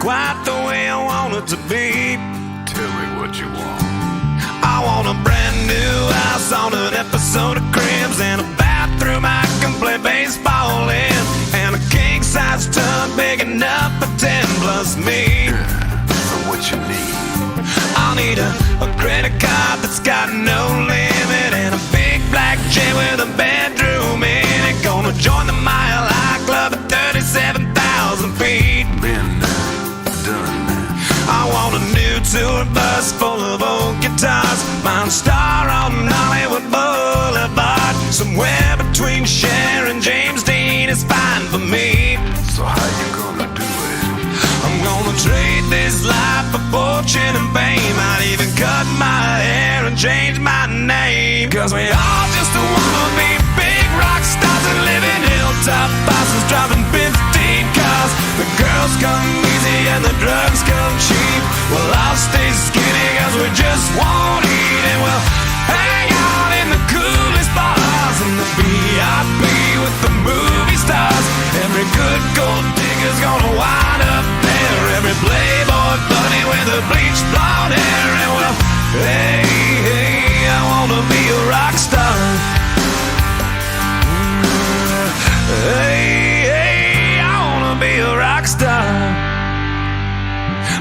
quite the way I want it to be. Tell me what you want. I want a brand new house on an episode of Cribs, and a bathroom I can play baseball in, and a king-size tub big enough for 10 plus me. So what you need? I'll need a credit card that's got no limit, and a big black jet with a bedroom in it. Gonna join the Mile High Club at 37,000 feet. Been done. I want a new tour bus full of old guitars, mine star on Hollywood Boulevard. Somewhere between Cher and James Dean is fine for me. So how you gonna do it? I'm gonna trade this life for fortune and fame. I'd even cut my hair and change my name. Cause we all just wanna be big rock stars and live in hilltop bosses, driving 15 cars. The girls come easy and the drugs come cheap. Well, I'll stay skinny cause we just won't eat, and we'll hang out in the coolest bars and the VIP with the movie stars. Every good gold digger's gonna wind up there, every playboy bunny with a bleached blonde hair. And well, hey, hey, I wanna be a rock star. Hey, hey, I wanna be a rock star.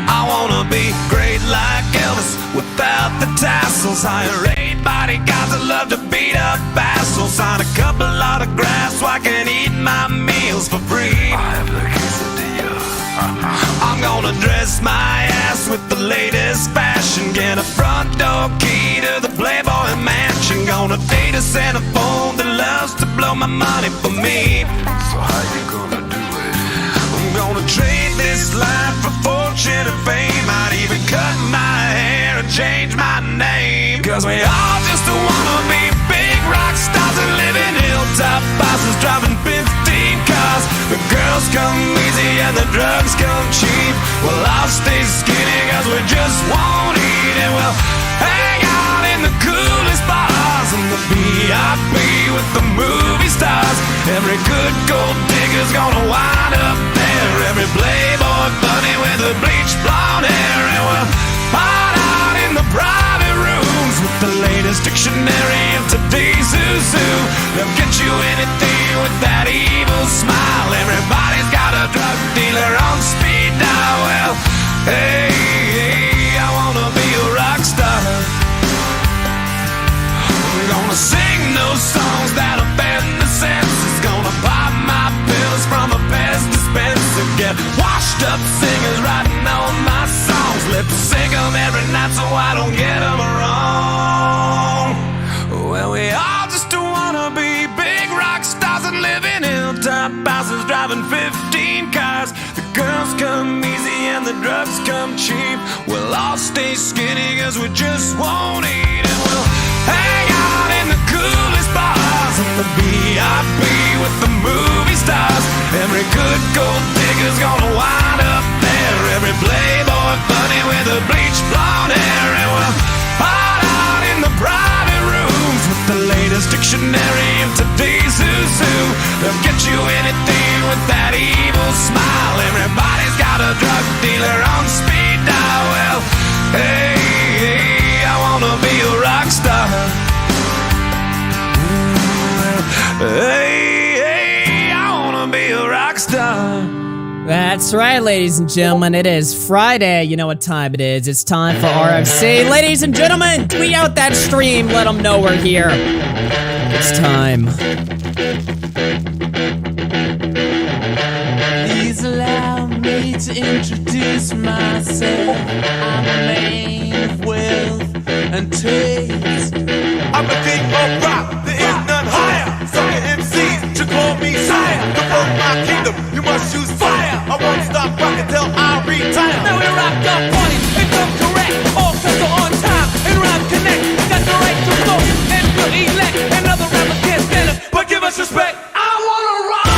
I wanna be great like Elvis without the tassels. Hire 8 bodyguards that love to beat up assholes. Sign a couple autographs so I can eat my meals for free. I have the quesadilla. I'm gonna dress my ass with the latest fashion, get a front door key to the Playboy Mansion. Gonna date a centerfold that loves to blow my money for me. So how you gonna do it? I'm gonna trade this life for fortune and fame. I'd even cut my hair and change my name. Cause we all just wanna be big rock stars and live in hilltop bosses, driving 15 cars. The girls come easy and the drugs come cheap. Well, I'll stay skinny cause we just won't eat, and we'll hang out in the coolest bars and the VIP with the movie stars. Every good gold digger's gonna wind up there, every playboy bunny with a bleached blonde hair. And we'll hide out in the private rooms with the latest dictionary of today's zoo. They'll get you anything with that evil smile. Everybody's got a drug dealer on speed dial. Well, hey, hey, I wanna be a rock star. I'm gonna sing those songs that offend the senses. Gonna pop my pills from a Pez dispenser. Get washed up singers writing all my songs. Lip sync them every night so I don't get them wrong. Well, we all just wanna be big rock stars and live in hilltop houses, driving 15 cars. The girls come easy and the drugs come cheap. We'll all stay skinny cause we just won't eat, and we'll hang out in the coolest bars and the VIP with the movie stars. Every good gold digger's gonna wind up there, every playboy bunny with a bleached blonde hair. And we'll hide out in the private rooms with the latest dictionary of today's zoo. They'll get you anything with that evil smile. Everybody's got a drug dealer on speed dial. Well, hey, hey, I wanna be a rock star. Hey, hey, I wanna be a rock star. That's right, ladies and gentlemen. It is Friday. You know what time it is. It's time for RFC. Ladies and gentlemen, tweet out that stream. Let them know we're here. It's time. Please allow me to introduce myself. I'm a man of wealth and taste. I'm the king of rock, there is none higher. Sucker MCs should call me sire. To fuck my kingdom, you must choose fire. I won't stop rocking till I retire. Now we rock the party and come correct. All pencil on time and rhyme connect. Got the right to vote and to elect. Another rapper can't stand it, but give us respect. I wanna rock.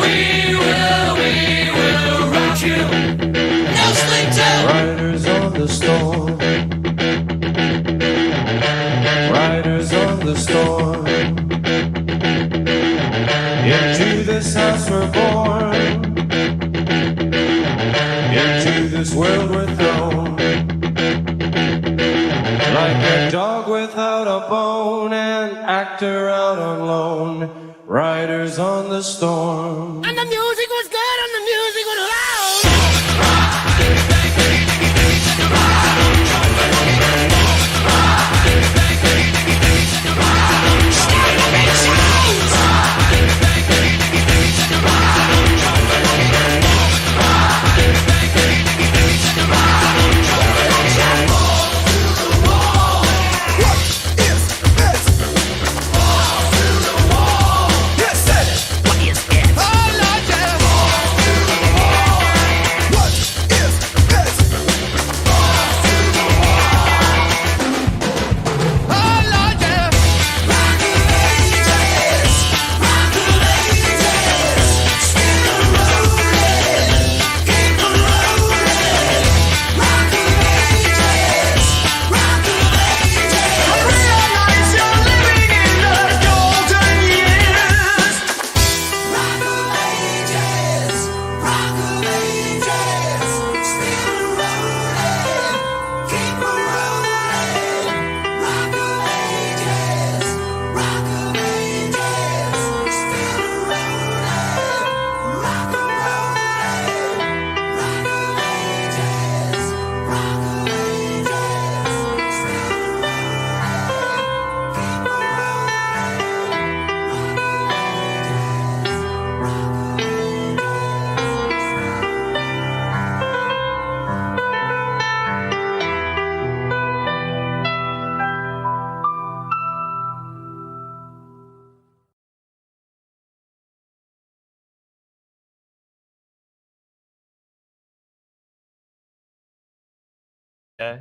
we will rock you. No sleep till Riders on the storm. Riders on the storm. Into this house we're born. Into this world we're thrown. Like a dog without a bone, an actor out on loan. Riders on the storm. and the music was good and the music was loud.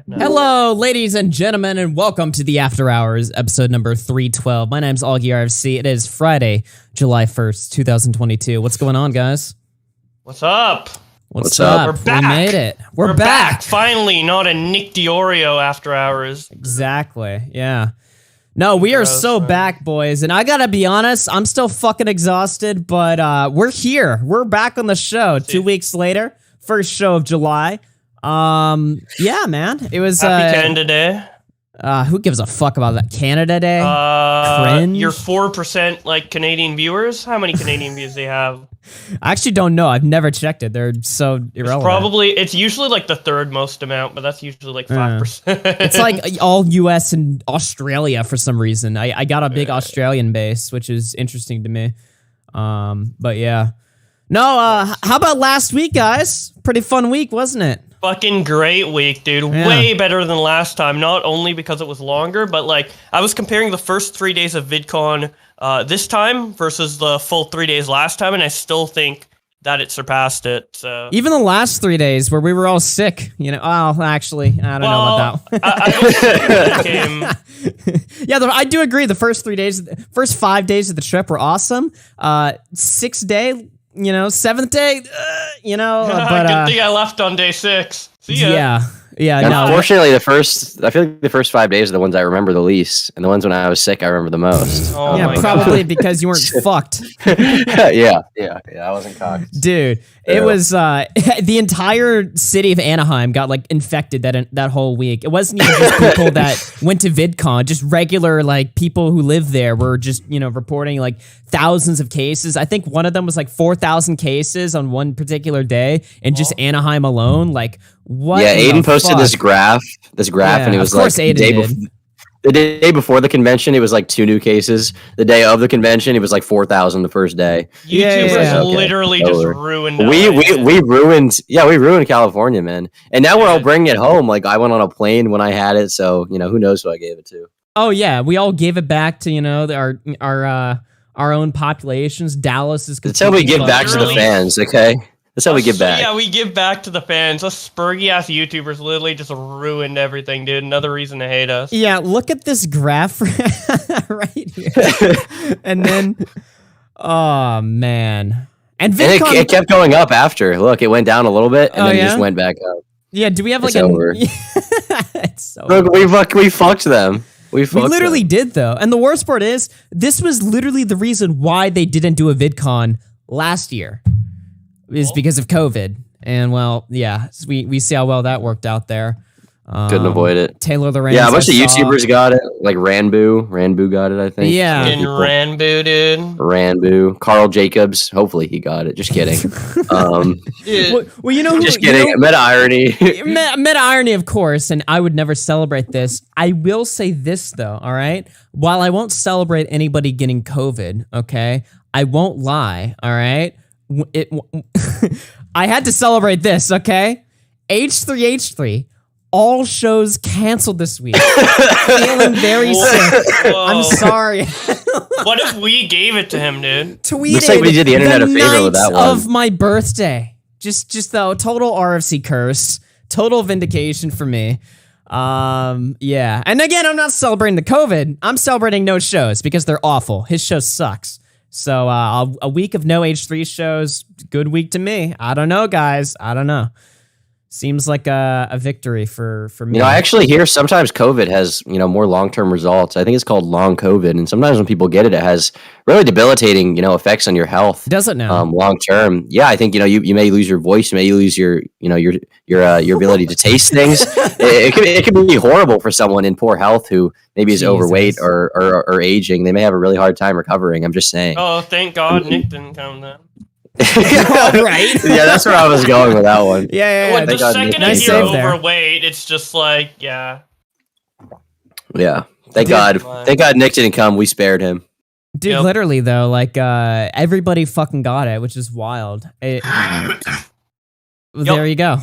Hello, ladies and gentlemen, and welcome to the After Hours, episode number 312. My name's Augie RFC. It is Friday, July 1st, 2022. What's going on, guys? What's up? What's up? We're back. We made it. We're back. Finally, not a Nick Diorio after hours. Exactly. Yeah. No, we are so back, boys. And I gotta be honest, I'm still fucking exhausted, but we're here. We're back on the show 2 weeks later. First show of July. Yeah, man. It was Happy Canada Day. Who gives a fuck about that? Canada Day? Cringe? Your 4% like Canadian viewers. How many Canadian views do they have? I actually don't know. I've never checked it. They're so irrelevant. It's usually like the third most amount, but that's usually like 5%. It's like all US and Australia for some reason. I got a big Australian base, which is interesting to me. But yeah. No, how about last week, guys? Pretty fun week, wasn't it? Fucking great week, dude. Yeah. Way better than last time. Not only because it was longer, but like I was comparing the first 3 days of VidCon this time versus the full 3 days last time, and I still think that it surpassed it. So Even the last 3 days where we were all sick, you know. Oh, actually, I don't know about that. Yeah, I do agree. The first 3 days, first 5 days of the trip were awesome. 6th day, you know, 7th day, you know. But good thing I left on day 6. See ya. Yeah. No, Unfortunately, I feel like the first 5 days are the ones I remember the least, and the ones when I was sick I remember the most. Oh yeah, my probably because you weren't fucked. yeah, I wasn't cocked. Dude, it was the entire city of Anaheim got like infected that whole week. It wasn't even just people that went to VidCon, just regular like people who live there were just, you know, reporting like thousands of cases. I think one of them was like 4,000 cases on one particular day in just Anaheim alone. Like what? Yeah, Aiden posted fuck? this graph, and it was of course like Aiden the day before the convention, it was like 2 new cases. The day of the convention, it was like 4,000 the first day. YouTubers literally just ruined. We ruined California, man. And now we're all bringing it home. Like I went on a plane when I had it, so you know who knows who I gave it to. Oh yeah, we all gave it back to, you know, our own populations. Dallas is. That's how we give back to the fans, okay? That's how we give back. Yeah, we give back to the fans. Us spurgy ass YouTubers literally just ruined everything, dude. Another reason to hate us. Yeah, look at this graph right here. And then, oh man, And And VidCon, it kept going up after. Look, it went down a little bit, and Oh, then it yeah? just went back up. yeah, do we have like It's over. it's so Look, we fucked them. We literally them. did though. And the worst part is, this was literally the reason why they didn't do a VidCon last year. Is because of COVID. And well, yeah, so we see how well that worked out there. Couldn't avoid it. Taylor Lorenz. Yeah, a bunch of I saw. YouTubers got it. Like Ranboo got it, I think. Yeah. In People. Ranboo, dude. Ranboo. Carl Jacobs. Hopefully he got it. Just kidding. Dude. Well, you know who? Just kidding. Meta irony. Meta irony, of course, and I would never celebrate this. I will say this though, all right? While I won't celebrate anybody getting COVID, okay, I won't lie, all right? I had to celebrate this, okay? H3H3, all shows canceled this week. Feeling very sick. Whoa. I'm sorry. What if we gave it to him, dude? Tweeted Looks like we did the internet a favor with that night one. of my birthday. Just the total RFC curse, total vindication for me. Yeah. And again, I'm not celebrating the COVID. I'm celebrating no shows because they're awful. His show sucks. So a week of no H3 shows, good week to me. I don't know, guys. I don't know. Seems like a victory for me. I actually hear sometimes COVID has, more long-term results. I think it's called long COVID. And sometimes when people get it, it has really debilitating, effects on your health. Does it now? Long-term. Yeah, I think, you may lose your voice. You may lose your ability to taste things. It can be horrible for someone in poor health who maybe is overweight or aging. They may have a really hard time recovering. I'm just saying. Oh, thank God Nick didn't come then. Right? Yeah, that's where I was going with that one. Yeah. Well, the thank God second Nick I didn't hear save there. overweight, it's just like, yeah. Yeah. Thank God. Thank God Nick didn't come. We spared him. Dude, Yep. literally though, like everybody fucking got it, which is wild. There you go.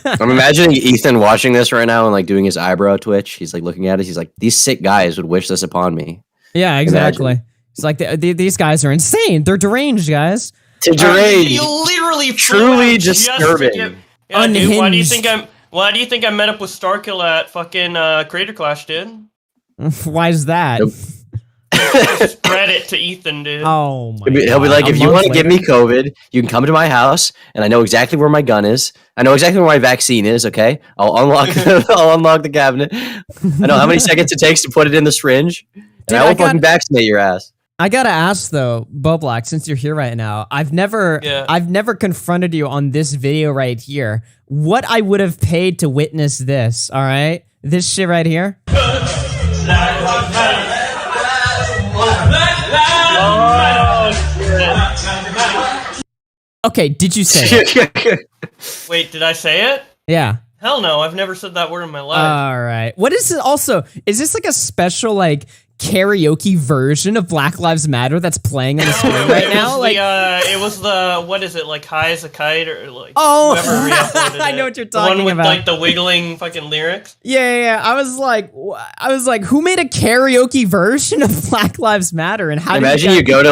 I'm imagining Ethan watching this right now and like doing his eyebrow twitch. He's like looking at it. He's like, these sick guys would wish this upon me. Yeah, exactly. It's like these guys are insane. They're deranged, guys. To deranged. You literally flew Truly out just to disturbing. get- Yeah, dude, why do you think Unhinged. I met up with Starkill at fucking Creator Clash, dude? Why is that? Nope. Spread it to Ethan, dude. Oh my He'll be God. like, A if you month want to give later. me COVID, you can come to my house, and I know exactly where my gun is. I know exactly where my vaccine is. Okay, I'll unlock. I'll unlock the cabinet. I know how many seconds it takes to put it in the syringe, and Dude, I will I got- fucking vaccinate your ass. I gotta ask though, Boblack, since you're here right now, I've never confronted you on this video right here. What I would have paid to witness this, all right? This shit right here. Okay, did you say it? Wait, did I say it? Yeah. Hell no, I've never said that word in my life. All right. What is it also? Is this like a special like karaoke version of Black Lives Matter that's playing on the screen right now? Like, it was the what is it, like high as a kite or like Oh. whoever re-uploaded I it. know what you're The one talking with about. like the wiggling fucking lyrics. yeah. I was like, who made a karaoke version of Black Lives Matter? And how? Imagine you go to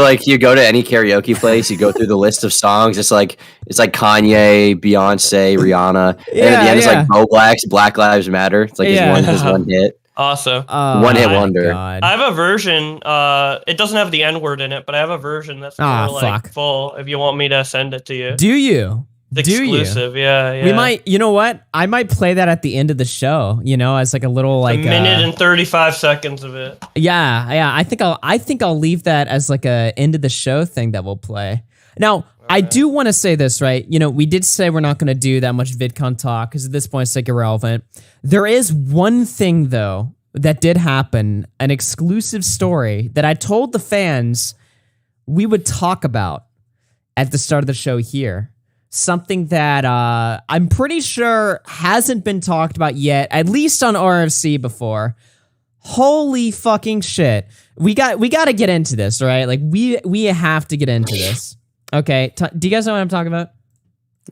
any karaoke place, you go through the list of songs. It's like Kanye, Beyonce, Rihanna, and at the end it's like Bo Black's Black Lives Matter. It's like his one hit. Awesome. One hit wonder. God. I have a version. It doesn't have the N word in it, but I have a version that's Ah, more like fuck. full. If you want me to send it to you, Do you? it's Do you? exclusive. Yeah. We might. You know what? I might play that at the end of the show. As like a little like a minute and 35 seconds of it. Yeah. I think I'll leave that as like a end of the show thing that we'll play. Now, I do want to say this, right? We did say we're not going to do that much VidCon talk because at this point it's like irrelevant. There is one thing though that did happen, an exclusive story that I told the fans we would talk about at the start of the show here. Something that I'm pretty sure hasn't been talked about yet, at least on RFC before. Holy fucking shit. We got to get into this, right? Like we have to get into this. Okay, do you guys know what I'm talking about?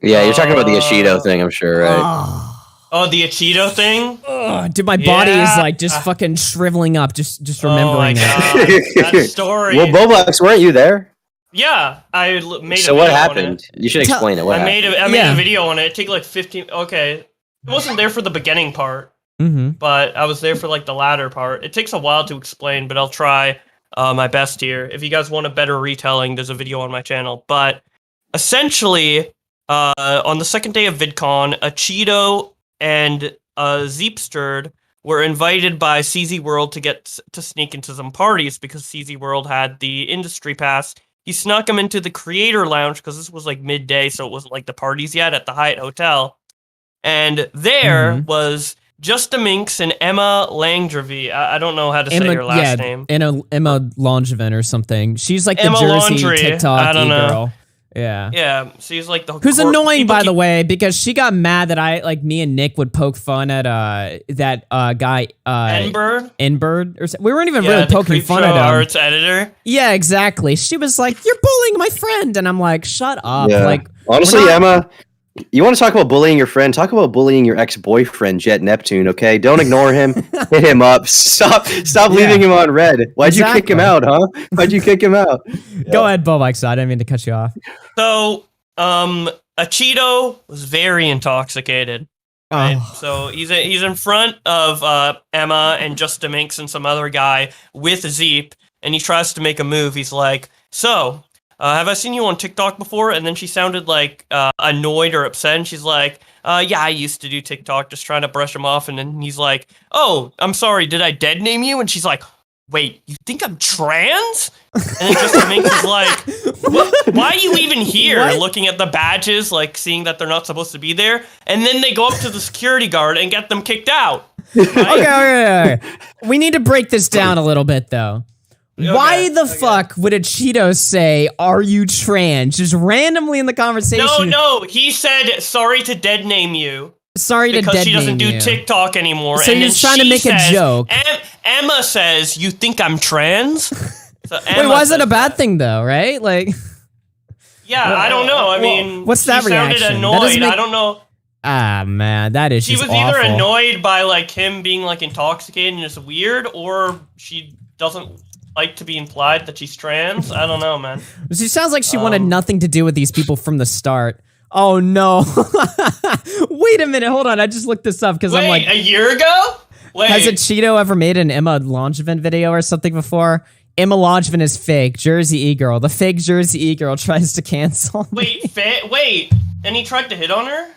Yeah, you're talking about the Acheeto thing, I'm sure, right? Oh, the Acheeto thing? Ugh, dude, my body is like just fucking shriveling up just remembering it. God. That story. Well, Boblax, weren't you there? Yeah, I made a So video what on happened? it. You should explain it. What I happened? made Yeah. a video on it. It took like 15. Okay, it wasn't there for the beginning part, Mm-hmm. but I was there for like the latter part. It takes a while to explain, but I'll try my best here. If you guys want a better retelling, there's a video on my channel. But essentially, on the second day of VidCon, Acheeto and Zeepsterd were invited by CZ World to get to sneak into some parties because CZ World had the industry pass. He snuck him into the creator lounge because this was like midday, so it wasn't like the parties yet at the Hyatt Hotel. And there was Just a Minx and Emma Langevin. I don't know how to say her last name. Emma Langevin or something. She's like the Emma Jersey Laundry. TikTok I don't know. girl. Yeah. Yeah, she's like the Who's annoying, by the way, because she got mad that me and Nick would poke fun at that guy N-Bird. We weren't even really poking fun at him. Arts editor. Yeah, exactly. She was like, "You're bullying my friend," and I'm like, "Shut up!" Yeah. Like, honestly, Emma, you want to talk about bullying your friend? Talk about bullying your ex-boyfriend, Jet Neptune. Okay, don't ignore him. Hit him up. Stop leaving him on red. Why'd you kick him out, huh? Why'd you kick him out? Go ahead, Bo Mike. I didn't mean to cut you off. So, Acheeto was very intoxicated. Right? Oh. So he's in front of Emma and Just a Minx and some other guy with Zeep, and he tries to make a move. He's like, "So, have I seen you on TikTok before?" And then she sounded like annoyed or upset, and she's like, "Yeah, I used to do TikTok," just trying to brush him off. And then he's like, "Oh, I'm sorry, did I dead name you?" And she's like, "Wait, you think I'm trans?" And then Just a Minx is like, "What? Why are you even here?" What? Looking at the badges, like seeing that they're not supposed to be there. And then they go up to the security guard and get them kicked out. Right? Okay. We need to break this down a little bit, though. Why the fuck would a Cheeto say, "Are you trans?" Just randomly in the conversation? No, he said, "Sorry to dead name you." Sorry to dead name you. Because she doesn't do TikTok anymore. So and you're then trying to make a joke. Emma says, "You think I'm trans?" So Wait, why is it a bad thing, though, right? Like, yeah, I don't know. I mean, what's that she sounded reaction? annoyed. I don't know. Ah, man, that is She just was either awful. annoyed by like him being like intoxicated and just weird, or she doesn't like to be implied that she's trans. I don't know, man. She sounds like she wanted nothing to do with these people from the start. Oh no! Wait a minute, hold on. I just looked this up because I'm like, a year ago. Wait, has a Cheeto ever made an Emma Langevin video or something before? Emma Langevin is fake. Jersey E-girl. The fake Jersey E-girl tries to cancel. wait, and he tried to hit on her.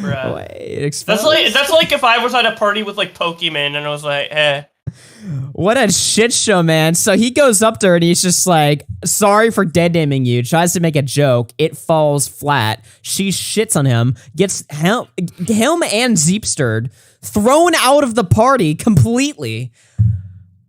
Bruh. Wait, That's like if I was at a party with like Pokemon and I was like, "Hey." What a shit show, man. So he goes up to her and he's just like, "Sorry for dead naming you," tries to make a joke. It falls flat. She shits on him, gets him and Zeepsterd thrown out of the party completely.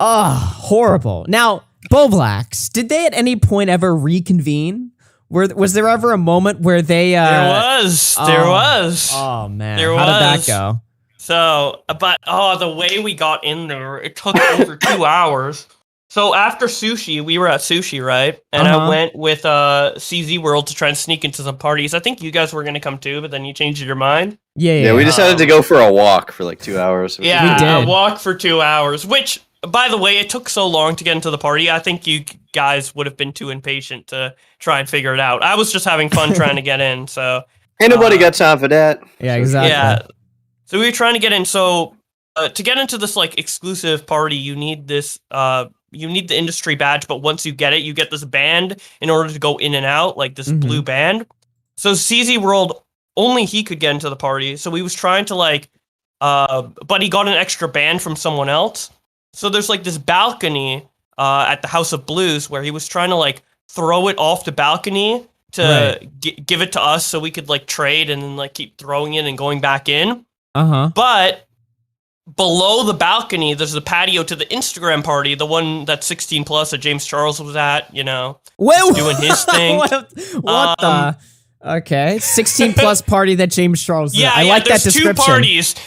Horrible. Now, Boblax, did they at any point ever reconvene? Was there ever a moment where they... There was. Oh, man. There How did that was. go? So, but the way we got in there, it took over 2 hours. So after sushi, we were at sushi, right? And I went with CZ World to try and sneak into some parties. I think you guys were going to come too, but then you changed your mind. Yeah, we decided to go for a walk for like 2 hours. Yeah, we did. a walk for 2 hours, which, by the way, it took so long to get into the party. I think you guys would have been too impatient to try and figure it out. I was just having fun trying to get in, so... Ain't nobody got time for that. Yeah, exactly. Yeah. So we were trying to get in. So to get into this like exclusive party, you need this. You need the industry badge, but once you get it, you get this band in order to go in and out, like this blue band. So CZ World, only he could get into the party. So he was trying to like, but he got an extra band from someone else. So there's like this balcony at the House of Blues where he was trying to like throw it off the balcony to give it to us so we could like trade and then like keep throwing it and going back in. But below the balcony, there's a patio to the Instagram party, the one that's 16 plus that James Charles was at, you know, doing his thing. What the? Okay, 16 plus party that James Charles. I like that description.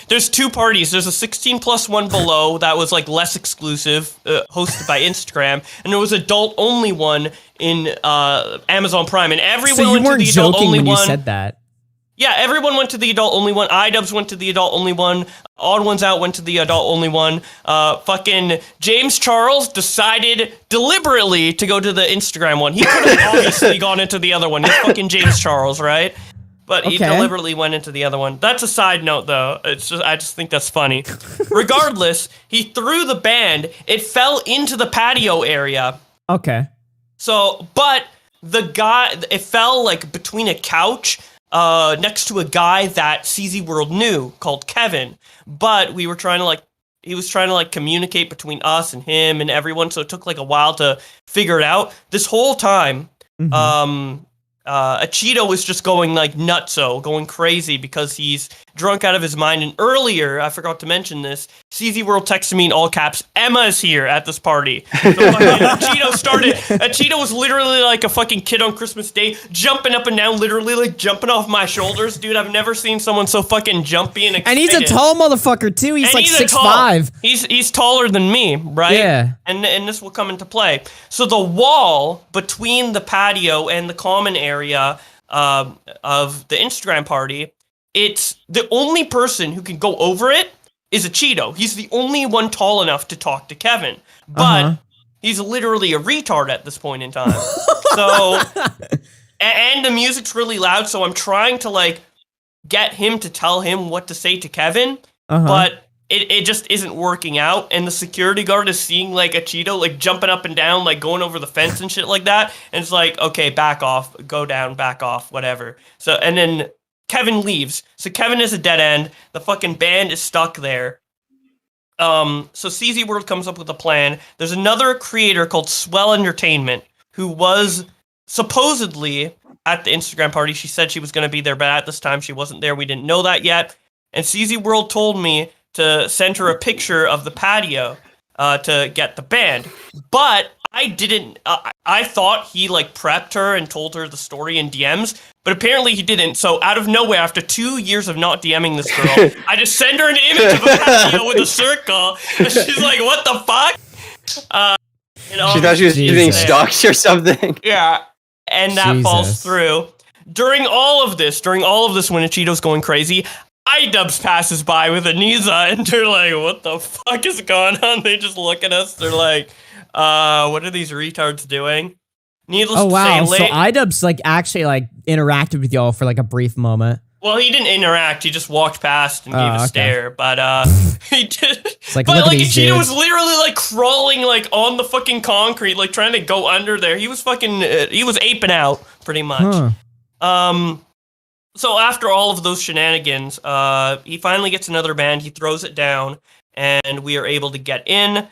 There's two parties. There's a 16 plus one below that was like less exclusive, hosted by Instagram, and there was adult only one in Amazon Prime, and everyone went to the adult only one. You said that. Yeah, everyone went to the adult only one. iDubbbz went to the adult only one. Odd Ones Out went to the adult only one. Fucking James Charles decided deliberately to go to the Instagram one. He could have obviously gone into the other one. He's fucking James Charles, right? But he deliberately went into the other one. That's a side note, though. I just think that's funny. Regardless, he threw the band. It fell into the patio area. Okay. So, but the guy, it fell like between a couch next to a guy that CZ World knew called Kevin. But we were trying to like, he was trying to like communicate between us and him and everyone. So it took like a while to figure it out. This whole time, Acheeto was just going like nutso, going crazy because he's drunk out of his mind. And earlier, I forgot to mention this, CZ World texted me in all caps, Emma's here at this party. So Acheeto was literally like a fucking kid on Christmas Day, jumping up and down, literally like jumping off my shoulders. Dude, I've never seen someone so fucking jumpy and excited. And he's a tall motherfucker too. He's like 6'5". He's taller than me, right? Yeah. And this will come into play. So the wall between the patio and the common area of the Instagram party, it's the only person who can go over it is Acheeto. He's the only one tall enough to talk to Kevin. But he's literally a retard at this point in time. So, and the music's really loud, so I'm trying to like get him to tell him what to say to Kevin, but it just isn't working out. And the security guard is seeing like Acheeto like jumping up and down, like going over the fence and shit like that. And it's like, okay, back off, go down, back off, whatever. So, and then Kevin leaves. So Kevin is a dead end. The fucking band is stuck there. So CZ World comes up with a plan. There's another creator called Swell Entertainment who was supposedly at the Instagram party. She said she was going to be there, but at this time she wasn't there. We didn't know that yet. And CZ World told me to send her a picture of the patio to get the band. But I didn't, I thought he like prepped her and told her the story in DMs, but apparently he didn't. So out of nowhere, after 2 years of not DMing this girl, I just send her an image of a patio with a circle. And she's like, what the fuck? You know, She thought she was being stalked or something. yeah. And that falls through. During all of this, when Acheeto's going crazy, iDubbbz passes by with Anisa, and they're like, what the fuck is going on? They just look at us. They're like, what are these retards doing? Needless to say, so iDubbbz like actually like interacted with y'all for like a brief moment. Well, he didn't interact. He just walked past and gave a stare. But he did. Like, but like Acheeto Acheeto was literally like crawling like on the fucking concrete, like trying to go under there. He was fucking. He was aping out pretty much. So after all of those shenanigans, he finally gets another band. He throws it down, and we are able to get in.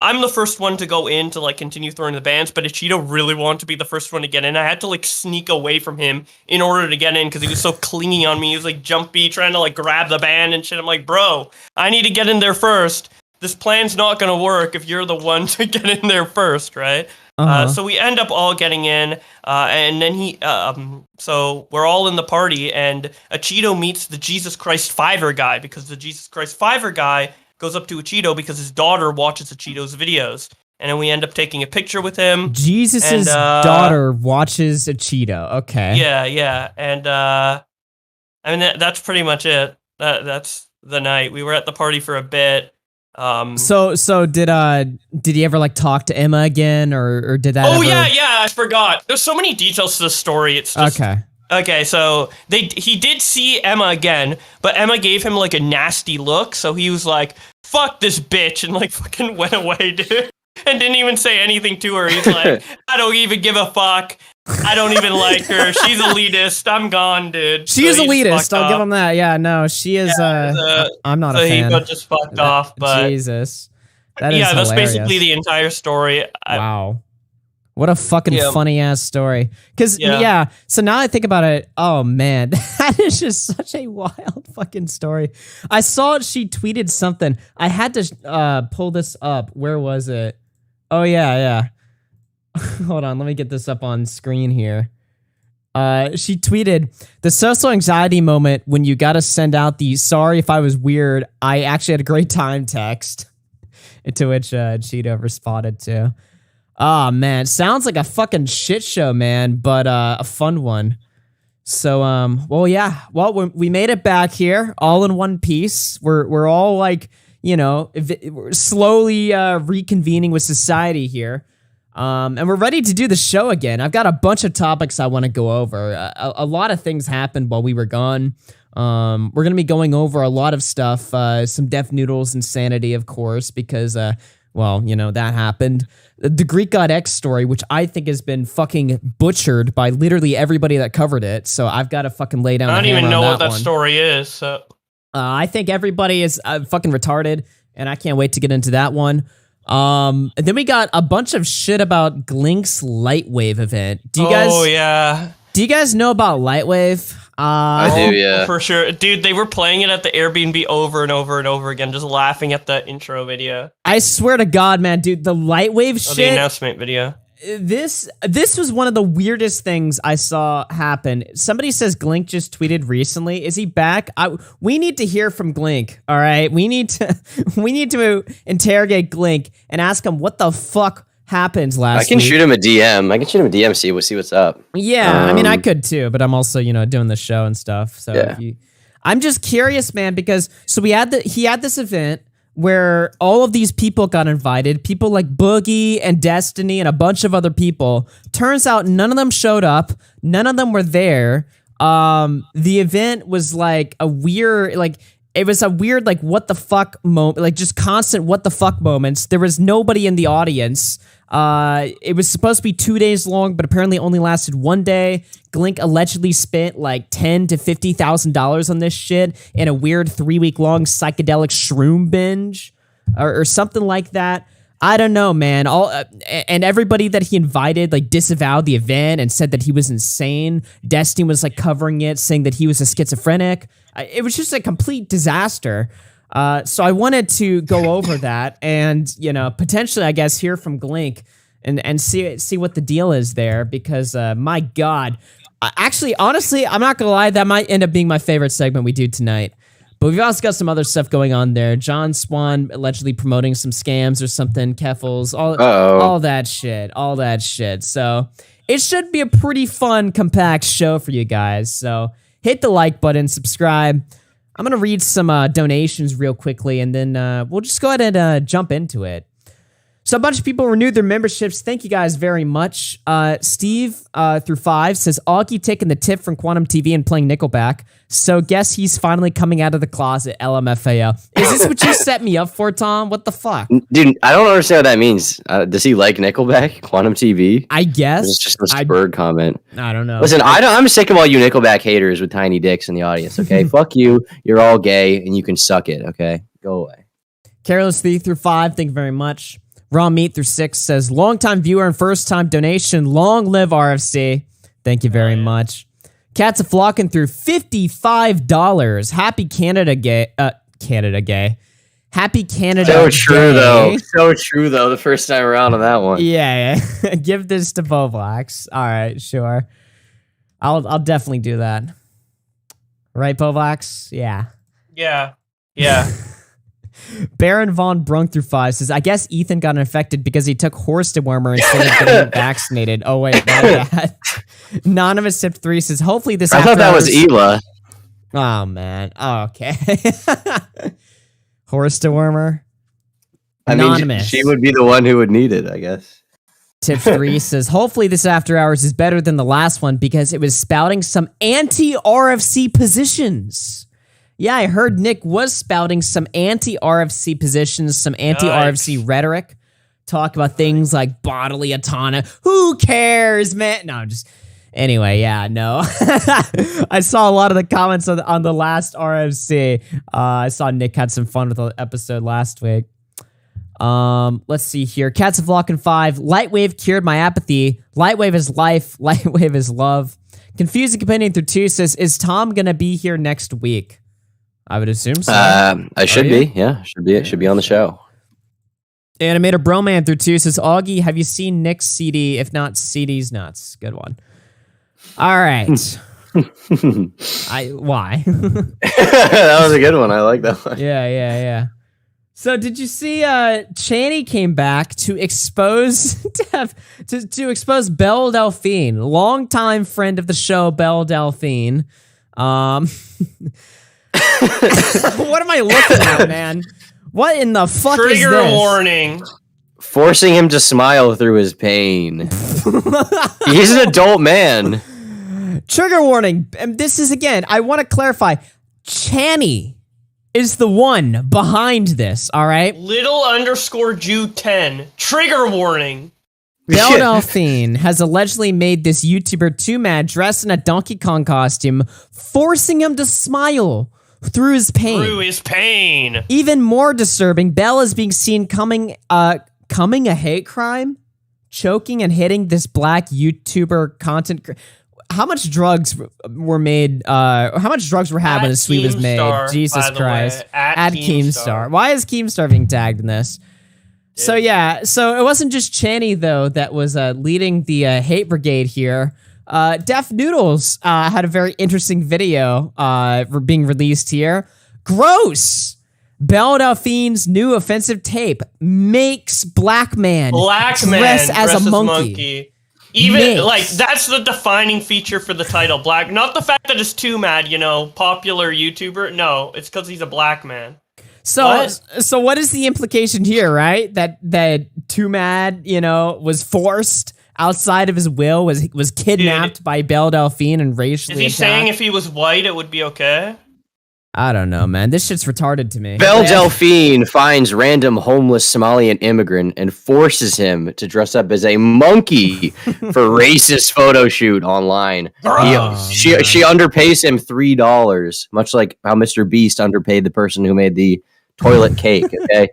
I'm the first one to go in to like continue throwing the bands, but Acheeto really wanted to be the first one to get in. I had to like sneak away from him in order to get in because he was so clingy on me. He was like jumpy, trying to like grab the band and shit. I'm like, bro, I need to get in there first. This plan's not going to work if you're the one to get in there first, right? So we end up all getting in, and then so we're all in the party, and Acheeto meets the Jesus Christ Fiverr guy, because the Jesus Christ Fiverr guy goes up to Acheeto because his daughter watches Acheeto's videos, and then we end up taking a picture with him. Jesus' daughter watches Acheeto. Okay. Yeah, and I mean that's pretty much it. That's the night. We were at the party for a bit. So did he ever like talk to Emma again, or did that? Oh yeah, I forgot. There's so many details to the story. It's just, okay. So he did see Emma again, but Emma gave him like a nasty look. So he was like, "Fuck this bitch," and like fucking went away, dude, and didn't even say anything to her. He's like, "I don't even give a fuck. I don't even like her. She's elitist. I'm gone, dude." She is elitist. I'll give him that. Yeah, no, she is. I'm not a fan. So he just fucked off. But Jesus, that is hilarious. That's basically the entire story. Wow, what a fucking funny ass story. Because so now I think about it. Oh man, that is just such a wild fucking story. I saw she tweeted something. I had to pull this up. Where was it? Oh yeah. Hold on, let me get this up on screen here. She tweeted, "The social anxiety moment when you gotta send out the 'sorry if I was weird, I actually had a great time' text." To which Acheeto responded to. Oh man, sounds like a fucking shit show, man, but a fun one. So we made it back here, all in one piece. We're all like, we're slowly reconvening with society here. And we're ready to do the show again. I've got a bunch of topics I want to go over. A lot of things happened while we were gone. We're going to be going over a lot of stuff, some Def Noodles insanity, of course, because well, that happened. The GreekGodX story, which I think has been fucking butchered by literally everybody that covered it. So I've got to fucking lay down. I don't the even hammer know on what that one. story is. So. I think everybody is fucking retarded, and I can't wait to get into that one. And then we got a bunch of shit about Glink's Lightwave event. Do you guys know about Lightwave? I do, yeah. For sure. Dude, they were playing it at the Airbnb over and over and over again, just laughing at the intro video. I swear to God, man, dude, the Lightwave shit. The announcement video. This was one of the weirdest things I saw happen. Somebody says Glink just tweeted recently. Is he back? We need to hear from Glink. All right, we need to interrogate Glink and ask him what the fuck happened last week. I can shoot him a DM. See what's up. Yeah, I mean, I could too, but I'm also doing the show and stuff. So yeah. I'm just curious, man, because he had this event where all of these people got invited, people like Boogie and Destiny and a bunch of other people. Turns out none of them showed up. None of them were there. The event was like a weird, what the fuck moment, like just constant what the fuck moments. There was nobody in the audience. It was supposed to be 2 days long, but apparently only lasted 1 day. Glink allegedly spent like $10,000 to $50,000 on this shit in a weird 3-week long psychedelic shroom binge or something like that. I don't know, man. And everybody that he invited like disavowed the event and said that he was insane. Destiny was like covering it, saying that he was a schizophrenic. It was just a complete disaster. So I wanted to go over that and, potentially, I guess, hear from Glink and see what the deal is there because, my God. Actually, honestly, I'm not going to lie. That might end up being my favorite segment we do tonight. But we've also got some other stuff going on there. John Swan allegedly promoting some scams or something. Keffals, all that shit. So it should be a pretty fun, compact show for you guys. So hit the like button, subscribe. I'm going to read some donations real quickly, and then we'll just go ahead and jump into it. So a bunch of people renewed their memberships. Thank you guys very much. Steve through 5 says, Augie taking the tip from Quantum TV and playing Nickelback. So guess he's finally coming out of the closet, LMFAO. Is this what you set me up for, Tom? What the fuck? Dude, I don't understand what that means. Does he like Nickelback, Quantum TV? I guess. It's just a spurred comment. I don't know. Listen, I'm sick of all you Nickelback haters with tiny dicks in the audience, okay? Fuck you. You're all gay, and you can suck it, okay? Go away. Careless Thief through 5, thank you very much. Raw Meat through 6 says, long-time viewer and first-time donation. Long live RFC. Thank you very much. Cats a flocking through $55. Happy Canada Gay. Happy Canada So true, Day. though. So true, though, the first time around on that one. Yeah. Give this to Povlax. All right, sure. I'll definitely do that. Right, Povlax? Yeah. Yeah. Baron Von Brunk through 5 says, I guess Ethan got infected because he took horse dewormer instead of getting vaccinated. Oh, wait, my bad. Anonymous Tip 3 says, hopefully this I thought that was Ela. Oh, man. Oh, okay. Horse dewormer. Anonymous. I mean, she would be the one who would need it, I guess. Tip 3 says, hopefully this after hours is better than the last one because it was spouting some anti-RFC positions. Yeah, I heard Nick was spouting some anti-RFC positions, some anti-RFC rhetoric. Talk about things like bodily autonomy. Who cares, man? No, just... Anyway, yeah, no. I saw a lot of the comments on the last RFC. I saw Nick had some fun with the episode last week. Let's see here. Cats of Lock and 5. Lightwave cured my apathy. Lightwave is life. Lightwave is love. Confusing Companion through 2 says, is Tom going to be here next week? I would assume so. I should be. Yeah, should be. It should be on the show. Animator Broman through 2 says, Augie, have you seen Nick's CD? If not, CD's nuts. Good one. All right. Why? That was a good one. I like that one. Yeah. So did you see Channy came back to expose to expose Belle Delphine, longtime friend of the show, Belle Delphine. What am I looking at, man? What in the fuck is this? Trigger warning. Forcing him to smile through his pain. He's an adult man. Trigger warning. And this is, again, I want to clarify. Channy is the one behind this, all right? Little_Jew10. Trigger warning. Belle Delphine has allegedly made this YouTuber too mad dressed in a Donkey Kong costume, forcing him to smile through his pain. Even more disturbing, Belle is being seen coming a hate crime, choking and hitting this black YouTuber content. How much drugs were made? How much drugs were had when this tweet was made? Jesus Christ! At Keemstar. Why is Keemstar being tagged in this? So yeah, so it wasn't just Channy though that was leading the hate brigade here. Def Noodles had a very interesting video being released here. Gross! Belle Delphine's new offensive tape makes black man dress as a monkey. Even like that's the defining feature for the title, black. Not the fact that it's too mad, popular YouTuber. No, it's because he's a black man. So what is the implication here, right? That Too Mad, was forced outside of his will, was kidnapped by Belle Delphine and racially attacked? Is he saying if he was white, it would be okay? I don't know, man. This shit's retarded to me. Belle Delphine finds random homeless Somalian immigrant and forces him to dress up as a monkey for racist photo shoot online. She underpays him $3, much like how MrBeast underpaid the person who made the toilet cake. Okay,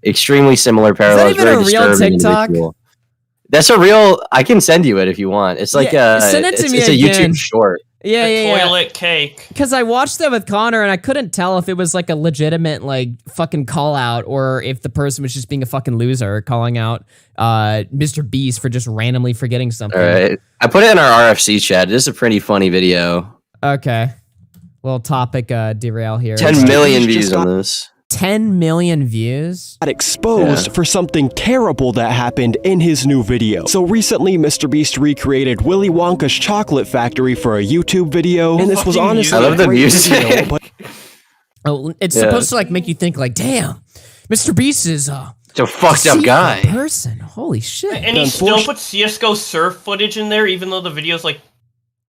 extremely similar parallels. Is that even a real TikTok? Individual. That's a real. I can send you it if you want. It's like send it to me it's a YouTube short. Toilet cake. Because I watched that with Connor and I couldn't tell if it was like a legitimate fucking call out or if the person was just being a fucking loser calling out MrBeast for just randomly forgetting something. All right, I put it in our RFC chat. It is a pretty funny video. Okay, little topic derail here. 10 million views on this. 10 million views? Got exposed for something terrible that happened in his new video. So recently, MrBeast recreated Willy Wonka's chocolate factory for a YouTube video, and this was honestly I love the music. Video, but it's supposed to make you think damn, MrBeast is a fucked up guy. Person. Holy shit. And he still puts CSGO surf footage in there, even though the video's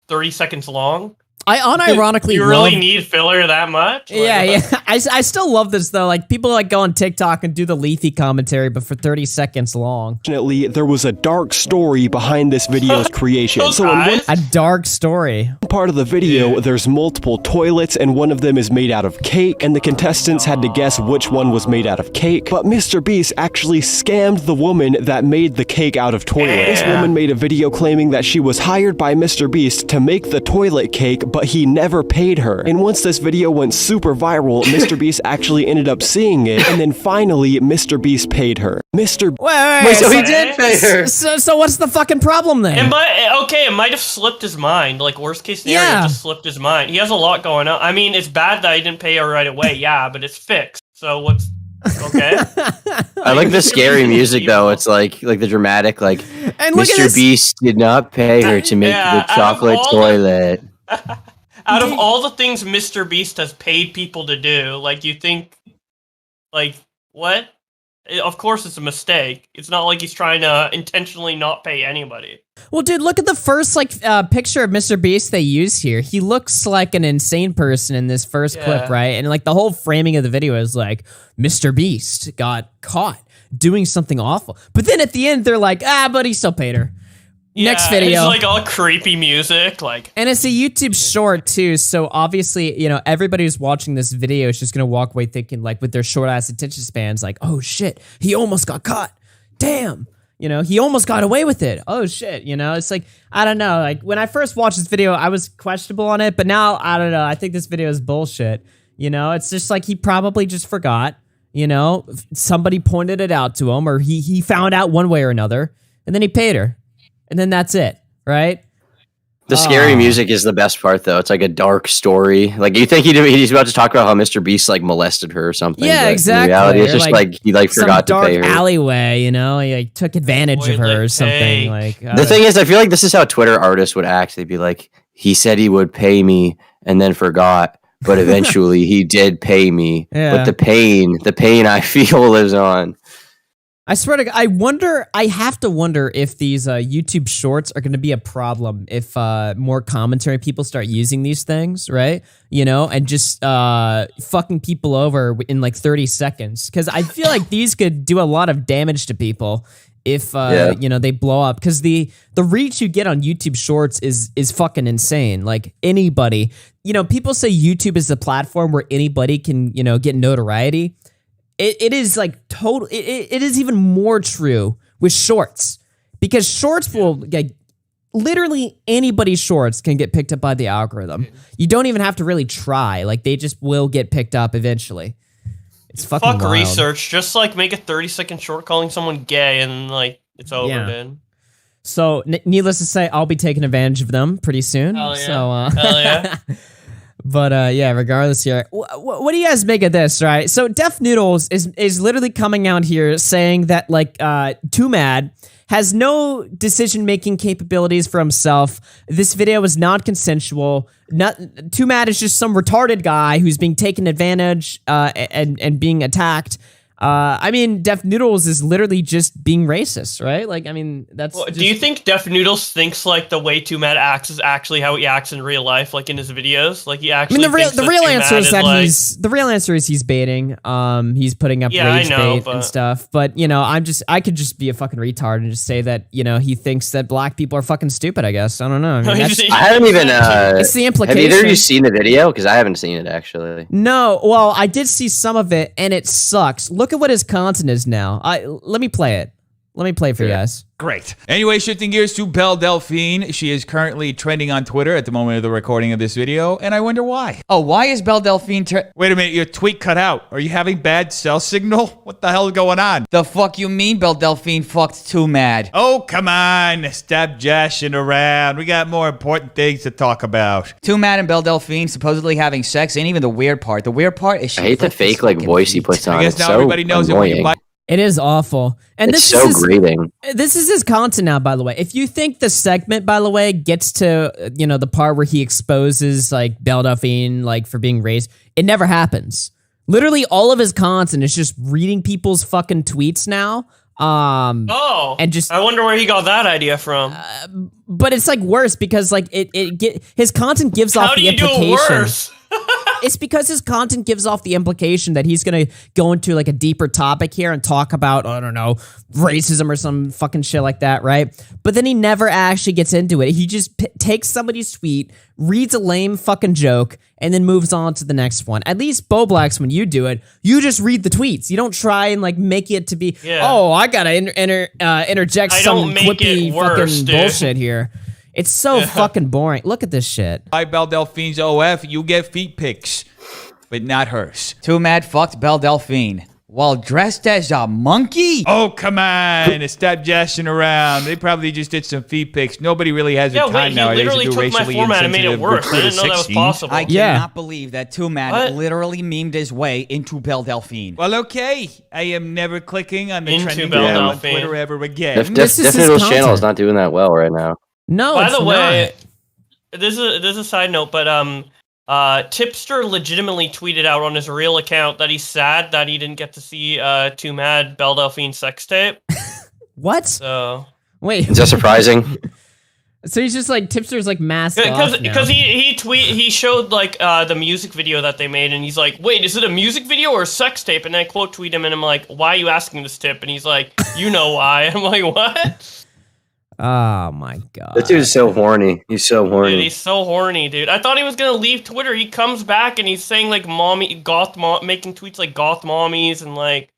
30 seconds long. I unironically you really need filler that much? Yeah. I still love this though. People go on TikTok and do the Leafy commentary, but for 30 seconds long. Fortunately, there was a dark story behind this video's creation. So a dark story. Part of the video, there's multiple toilets, and one of them is made out of cake, and the contestants had to guess which one was made out of cake. But MrBeast actually scammed the woman that made the cake out of toilet. This woman made a video claiming that she was hired by MrBeast to make the toilet cake, but he never paid her. And once this video went super viral, MrBeast actually ended up seeing it, and then finally, MrBeast paid her. Wait, so he did pay her. So what's the fucking problem then? It might have slipped his mind. Worst case scenario, just slipped his mind. He has a lot going on. I mean, it's bad that he didn't pay her right away, but it's fixed. So what's okay? I like the scary music though. It's like the dramatic and MrBeast did not pay her to make the chocolate toilet. Out of all the things MrBeast has paid people to do, you think, what? Of course it's a mistake. It's not like he's trying to intentionally not pay anybody. Well, dude, look at the first picture of MrBeast they use here. He looks like an insane person in this first clip, right? And the whole framing of the video is MrBeast got caught doing something awful. But then at the end they're but he still paid her. Next video. It's all creepy music, and it's a YouTube short too. So obviously, everybody who's watching this video is just gonna walk away thinking, with their short ass attention spans, oh shit, he almost got caught. Damn, he almost got away with it. Oh shit, it's I don't know. When I first watched this video, I was questionable on it, but now I don't know. I think this video is bullshit. It's just he probably just forgot. Somebody pointed it out to him, or he found out one way or another, and then he paid her. And then that's it, right? The scary music is the best part, though. It's a dark story. You think he's about to talk about how MrBeast molested her or something. Yeah, exactly. In reality, it's just he forgot to pay her. Some dark alleyway, he took advantage of her or something. The thing is, I feel this is how Twitter artists would act. They'd be he said he would pay me and then forgot, but eventually he did pay me. Yeah. But the pain I feel lives on. I swear to God, I have to wonder if these YouTube shorts are going to be a problem if more commentary people start using these things, right? You know, and just fucking people over in like 30 seconds. Because I feel like these could do a lot of damage to people if, you know, they blow up. Because the reach you get on YouTube shorts is fucking insane. Like anybody, you know, people say YouTube is the platform where anybody can, you know, get notoriety. It is like total. It is even more true with shorts because shorts will like literally anybody's shorts can get picked up by the algorithm. You don't even have to really try. Like they just will get picked up eventually. It's fucking Fuck wild. research. Just like make a 30-second short calling someone gay and like it's over, dude. So needless to say, I'll be taking advantage of them pretty soon. Hell yeah. So Hell yeah. But yeah, regardless here, what do you guys make of this, right? So Def Noodles is literally coming out here saying that like Too Mad has no decision-making capabilities for himself. This video is not consensual. Too Mad is just some retarded guy who's being taken advantage and being attacked. I mean, Def Noodles is literally just being racist, right? Like, I mean, that's. Well, do you think Def Noodles thinks like the way Too Mad acts is actually how he acts in real life, like in his videos? Like he actually. I mean, the real answer is that like, the real answer is he's baiting. He's putting up rage bait and stuff. But you know, I could just be a fucking retard and just say that you know he thinks that black people are fucking stupid. I guess I don't know. I mean, I haven't even. It's the implication. Have either of you seen the video? Because I haven't seen it actually. No, well, I did see some of it, and it sucks. Look at what his content is now. Let me play it. Let me play it for you guys. Great. Anyway, shifting gears to Belle Delphine. She is currently trending on Twitter at the moment of the recording of this video, and I wonder why. Oh, why is Belle Delphine Wait a minute, your tweet cut out. Are you having bad cell signal? What the hell is going on? The fuck you mean Belle Delphine fucked Too Mad? Oh, come on. Stop joshing around. We got more important things to talk about. Too Mad and Belle Delphine supposedly having sex ain't even the weird part. The weird part is she I hate the fake like voice he puts on. I guess it's now so everybody knows annoying. that when you buy. It is awful. And It's this so is grating. This is his content now, by the way. If you think the segment, by the way, gets to, you know, the part where he exposes like Belle Delphine like for being racist, it never happens. Literally all of his content is just reading people's fucking tweets now. And just I wonder where he got that idea from. But it's like worse because like his content gives off the implication. How do you do it worse? It's because his content gives off the implication that he's gonna go into like a deeper topic here and talk about, I don't know, racism or some fucking shit like that, right? But then he never actually gets into it. He just takes somebody's tweet, reads a lame fucking joke, and then moves on to the next one. At least Bo Blacks, when you do it, you just read the tweets. You don't try and like make it to be, oh, I gotta interject some quippy fucking bullshit here. It's so fucking boring. Look at this shit. By Belle Delphine's OF, you get feet pics, but not hers. Too Mad fucked Belle Delphine while dressed as a monkey? Oh, come on. Stop joshing around. They probably just did some feet pics. Nobody really has the time nowadays to do racially insensitive worse. I didn't know that was possible. I cannot believe that Too Mad literally memed his way into Belle Delphine. Well, okay. I am never clicking on the Into trending Belle video on Delphine. Twitter ever again. Def Noodles' channel is not doing that well right now. No, by it's the way, not. there's a side note, but Tipster legitimately tweeted out on his real account that he's sad that he didn't get to see Too Mad Belle Delphine sex tape. What? So wait, is that surprising? So he's just like Tipster's like masked off now. Because he showed like the music video that they made, and he's like, wait, is it a music video or a sex tape? And I quote tweet him, and I'm like, why are you asking this, Tip? And he's like, you know why? I'm like, what? Oh my god. That dude is so horny. He's so horny. Dude, he's so horny, dude. I thought he was gonna leave Twitter. He comes back and he's saying like making tweets like goth mommies and like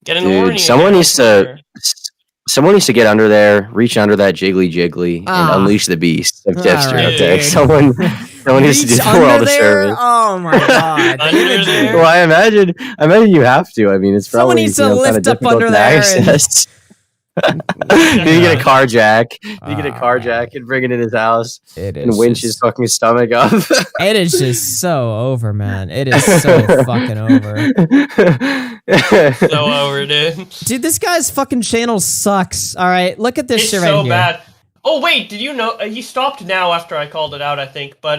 getting horny. Someone needs to get under there, reach under that jiggly, and unleash the beast of Tipster. Right, okay, dude. someone needs to do all the service. Oh my god. Under there? Well, I imagine you have to. I mean, it's Someone probably needs to lift up under to there access. You get a car jack. You get a car jack and bring it in his house and winch his fucking stomach up. It is just so over, man. It is so fucking over. So over, dude. Dude, this guy's fucking channel sucks. All right, look at this It's shit right so here. bad. Oh wait, did you know he stopped now after I called it out? I think, but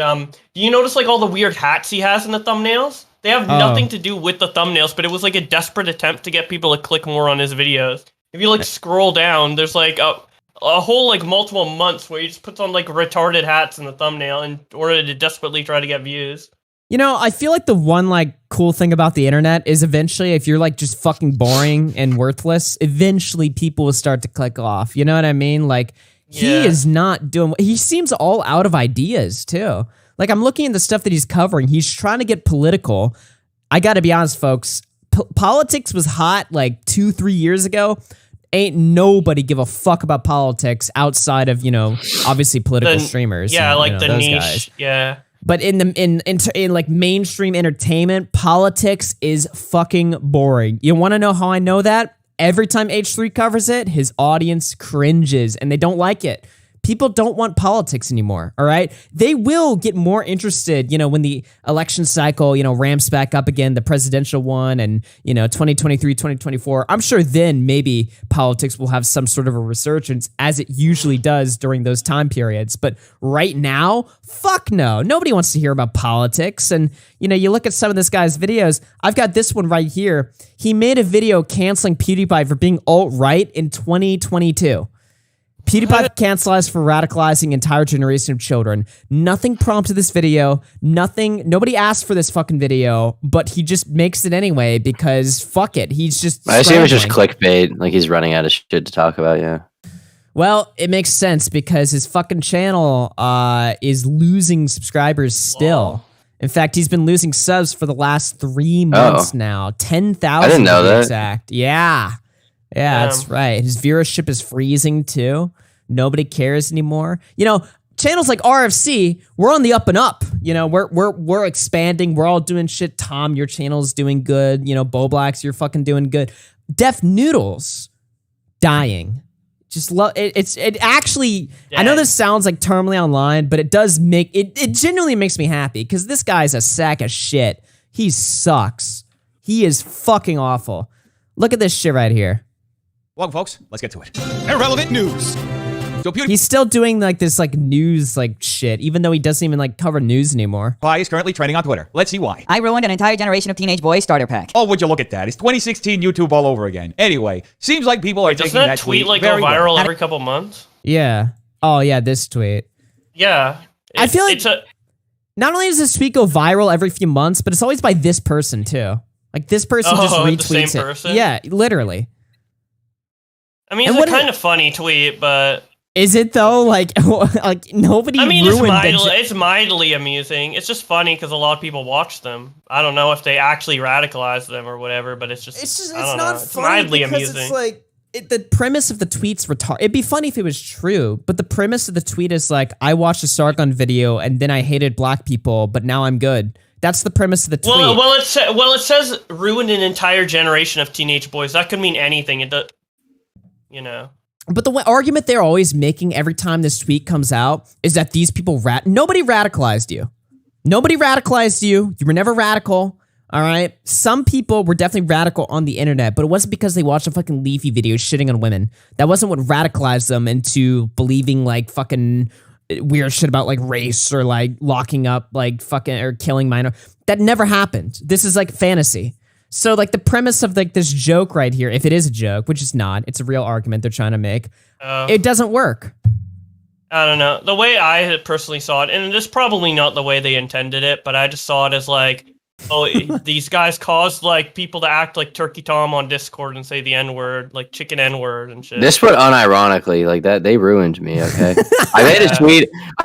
do you notice like all the weird hats he has in the thumbnails? They have nothing to do with the thumbnails, but it was like a desperate attempt to get people to click more on his videos. If you like scroll down, there's like a whole like multiple months where he just puts on like retarded hats in the thumbnail in order to desperately try to get views. You know, I feel like the one like cool thing about the internet is eventually if you're like just fucking boring and worthless, eventually people will start to click off. You know what I mean? Like he is not doing, he seems all out of ideas too. Like I'm looking at the stuff that he's covering. He's trying to get political. I got to be honest, folks. Politics was hot like 2-3 years ago. Ain't nobody give a fuck about politics outside of, you know, obviously political streamers. Yeah, and, like you know, the those niche. guys. Yeah. But in like mainstream entertainment, politics is fucking boring. You want to know how I know that? Every time H3 covers it, his audience cringes and they don't like it. People don't want politics anymore, all right? They will get more interested, you know, when the election cycle, you know, ramps back up again, the presidential one and, you know, 2023, 2024. I'm sure then maybe politics will have some sort of a resurgence as it usually does during those time periods. But right now, fuck no. Nobody wants to hear about politics. And, you know, you look at some of this guy's videos. I've got this one right here. He made a video canceling PewDiePie for being alt-right in 2022. PewDiePie canceled for radicalizing entire generation of children. Nothing prompted this video. Nobody asked for this fucking video, but he just makes it anyway because fuck it. He's just I assume it's just clickbait. Like he's running out of shit to talk about, yeah. Well, it makes sense because his fucking channel is losing subscribers still. In fact, he's been losing subs for the last 3 months now. 10,000 I didn't know that. Exact. Yeah. Yeah, that's right. His viewership is freezing too. Nobody cares anymore. You know, channels like RFC, we're on the up and up. You know, we're expanding. We're all doing shit. Tom, your channel's doing good. You know, Boblax, you're fucking doing good. Def Noodles, dying. Just love it. It actually. Dead. I know this sounds like terminally online, but it does make it. It genuinely makes me happy because this guy's a sack of shit. He sucks. He is fucking awful. Look at this shit right here. Welcome, folks. Let's get to it. Irrelevant news. So he's still doing like this like news like shit, even though he doesn't even like cover news anymore. PewDiePie is currently trending on Twitter. Let's see why. I ruined an entire generation of teenage boys starter pack. Oh, would you look at that? It's 2016 YouTube all over again. Anyway, seems like people are taking that tweet like very go viral well. every couple months? Yeah. Oh yeah, this tweet. Yeah. I feel like not only does this tweet go viral every few months, but it's always by this person too. Like this person just retweets the same person? Yeah, literally. I mean, it's a kind of funny tweet, but is it though? Like nobody. I mean, it's mildly amusing. It's just funny because a lot of people watch them. I don't know if they actually radicalize them or whatever, but it's not it's mildly amusing. It's like the premise of the tweet's retarded. It'd be funny if it was true, but the premise of the tweet is like, I watched a Sargon video and then I hated black people, but now I'm good. That's the premise of the tweet. Well, it says ruined an entire generation of teenage boys. That could mean anything. It does. You know. But the argument they're always making every time this tweet comes out is that these people nobody radicalized you. Nobody radicalized you. You were never radical. All right. Some people were definitely radical on the internet, but it wasn't because they watched a fucking Leafy video shitting on women. That wasn't what radicalized them into believing like fucking weird shit about like race or like locking up like fucking or killing minor. That never happened. This is like fantasy. So, like, the premise of, like, this joke right here, if it is a joke, which it's not, it's a real argument they're trying to make, it doesn't work. I don't know. The way I personally saw it, and it's probably not the way they intended it, but I just saw it as, like, oh, these guys caused, like, people to act like Turkey Tom on Discord and say the N-word, like, chicken N-word and shit. This one, unironically, like, that, they ruined me, okay? I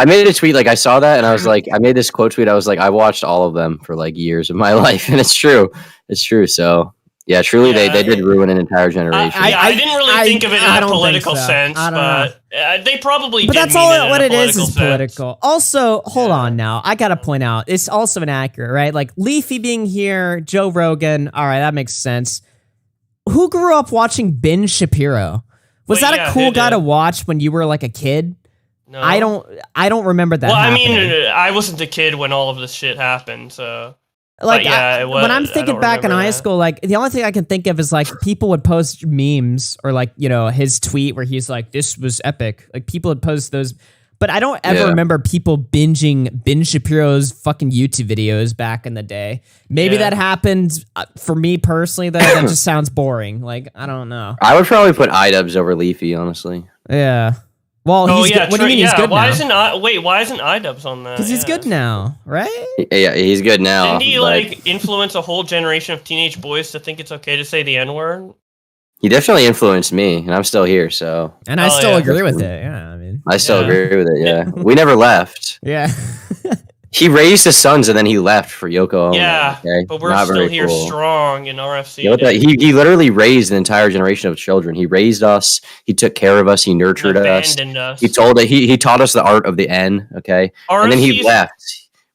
made a tweet, like, I saw that, and I was like, I made this quote tweet, I was like, I watched all of them for, like, years of my life, and it's true. It's true, so... Yeah, truly, they did ruin an entire generation. I didn't really think of it in a political sense, but they probably did. But that's all what it is political. Also, hold on now. I got to point out, it's also inaccurate, right? Like, Leafy being here, Joe Rogan, all right, that makes sense. Who grew up watching Ben Shapiro? Was that a cool guy to watch when you were, like, a kid? No. I don't remember that happening. I mean, I wasn't a kid when all of this shit happened, so... Like, when I'm thinking back in high school, like, the only thing I can think of is, like, people would post memes or, like, you know, his tweet where he's like, this was epic. Like, people would post those. But I don't ever remember people binging Ben Shapiro's fucking YouTube videos back in the day. Maybe that happened for me personally, though. That just sounds boring. Like, I don't know. I would probably put iDubbbz over Leafy, honestly. Yeah. Well, he's good. What do you mean he's good why now? Isn't iDubbbz on that? Because he's good now, right? Yeah, he's good now. Didn't he like influence a whole generation of teenage boys to think it's okay to say the N-word? He definitely influenced me, and I'm still here, so. And I still agree with it. Yeah, I mean. I still agree with it. Yeah, we never left. Yeah. He raised his sons, and then he left for Yoko Ono. Yeah, okay? but we're Not still very here cool. strong in RFC. You know what he literally raised an entire generation of children. He raised us. He took care of us. He nurtured us. He taught us the art of the N. Okay, and then he left.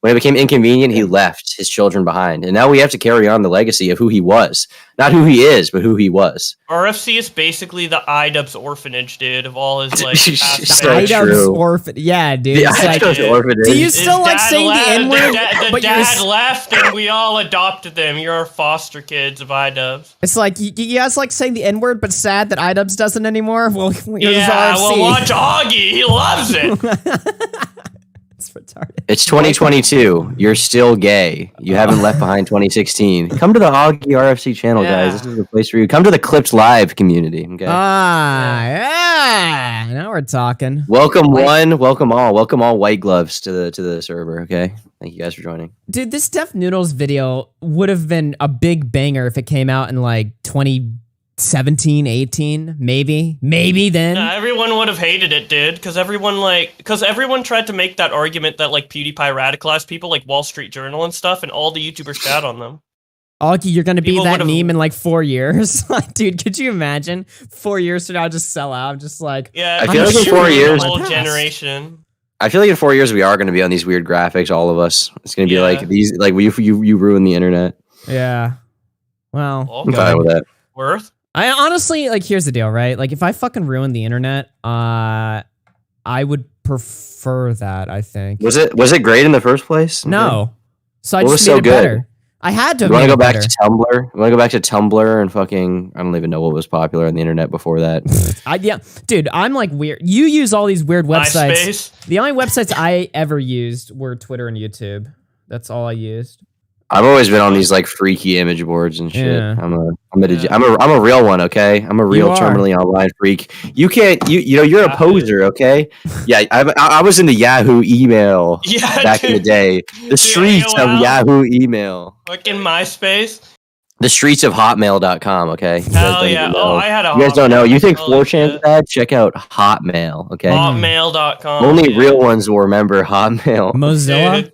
When it became inconvenient, he left his children behind. And now we have to carry on the legacy of who he was. Not who he is, but who he was. RFC is basically the iDubbbz orphanage, dude, of all his like iDubbbz orphan. Yeah, dude. The iDubbbz orphanage. Do you still like saying the N-word? The dad left and we all adopted them. You're our foster kids of iDubbbz. It's like, you guys like saying the N-word, but sad that iDubbbz doesn't anymore? Well, well, watch Augie. He loves it. Retarded. It's 2022. You're still gay. You haven't left behind 2016. Come to the Augie RFC channel, guys. This is the place for you. Come to the Clips Live community. Okay. Yeah. Now we're talking. Welcome welcome all white gloves to the server. Okay. Thank you guys for joining. Dude, this Def Noodles video would have been a big banger if it came out in like 2017, 18, maybe then. Everyone would have hated it, dude, because everyone tried to make that argument that like PewDiePie radicalized people, like Wall Street Journal and stuff, and all the YouTubers shat on them. Augie, you're gonna be that meme in like 4 years. Like, dude, could you imagine 4 years from now just sell out? Just like, yeah, I feel like in 4 years, whole generation. I feel like in 4 years we are going to be on these weird graphics. All of us. It's going to be like these. Like you ruin the internet. Yeah. Well, I'm fine with that. Worth. I honestly, like, here's the deal, right? Like, if I fucking ruin the internet, I would prefer that, I think. Was it great in the first place? No. So I what just was made so it good? better. I had to. You want to go back to Tumblr? You want to go back to Tumblr and fucking? I don't even know what was popular on the internet before that. Yeah, dude, I'm like weird. You use all these weird websites. MySpace? The only websites I ever used were Twitter and YouTube. That's all I used. I've always been on these like freaky image boards and shit. Yeah. I'm a real one, okay? I'm a real terminally online freak. You can't you're a poser, okay? Yeah, I was in the Yahoo email back in the day. The streets of Yahoo email. Fucking MySpace. The streets of hotmail.com, okay? Hell yeah. Oh, I had a You guys don't know. You think Holy 4chan's bad? Check out Hotmail, okay? Hotmail.com. Only real ones will remember Hotmail. Mozilla? Dude.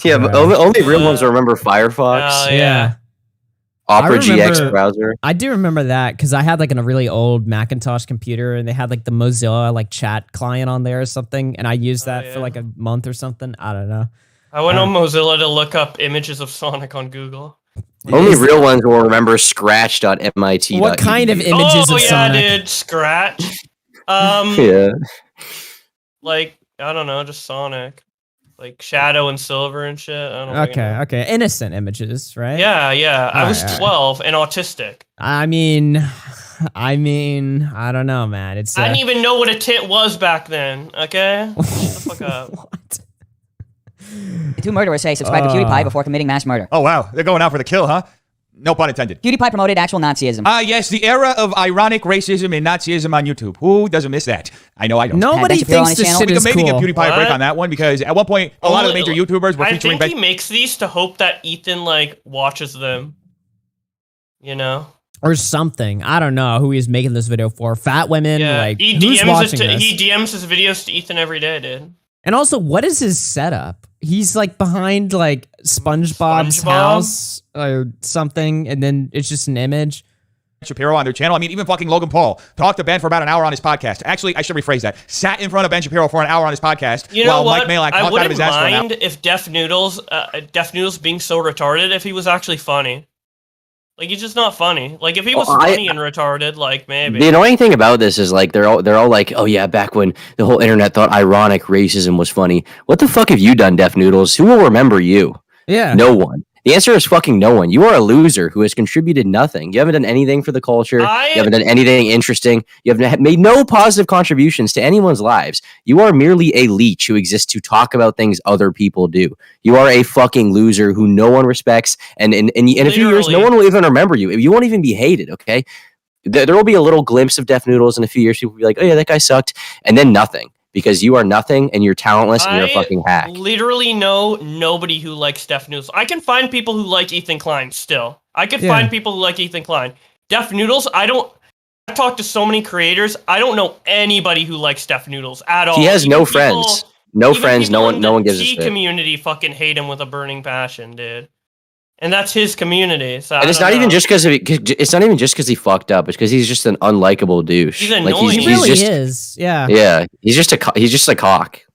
Yeah, but only real ones will remember Firefox. Yeah. Opera GX browser. I do remember that because I had like a really old Macintosh computer and they had like the Mozilla like chat client on there or something, and I used that for like a month or something. I don't know. I went on Mozilla to look up images of Sonic on Google. Only real ones will remember scratch.mit. What kind of images of Sonic? Dude, Scratch. Yeah. Like, I don't know, just Sonic. Like Shadow and Silver and shit. I don't Okay. Innocent images, right? Yeah. I was 12 and autistic. I mean, I don't know, man. It's I didn't even know what a tit was back then, okay? Shut the fuck up. What? The two murderers say subscribe to PewDiePie before committing mass murder. Oh, wow. They're going out for the kill, huh? No pun intended. PewDiePie promoted actual Nazism. Yes, the era of ironic racism and Nazism on YouTube. Who doesn't miss that? I know I don't. Nobody thinks this shit We is can maybe cool. give PewDiePie a break on that one because at one point, a lot of the major YouTubers were featuring... I think he makes these to hope that Ethan, like, watches them. You know? Or something. I don't know who he's making this video for. Fat women, like, he who's watching this? He DMs his videos to Ethan every day, dude. And also, what is his setup? He's like behind like SpongeBob's house or something, and then it's just an image. Shapiro on their channel. I mean, even fucking Logan Paul talked to Ben for about an hour on his podcast. Actually, I should rephrase that. Sat in front of Ben Shapiro for an hour on his podcast while Mike Malak talked out of his ass for an hour. I wouldn't mind if Def Noodles being so retarded if he was actually funny. Like, he's just not funny. Like, if he was funny and retarded, like, maybe. The annoying thing about this is, like, they're all like, oh, yeah, back when the whole internet thought ironic racism was funny. What the fuck have you done, Def Noodles? Who will remember you? Yeah. No one. The answer is fucking no one. You are a loser who has contributed nothing. You haven't done anything for the culture. You haven't done anything interesting. You have made no positive contributions to anyone's lives. You are merely a leech who exists to talk about things other people do. You are a fucking loser who no one respects. And in a few years, no one will even remember you. You won't even be hated, okay? There will be a little glimpse of Def Noodles in a few years. People will be like, oh yeah, that guy sucked. And then nothing. Because you are nothing and you're talentless and you're a fucking hack. Literally know nobody who likes Def Noodles. I can find people who like Ethan Klein still. I can find people who like Ethan Klein. Def Noodles, I've talked to so many creators. I don't know anybody who likes Def Noodles at all. He has no friends. No friends. No one gives a shit. The community fucking hate him with a burning passion, dude. And that's his community. So and it's not even just because it's not even just because he fucked up. It's because he's just an unlikable douche. He's annoying. He really is. Yeah. Yeah. He's just a cock.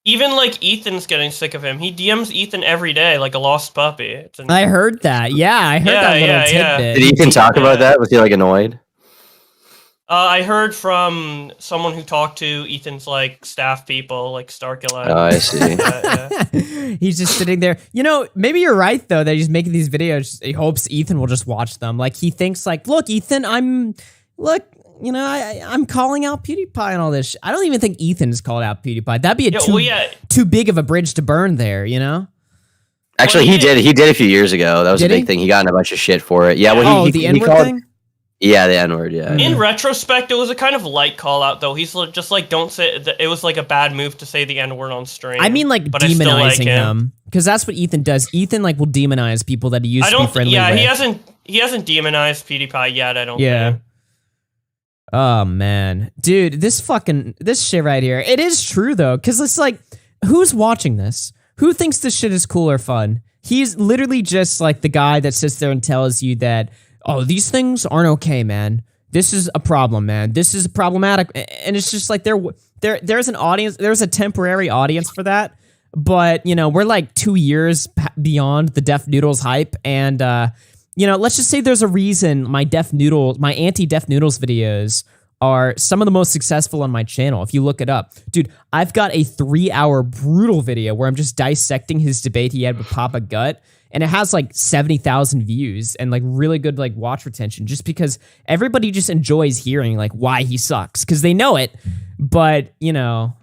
Even like Ethan's getting sick of him. He DMs Ethan every day like a lost puppy. I heard that. Yeah, I heard that little tidbit. Did Ethan talk about that? Was he like annoyed? I heard from someone who talked to Ethan's like staff people, like Starkilla. Oh, I see. He's just sitting there. You know, maybe you're right though that he's making these videos. He hopes Ethan will just watch them. Like he thinks, like, look, Ethan, I'm calling out PewDiePie and all this. I don't even think Ethan's called out PewDiePie. That'd be too big of a bridge to burn there. You know. Actually, he did. He did a few years ago. That was a big thing. He got in a bunch of shit for it. Yeah. Well, the N-word thing. Yeah, the N-word, yeah. In retrospect, it was a kind of light call out, though. He's just like, don't say it was like a bad move to say the N-word on stream. I mean, like demonizing him, because that's what Ethan does. Ethan like will demonize people that he used to be friendly with. Yeah, he hasn't demonized PewDiePie yet. I don't think. Oh man, dude, this shit right here. It is true though, because it's like, who's watching this? Who thinks this shit is cool or fun? He's literally just like the guy that sits there and tells you that, oh, these things aren't okay, man. This is a problem, man. This is problematic. And it's just like there's an audience, there's a temporary audience for that. But, you know, we're like 2 years beyond the Def Noodles hype. And, you know, let's just say there's a reason my anti-Def Noodles videos are some of the most successful on my channel. If you look it up, dude, I've got a 3-hour brutal video where I'm just dissecting his debate he had with Papa Gut. And it has like 70,000 views and like really good like watch retention just because everybody just enjoys hearing like why he sucks because they know it. But, you know,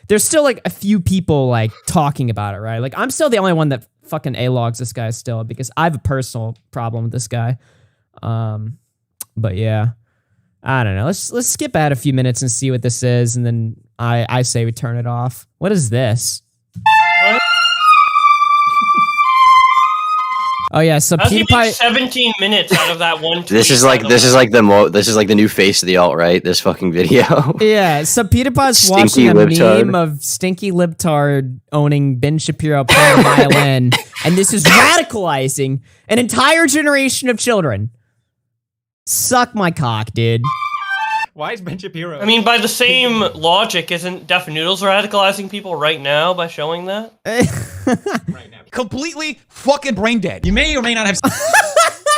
there's still like a few people like talking about it, right? Like I'm still the only one that fucking A-logs this guy still because I have a personal problem with this guy. But yeah, I don't know. Let's skip ahead a few minutes and see what this is. And then I say we turn it off. What is this? Oh yeah, so PewDiePie 17 minutes out of that one tweet. This is like the new face of the alt-right, this fucking video. Yeah, so PewDiePie's watching a meme of Stinky Libtard owning Ben Shapiro playing violin, and this is radicalizing an entire generation of children. Suck my cock, dude. Why is Ben Shapiro? I mean, by the same logic, isn't Def Noodles radicalizing people right now by showing that? Right now. Completely fucking brain dead. You may or may not have...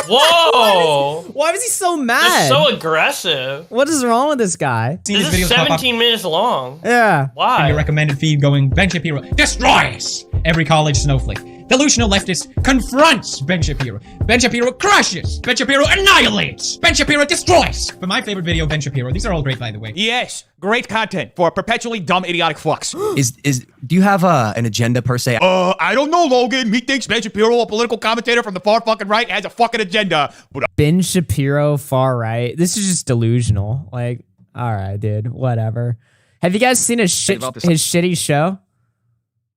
Whoa! Why was he so mad? That's so aggressive. What is wrong with this guy? This is 17 minutes long. Yeah. Why? In your recommended feed going, Ben Shapiro destroys every college snowflake. Delusional leftist confronts Ben Shapiro. Ben Shapiro crushes. Ben Shapiro annihilates. Ben Shapiro destroys. But my favorite video, Ben Shapiro. These are all great, by the way. Yes, great content for perpetually dumb, idiotic fucks. Do you have an agenda per se? I don't know, Logan. Me thinks Ben Shapiro, a political commentator from the far fucking right, has a fucking agenda. But Ben Shapiro, far right. This is just delusional. Like, all right, dude, whatever. Have you guys seen his shitty show?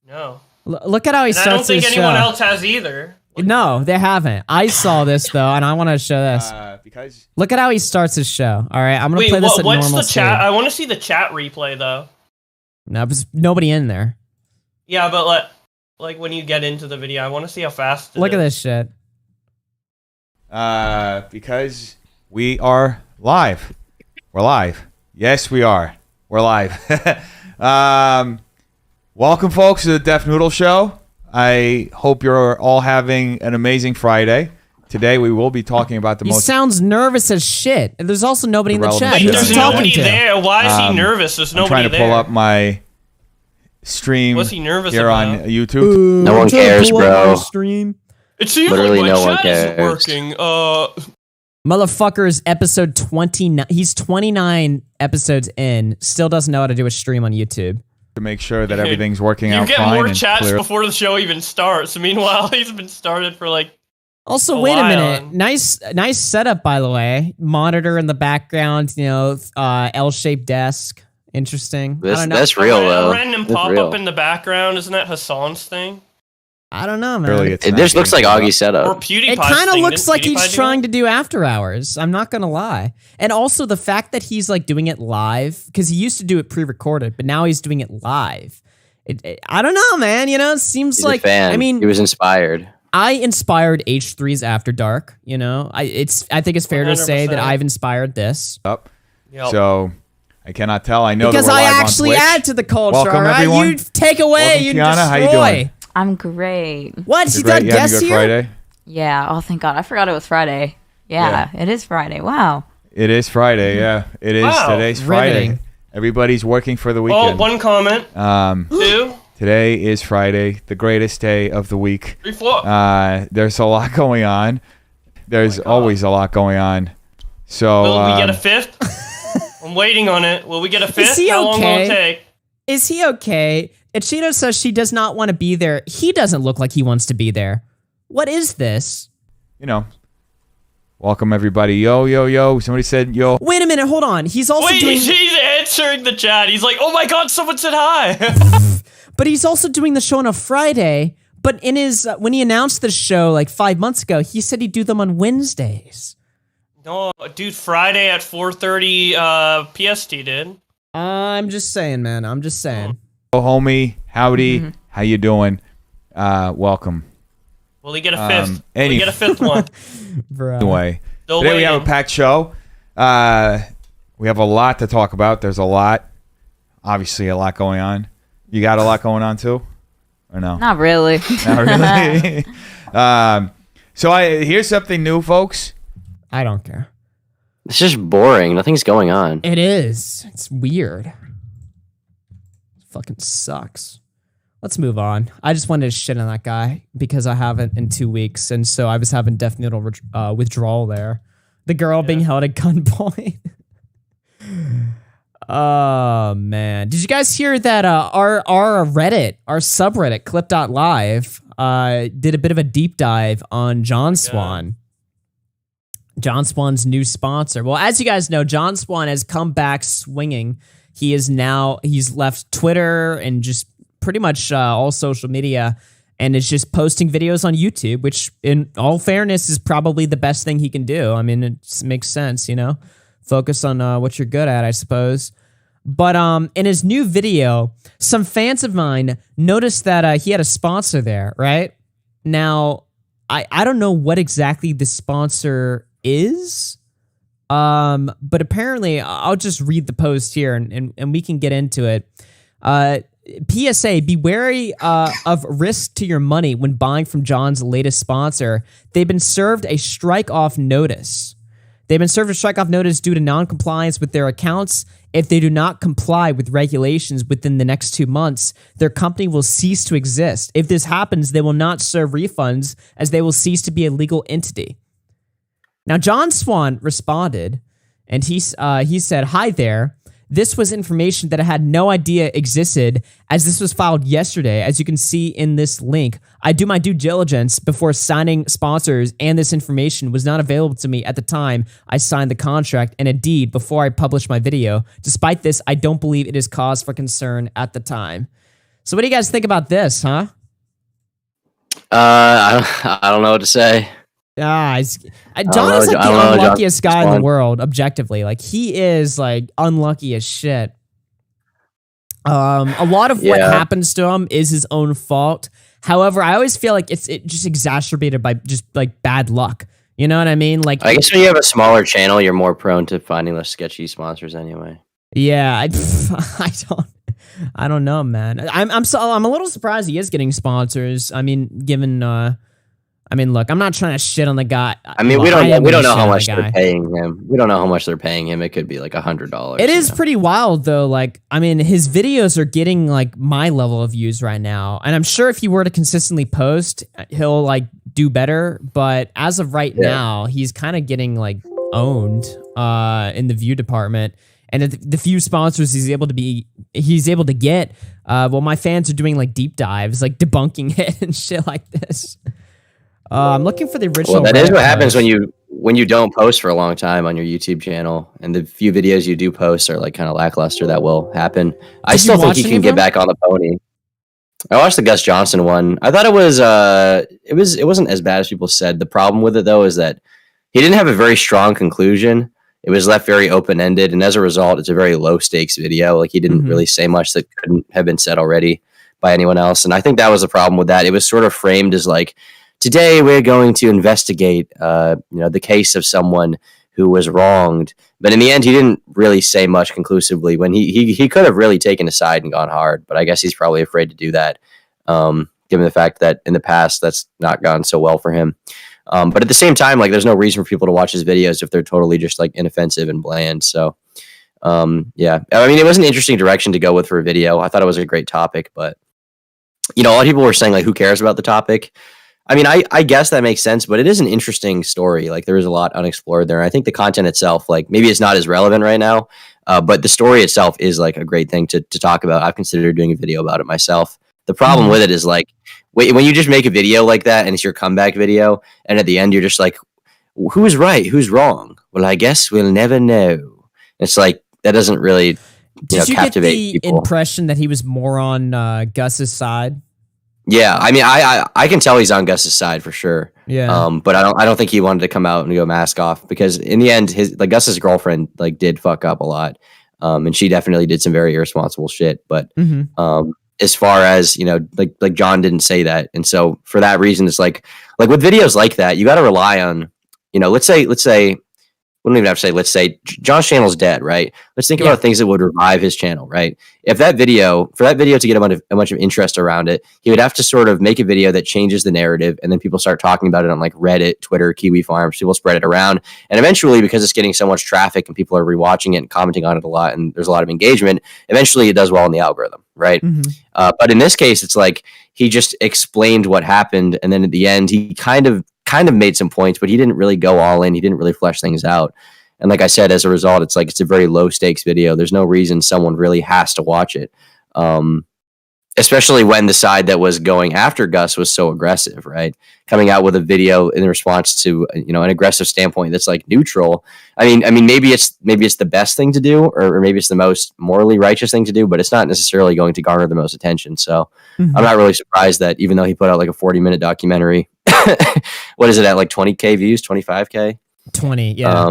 No. Look at how he starts his show. I don't think anyone else has either. No, they haven't. I saw this though, and I want to show this. Because look at how he starts his show. All right, I'm gonna play this at normal speed. What's the chat? I want to see the chat replay though. No, there's nobody in there. Yeah, but like when you get into the video, I want to see how fast. Look at this shit. Because we are live. We're live. Yes, we are. We're live. Welcome, folks, to the Def Noodle Show. I hope you're all having an amazing Friday. Today, we will be talking about He sounds nervous as shit. And there's also nobody in the chat. Wait, there's nobody there. Why is he nervous? There's nobody there. I'm trying to pull up my stream What's he nervous here about? on YouTube. No one cares, bro. Stream. It seems Literally like my no one chat isn't cares. working. Motherfucker's episode 29. He's 29 episodes in. Still doesn't know how to do a stream on YouTube. To make sure that everything's working You out get fine more and chats clear. before the show even starts. Meanwhile, he's been started for like. Also, a wait a while. minute. Nice setup, by the way. Monitor in the background. L-shaped desk. Interesting. I don't know. That's real, though. A random That's pop real. up in the background. Isn't that Hassan's thing? I don't know, man. Really, it's It not just looks like being Augie's Or setup. PewDiePie's It kind of thing. looks Didn't like PewDiePie he's do trying that? to do after hours. I'm not gonna lie. And also the fact that he's like doing it live, because he used to do it pre-recorded, but now he's doing it live. I don't know, man. It seems He's like a fan. I mean, he was inspired. I inspired H3's After Dark. I think it's fair to say that 100%. I've inspired this. up. Yep. So I cannot tell. I know Because that we're I live actually on Twitch. add to the culture. Welcome, all right? everyone. You take away, Welcome, you Tiana. How you destroy. doing? I'm great. What? You're She great. done You having a guests good here? Friday? Yeah. Oh, thank God. I forgot it was Friday. Yeah, it is Friday. Wow. It is Friday. Yeah, it is. Wow. Today's Friday. Riveting. Everybody's working for the Oh, weekend. one comment. Two. Today is Friday, the greatest day of the week. 3, 4. There's a lot going on. There's always a lot going on. So Will we get a fifth? I'm waiting on it. Will we get a fifth? Is he How long will okay? it take? Is he okay? Acheeto says she does not want to be there. He doesn't look like he wants to be there. What is this? welcome everybody. Yo, yo, yo. Somebody said yo. Wait a minute, hold on. He's also Wait, doing he's answering the chat. He's like, oh my god, someone said hi. but he's also doing the show on a Friday. But in his when he announced the show like 5 months ago, he said he'd do them on Wednesdays. No, dude, Friday at 4:30 PST, dude. I'm just saying, man. I'm just saying. Oh, homie. Howdy. How you doing? Welcome. Will he get a fifth? Will any- he get a fifth one? Bro. Anyway, Still today we have a waiting. packed show. We have a lot to talk about. There's a lot. Obviously, a lot going on. You got a lot going on too? Or no? Not really. Not really. So here's something new, folks. I don't care. It's just boring. Nothing's going on. It is. It's weird. It fucking sucks. Let's move on. I just wanted to shit on that guy because I haven't in 2 weeks, and so I was having Def Noodle withdrawal there. The girl being held at gunpoint. Oh man! Did you guys hear that? Our Reddit, our subreddit, Clip.live, did a bit of a deep dive on John Swan. John Swan's new sponsor. Well, as you guys know, John Swan has come back swinging. He's left Twitter and just pretty much all social media, and is just posting videos on YouTube, which in all fairness is probably the best thing he can do. I mean, it makes sense, focus on what you're good at, I suppose. But in his new video, some fans of mine noticed that he had a sponsor there, right? Now, I don't know what exactly the sponsor is, but apparently, I'll just read the post here and we can get into it. PSA, be wary of risk to your money when buying from John's latest sponsor. They've been served a strike-off notice. They've been served a strike-off notice due to non-compliance with their accounts. If they do not comply with regulations within the next 2 months, their company will cease to exist. If this happens, they will not serve refunds as they will cease to be a legal entity. Now, John Swan responded, and he said, "Hi there. This was information that I had no idea existed, as this was filed yesterday. As you can see in this link, I do my due diligence before signing sponsors, and this information was not available to me at the time I signed the contract, and indeed before I published my video. Despite this, I don't believe it is cause for concern at the time." So what do you guys think about this, huh? I don't know what to say. John is like I the don't know, unluckiest John guy in the Swan. world, objectively. Like, he is like unlucky as shit. A lot of what happens to him is his own fault. However, I always feel like it just exacerbated by just like bad luck. You know what I mean? Like, I guess when you have a smaller channel, you're more prone to finding less sketchy sponsors anyway. yeah, I don't know, man. I'm a little surprised he is getting sponsors. I mean, given I mean, look, I'm not trying to shit on the guy. I mean, we don't know how much they're paying him. We don't know how much they're paying him. It could be like $100. It is pretty wild though. Like, I mean, his videos are getting like my level of views right now, and I'm sure if he were to consistently post, he'll like do better. But as of right now, he's kind of getting like owned in the view department, and the few sponsors he's able to get. Well, my fans are doing like deep dives, like debunking it and shit like this. I'm looking for the original. Well, that is what happens when you don't post for a long time on your YouTube channel, and the few videos you do post are like kind of lackluster. That will happen. I still think he can get back on the pony. I watched the Gus Johnson one. I thought it wasn't as bad as people said. The problem with it though is that he didn't have a very strong conclusion. It was left very open ended, and as a result, it's a very low stakes video. Like he didn't really say much that couldn't have been said already by anyone else, and I think that was the problem with that. It was sort of framed as like, today we're going to investigate, the case of someone who was wronged. But in the end, he didn't really say much conclusively. When he could have really taken a side and gone hard, but I guess he's probably afraid to do that, given the fact that in the past that's not gone so well for him. But at the same time, like there's no reason for people to watch his videos if they're totally just like inoffensive and bland. So yeah, I mean, it was an interesting direction to go with for a video. I thought it was a great topic, but a lot of people were saying like, who cares about the topic? I mean, I guess that makes sense, but it is an interesting story. Like there is a lot unexplored there. I think the content itself, like maybe it's not as relevant right now, but the story itself is like a great thing to talk about. I've considered doing a video about it myself. The problem with it is like, when you just make a video like that and it's your comeback video, and at the end you're just like, who's right, who's wrong? Well, I guess we'll never know. It's like that doesn't really Did you captivate get the people. impression that he was more on Gus's side? Yeah, I mean, I can tell he's on Gus's side for sure. Yeah. But I don't think he wanted to come out and go mask off, because in the end, Gus's girlfriend like did fuck up a lot, and she definitely did some very irresponsible shit. But as far as like John didn't say that, and so for that reason, it's like with videos like that, you got to rely on let's say. We don't even have to say, let's say John's channel's dead, right? Let's think about things that would revive his channel, right? If for that video to get a bunch of interest around it, he would have to sort of make a video that changes the narrative, and then people start talking about it on like Reddit, Twitter, Kiwi Farms. People spread it around, and eventually, because it's getting so much traffic and people are rewatching it and commenting on it a lot, and there's a lot of engagement, eventually it does well in the algorithm, right? But in this case, it's like he just explained what happened, and then at the end, he kind of made some points, but he didn't really go all in. He didn't really flesh things out. And like I said, as a result, it's like it's a very low stakes video. There's no reason someone really has to watch it. Especially when the side that was going after Gus was so aggressive, right? Coming out with a video in response to an aggressive standpoint that's like neutral. I mean, maybe it's the best thing to do, or maybe it's the most morally righteous thing to do, but it's not necessarily going to garner the most attention. So I'm not really surprised that even though he put out like a 40-minute documentary, what is it at, like 20K views, 25K? 20, yeah.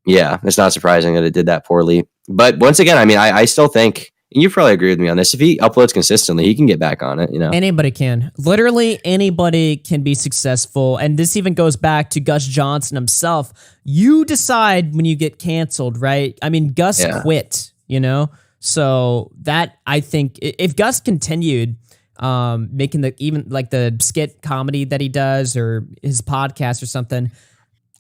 Yeah, it's not surprising that it did that poorly. But once again, I mean, I still think, and you probably agree with me on this, if he uploads consistently, he can get back on it, Anybody can. Literally anybody can be successful. And this even goes back to Gus Johnson himself. You decide when you get canceled, right? I mean, Gus quit, So that, I think, if Gus continued making the skit comedy that he does, or his podcast or something,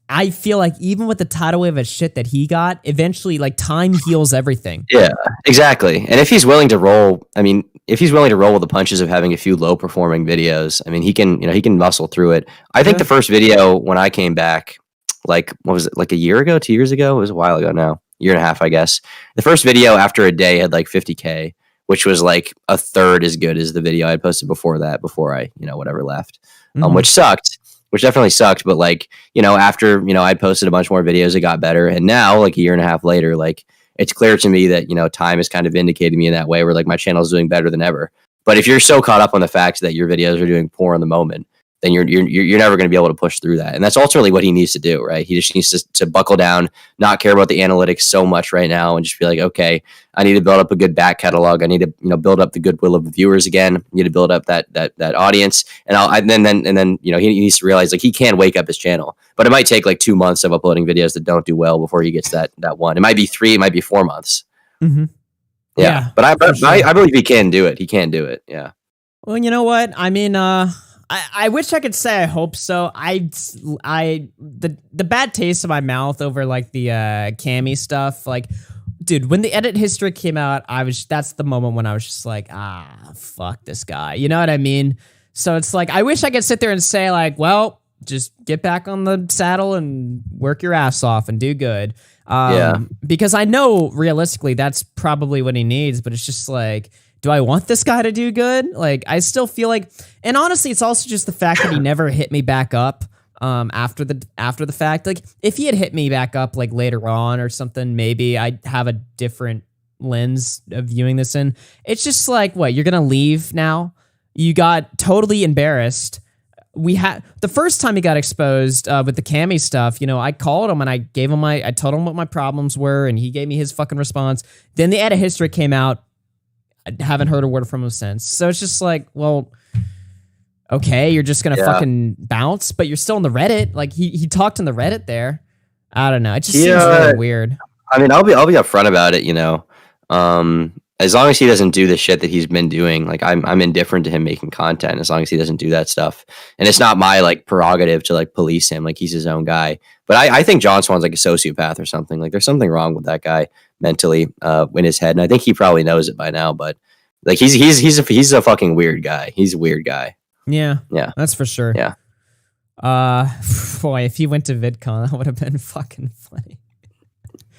I feel like even with the tidal wave of shit that he got, eventually like time heals everything. Yeah, exactly. And if he's willing to roll, with the punches of having a few low performing videos, I mean, he can muscle through it. I think the first video when I came back, like, what was it, like a year ago, 2 years ago? It was a while ago now, year and a half, I guess. The first video after a day had like 50K, which was like a third as good as the video I had posted before that, before I, whatever left, which sucked. Which definitely sucked, but like, after, I posted a bunch more videos, it got better. And now, like a year and a half later, like it's clear to me that, time is kind of vindicating me in that way, where like my channel is doing better than ever. But if you're so caught up on the fact that your videos are doing poor in the moment, then you're never going to be able to push through that. And that's ultimately what he needs to do, right? He just needs to buckle down, not care about the analytics so much right now, and just be like, okay, I need to build up a good back catalog. I need to, build up the goodwill of the viewers again. I need to build up that audience. And then he needs to realize like he can wake up his channel, but it might take like 2 months of uploading videos that don't do well before he gets that one. It might be 3, it might be 4 months. Yeah. But I believe he can do it. He can do it. Yeah. Well, you know what? I mean, I wish I could say I hope so. The bad taste in my mouth over like the Cammy stuff, like, dude, when the edit history came out, that's the moment when I was just like, fuck this guy. You know what I mean? So it's like, I wish I could sit there and say like, well, just get back on the saddle and work your ass off and do good. Because I know realistically that's probably what he needs, but it's just like, do I want this guy to do good? Like, I still feel like, and honestly, it's also just the fact that he never hit me back up after the fact. Like, if he had hit me back up like later on or something, maybe I'd have a different lens of viewing this in. It's just like, what, you're gonna leave now? You got totally embarrassed. The first time he got exposed with the Cammy stuff, you know, I called him and I told him what my problems were, and he gave me his fucking response. Then the edit history came out. I haven't heard a word from him since. So it's just like, well, okay, you're just gonna fucking bounce, but you're still in the Reddit. Like he talked in the Reddit there. I don't know. It just seems really weird. I mean, I'll be upfront about it, you know. As long as he doesn't do the shit that he's been doing, like I'm indifferent to him making content as long as he doesn't do that stuff. And it's not my like prerogative to like police him, like he's his own guy. But I think John Swan's like a sociopath or something. Like there's something wrong with that guy mentally in his head. And I think he probably knows it by now, but like he's a fucking weird guy. He's a weird guy. Yeah. That's for sure. Yeah. Boy, if he went to VidCon, that would have been fucking funny.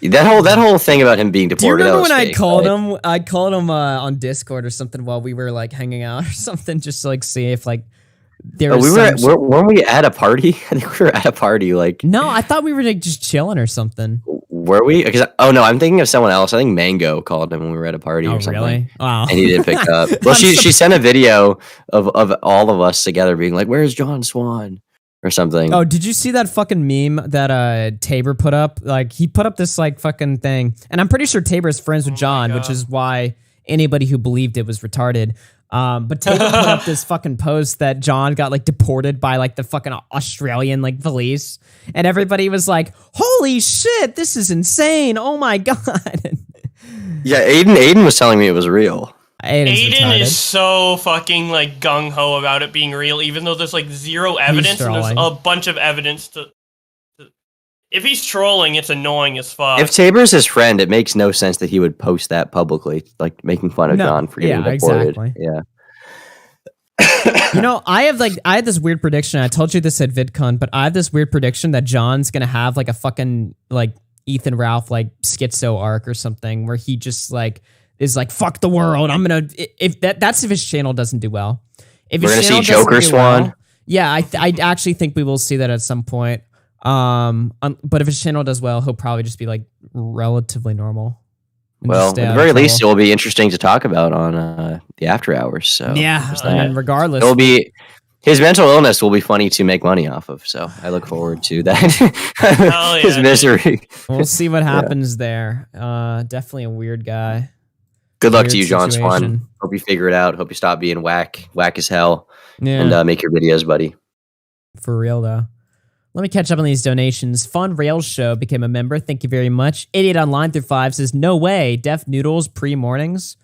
That whole thing about him being deported. Do you remember when I fake, called right? him? I called him on Discord or something while we were like hanging out or something, just to like see if like there was. Weren't we at a party? I think we were at a party. Like no, I thought we were like just chilling or something. Were we? Because I'm thinking of someone else. I think Mango called him when we were at a party or something. Really? Wow. And he didn't pick up. Well, she sent a video of all of us together being like, "Where's John Swan?" or something. Oh, did you see that fucking meme that Tabor put up? Like he put up this like fucking thing, and I'm pretty sure Tabor is friends with John, which is why anybody who believed it was retarded. But Tabor put up this fucking post that John got like deported by like the fucking Australian like police, and everybody was like, "Holy shit, this is insane! Oh my god!" Yeah, Aiden was telling me it was real. Aiden is so fucking like gung ho about it being real, even though there's like zero evidence and there's a bunch of evidence to. If he's trolling, it's annoying as fuck. If Tabor's his friend, it makes no sense that he would post that publicly, like making fun of John for getting deported. Exactly. Yeah. You know, I had this weird prediction. I told you this at VidCon, but I have this weird prediction that John's gonna have like a fucking like Ethan Ralph like schizo arc or something where he just like is like fuck the world. I'm gonna that's if his channel doesn't do well. If we're his gonna see Joker Swan. Yeah, I actually think we will see that at some point. But if his channel does well, he'll probably just be like relatively normal. Well, at the very least, it will be interesting to talk about on the after hours. So yeah, I mean, regardless, it'll be his mental illness will be funny to make money off of. So I look forward to that. His misery. We'll see what happens there. Definitely a weird guy. Good luck to you, John Swan. Hope you figure it out. Hope you stop being whack as hell, and make your videos, buddy. For real though. Let me catch up on these donations. Fun Rails Show became a member. Thank you very much. Idiot Online through 5 says, no way. Def Noodles pre-mornings.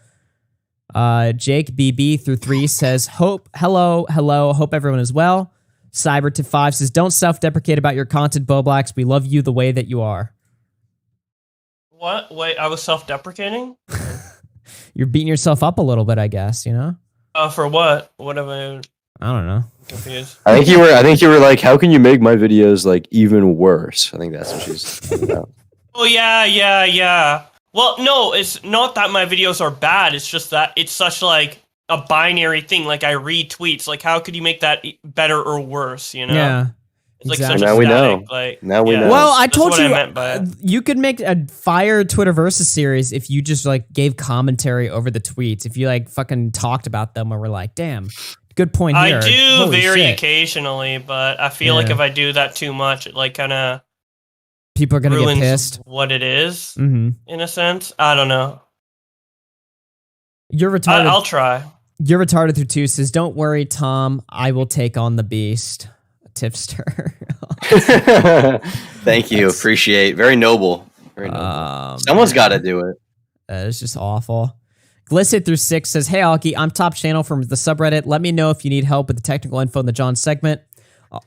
Jake BB through 3 says, hello. Hope everyone is well. Cyber to 5 says, don't self-deprecate about your content, Boblacks. We love you the way that you are. What? Wait, I was self-deprecating? You're beating yourself up a little bit, I guess, you know? For what? What have I don't know. Confused. I think you were like, how can you make my videos like even worse? I think that's what she's talking about. Oh yeah. Well, no, it's not that my videos are bad. It's just that it's such like a binary thing. Like I read tweets. Like how could you make that better or worse? You know? Yeah. It's like exactly. such now a we static, know. Like, now we know. Well, I That's told what you I meant by it. You could make a fire Twitter versus series if you just like gave commentary over the tweets. If you like fucking talked about them and were like, damn. Good point here. I do Holy very shit. occasionally, but I feel like if I do that too much, it like kind of people are gonna get ruins pissed. What it is, Mm-hmm. in a sense. I don't know. You're retarded. I'll try. You're retarded through 2 says, don't worry, Tom. I will take on the beast. Tipster. Thank you. Appreciate. Very noble. Very noble. Someone's got to do it. It's just awful. Glisted through 6 says, "Hey Alki, I'm top channel from the subreddit. Let me know if you need help with the technical info in the John segment."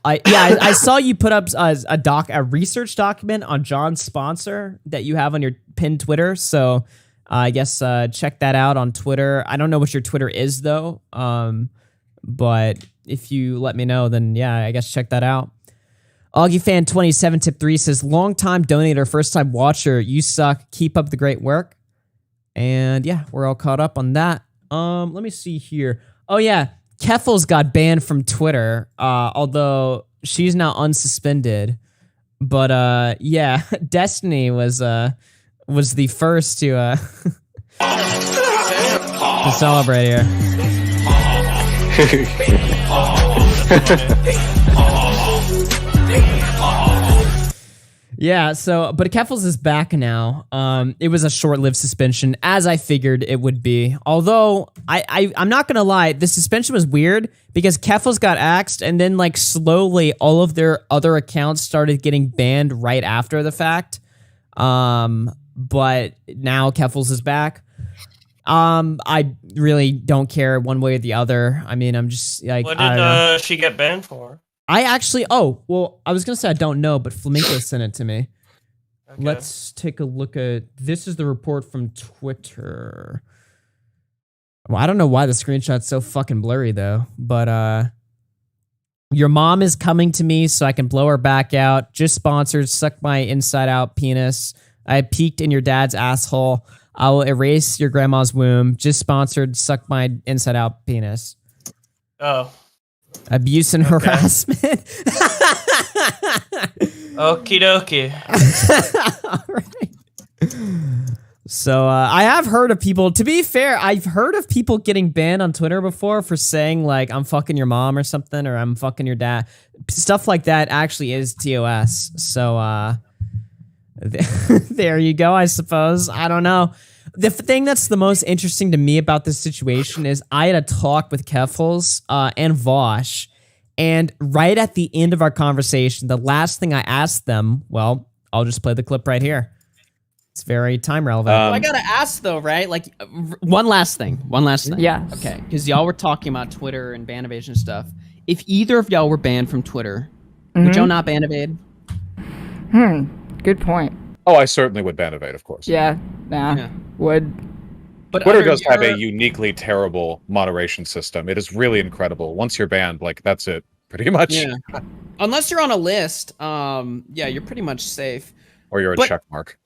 I saw you put up a research document on John's sponsor that you have on your pinned Twitter. So I guess check that out on Twitter. I don't know what your Twitter is though, but if you let me know, then yeah, I guess check that out. AugieFan27 tip 3 says, "Long time donator, first time watcher. You suck. Keep up the great work." And yeah, we're all caught up on that. Let me see here. Oh yeah, Keffals got banned from Twitter, although she's now unsuspended. But yeah, Destiny was the first to celebrate here. Yeah, so, but Keffals is back now. It was a short-lived suspension, as I figured it would be. Although, I'm not gonna lie, the suspension was weird because Keffals got axed, and then, like, slowly all of their other accounts started getting banned right after the fact. But now Keffals is back. I really don't care one way or the other. I mean, I'm just, like, What I don't know. did she get banned for? I actually, I was going to say I don't know, but Flamenco sent it to me. Okay. Let's take a look at, this is the report from Twitter. Well, I don't know why the screenshot's so fucking blurry though, but your mom is coming to me so I can blow her back out. Just sponsored, suck my inside out penis. I peeked in your dad's asshole. I will erase your grandma's womb. Just sponsored, suck my inside out penis. Oh. Abuse and harassment. Okie dokie. All right. So I have heard of people, to be fair, I've heard of people getting banned on Twitter before for saying like, I'm fucking your mom or something, or I'm fucking your dad. Stuff like that actually is TOS. So there you go, I suppose. I don't know. The thing that's the most interesting to me about this situation is I had a talk with Keffals and Vosh, and right at the end of our conversation, the last thing I asked them, well, I'll just play the clip right here. It's very time relevant. I gotta ask though, right? Like, one last thing. Yeah. Okay, because y'all were talking about Twitter and ban evasion stuff. If either of y'all were banned from Twitter, would y'all not ban evade? Good point. Oh, I certainly would ban evade, of course. Yeah. Would. But Twitter does have a uniquely terrible moderation system. It is really incredible. Once you're banned, like, that's it, pretty much. Yeah. Unless you're on a list, yeah, you're pretty much safe. Or you're a check mark.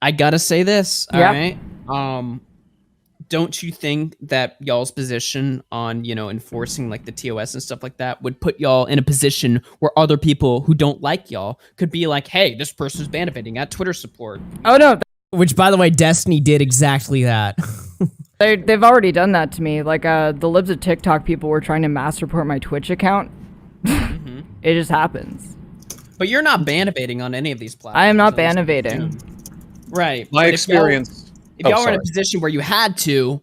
I gotta say this, all Yeah. right? Don't you think that y'all's position on, enforcing like the TOS and stuff like that would put y'all in a position where other people who don't like y'all could be like, hey, this person's ban evading at Twitter support. Oh no. Which, by the way, Destiny did exactly that. They've already done that to me. Like, the Libs of TikTok people were trying to mass report my Twitch account. It just happens. But you're not ban evading on any of these platforms. I am not ban evading. Right. My experience... If y'all were in a position where you had to,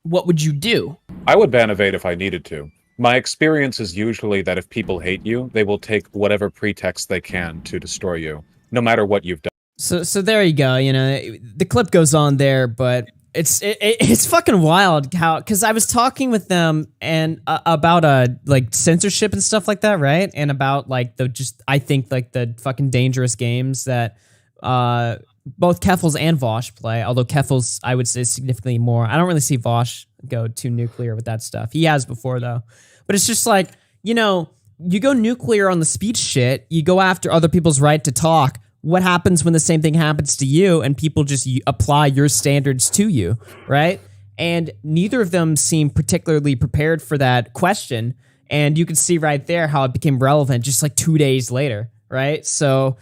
what would you do? I would ban evade if I needed to. My experience is usually that if people hate you, they will take whatever pretext they can to destroy you, no matter what you've done. So there you go. The clip goes on there, but it's fucking wild how, because I was talking with them and about like censorship and stuff like that, right? And about like I think like the fucking dangerous games that both Keffals and Vosh play, although Keffals, I would say, significantly more. I don't really see Vosh go too nuclear with that stuff. He has before, though. But it's just like, you go nuclear on the speech shit, you go after other people's right to talk. What happens when the same thing happens to you and people just apply your standards to you, right? And neither of them seem particularly prepared for that question. And you can see right there how it became relevant just like 2 days later, right? So...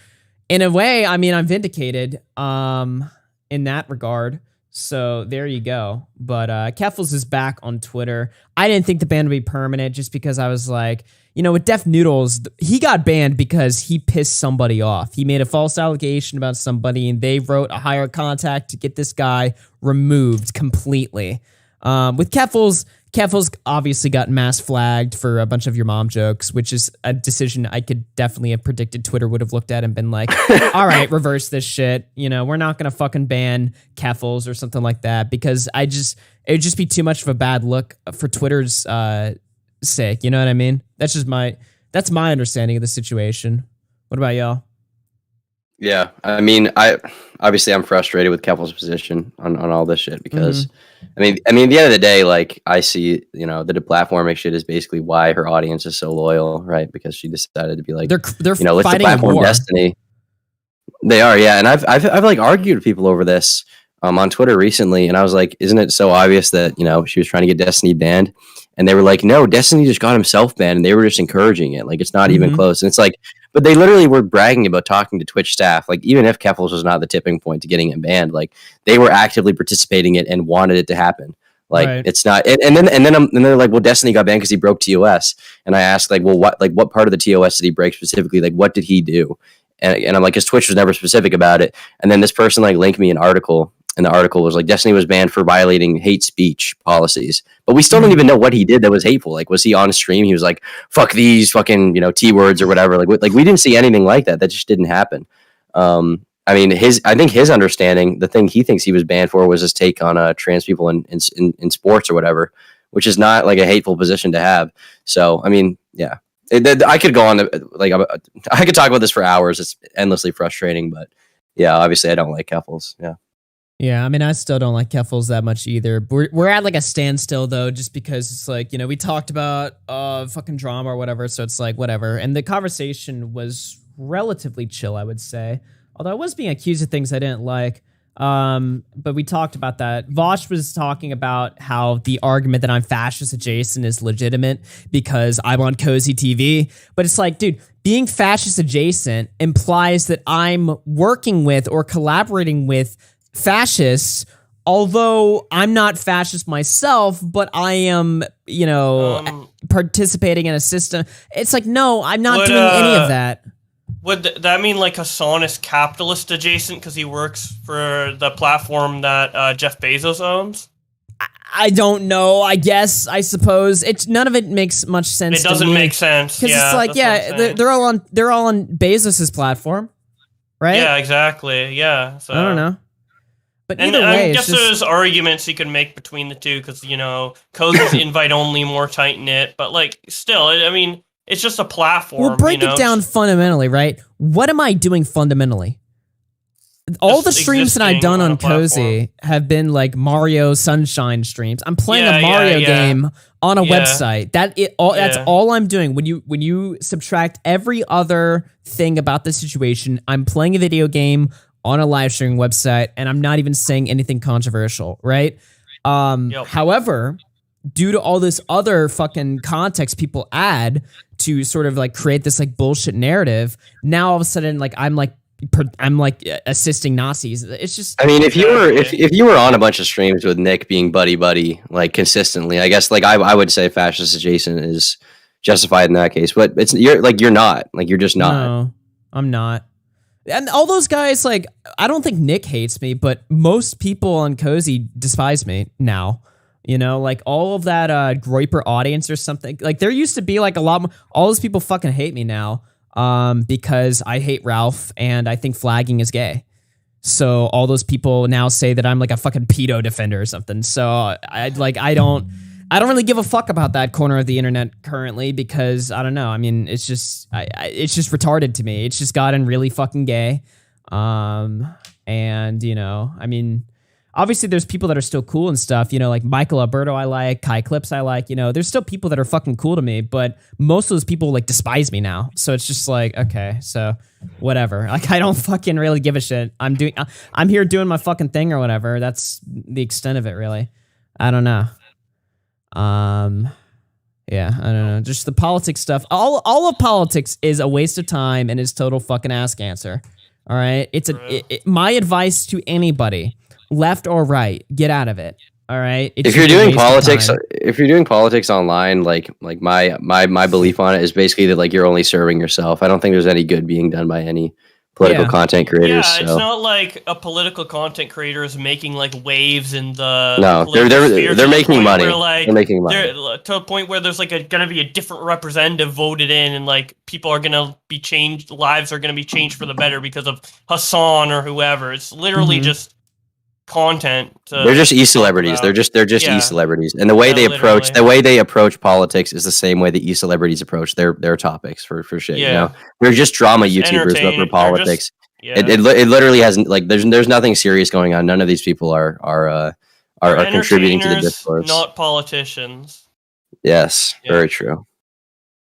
in a way, I mean, I'm vindicated in that regard. So there you go. But Keffals is back on Twitter. I didn't think the ban would be permanent just because I was like, with Def Noodles, he got banned because he pissed somebody off. He made a false allegation about somebody and they wrote a higher contact to get this guy removed completely. With Keffals obviously got mass flagged for a bunch of your mom jokes, which is a decision I could definitely have predicted Twitter would have looked at and been like, all right, reverse this shit. You know, we're not going to fucking ban Keffals or something like that, because it would just be too much of a bad look for Twitter's sake. You know what I mean? That's my understanding of the situation. What about y'all? Yeah, I mean, I'm frustrated with Keffals' position on all this shit because, I mean, at the end of the day, like I see, you know, the deplatforming shit is basically why her audience is so loyal, right? Because she decided to be like, they're you know, let's fighting a deplatform war. Destiny. They are, yeah, and I've like argued with people over this on Twitter recently, and I was like, isn't it so obvious that, you know, she was trying to get Destiny banned? And they were like, no, Destiny just got himself banned, and they were just encouraging it. Like, it's not even close. And it's like, but they literally were bragging about talking to Twitch staff. Like, even if Keffals was not the tipping point to getting it banned, like, they were actively participating in it and wanted it to happen. Like, it's not. And then they're like, well, Destiny got banned because he broke TOS. And I asked, like, well, what part of the TOS did he break specifically? Like, what did he do? And I'm like, his Twitch was never specific about it. And then this person like linked me an article. And the article was like, Destiny was banned for violating hate speech policies. But we still don't even know what he did that was hateful. Like, was he on stream? He was like, fuck these fucking, you know, T words or whatever. Like we didn't see anything like that. That just didn't happen. I mean, I think his understanding, the thing he thinks he was banned for was his take on trans people in sports or whatever, which is not like a hateful position to have. So, I mean, yeah. I could go on I could talk about this for hours. It's endlessly frustrating, but yeah, obviously I don't like Keffals. Yeah. Yeah, I mean, I still don't like Keffals that much either. We're at like a standstill though, just because it's like, you know, we talked about fucking drama or whatever, so it's like whatever. And the conversation was relatively chill, I would say. Although I was being accused of things I didn't like. But we talked about that. Vosh was talking about how the argument that I'm fascist adjacent is legitimate because I'm on Cozy TV. But it's like, dude, being fascist adjacent implies that I'm working with or collaborating with fascists, although I'm not fascist myself, but I am, you know, participating in a system. It's like, no, I'm not doing any of that. Would that mean like Hassan is capitalist adjacent because he works for the platform that Jeff Bezos owns? I don't know. I guess. I suppose it's none of it makes much sense. It doesn't make sense because it's like, yeah, they're all on Bezos's platform, right? Yeah, exactly. Yeah. So I don't know. But and either way, I guess there's arguments you can make between the two because, you know, Cozy's invite only, more tight knit, but like still, I mean, it's just a platform. We'll break it down fundamentally, right? What am I doing fundamentally? All the streams that I've done on Cozy have been like Mario Sunshine streams. I'm playing a Mario game on a website. That's all I'm doing. When you subtract every other thing about the situation, I'm playing a video game on a live streaming website, and I'm not even saying anything controversial, right? However, due to all this other fucking context people add to sort of like create this like bullshit narrative, now all of a sudden like I'm like assisting Nazis. It's just, I mean, if you were on a bunch of streams with Nick being buddy like consistently, I guess like I would say fascist adjacent is justified in that case, but you're not, you're just not. No, I'm not. And all those guys, like, I don't think Nick hates me, but most people on Cozy despise me now. You know, like all of that Groiper audience or something. Like there used to be like a lot more. All those people fucking hate me now because I hate Ralph and I think flagging is gay. So all those people now say that I'm like a fucking pedo defender or something. So I don't really give a fuck about that corner of the internet currently because I don't know. I mean, it's just it's just retarded to me. It's just gotten really fucking gay. And you know, I mean, obviously there's people that are still cool and stuff, you know, like Michael Alberto I like, Kai Clips I like, you know, there's still people that are fucking cool to me, but most of those people like despise me now. So it's just like, okay, so whatever. Like I don't fucking really give a shit. I'm here doing my fucking thing or whatever. That's the extent of it really. I don't know. Yeah, I don't know. Just the politics stuff. All of politics is a waste of time and is total fucking ass cancer. All right? It's my advice to anybody, left or right, get out of it. All right? If you're doing politics online, like my belief on it is basically that like you're only serving yourself. I don't think there's any good being done by any political content creators. Yeah, it's so. not like a political content creator is making like waves in the No, political sphere they're to the making point money. where, like, They're making money. to a point where there's like gonna be a different representative voted in, and like people are gonna be changed, lives are gonna be changed for the better because of Hassan or whoever. It's literally just content. They're just e-celebrities. They're just e-celebrities, and the way they approach politics is the same way the e-celebrities approach their topics for shit. Yeah. You know, they're just drama YouTubers, but for politics. It literally hasn't, like, there's nothing serious going on. None of these people are contributing to the discourse. Not politicians. Yes, very true.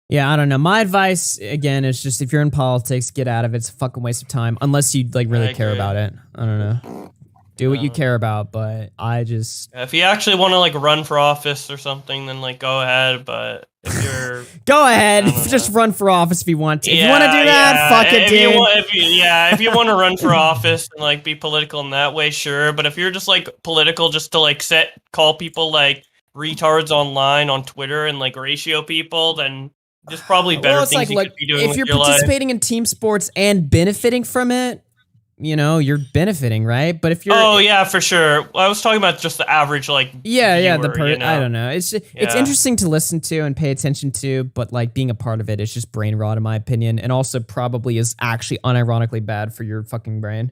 Yeah, I don't know. My advice again is just if you're in politics, get out of it. It's a fucking waste of time unless you like really care about it. I don't know. Do what you care about, but I just If you actually want to like run for office or something, then like go ahead. But if you're go ahead, just run for office if you want to. If you want to do that, fuck it, dude. If you want to run for office and like be political in that way, sure. But if you're just like political, just to like call people like retards online on Twitter and like ratio people, then there's probably better things you could be doing if with you're your life. participating in team sports and benefiting from it, you know, you're benefiting, right? But if you're yeah, for sure. I was talking about just the average like viewer, you know? I don't know. It's interesting to listen to and pay attention to, but like being a part of it is just brain rot in my opinion, and also probably is actually unironically bad for your fucking brain.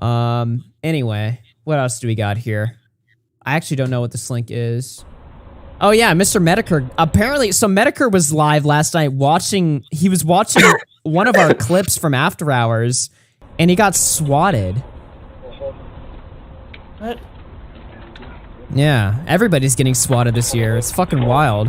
Anyway, what else do we got here? I actually don't know what this link is. Oh yeah, MrMedicare. Apparently, so Medicare was live last night watching. He was watching one of our clips from After Hours, and he got swatted. What? Yeah, everybody's getting swatted this year. It's fucking wild.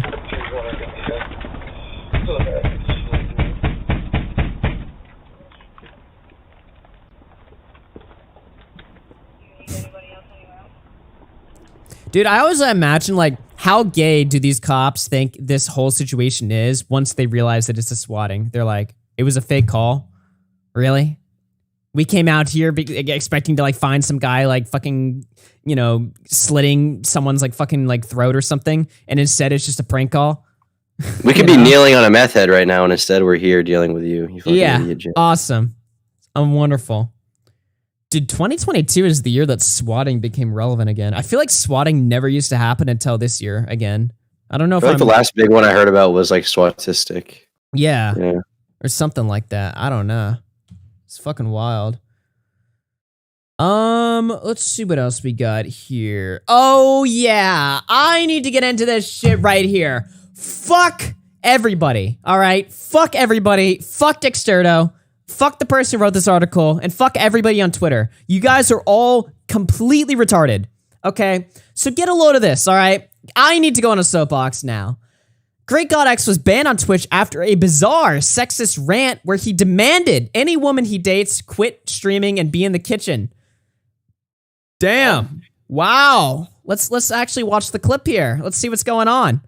Dude, I always imagine, like, how gay do these cops think this whole situation is once they realize that it's a swatting? They're like, it was a fake call? Really? We came out here expecting to, like, find some guy, like, fucking, you know, slitting someone's, like, fucking, like, throat or something, and instead it's just a prank call? We could be kneeling on a meth head right now, and instead we're here dealing with you. You fucking idiot, Jim. Awesome. Wonderful. Dude, 2022 is the year that swatting became relevant again. I feel like swatting never used to happen until this year again. I don't know if I feel like the last big one I heard about was like Swatistic. Yeah. Or something like that. I don't know. It's fucking wild. Let's see what else we got here. Oh yeah, I need to get into this shit right here. Fuck everybody. All right, fuck everybody. Fuck Dexterdo. Fuck the person who wrote this article, and fuck everybody on Twitter. You guys are all completely retarded. Okay, so get a load of this. All right, I need to go on a soapbox now. GreekGodX was banned on Twitch after a bizarre sexist rant where he demanded any woman he dates quit streaming and be in the kitchen. Damn. Wow. Let's actually watch the clip here. Let's see what's going on.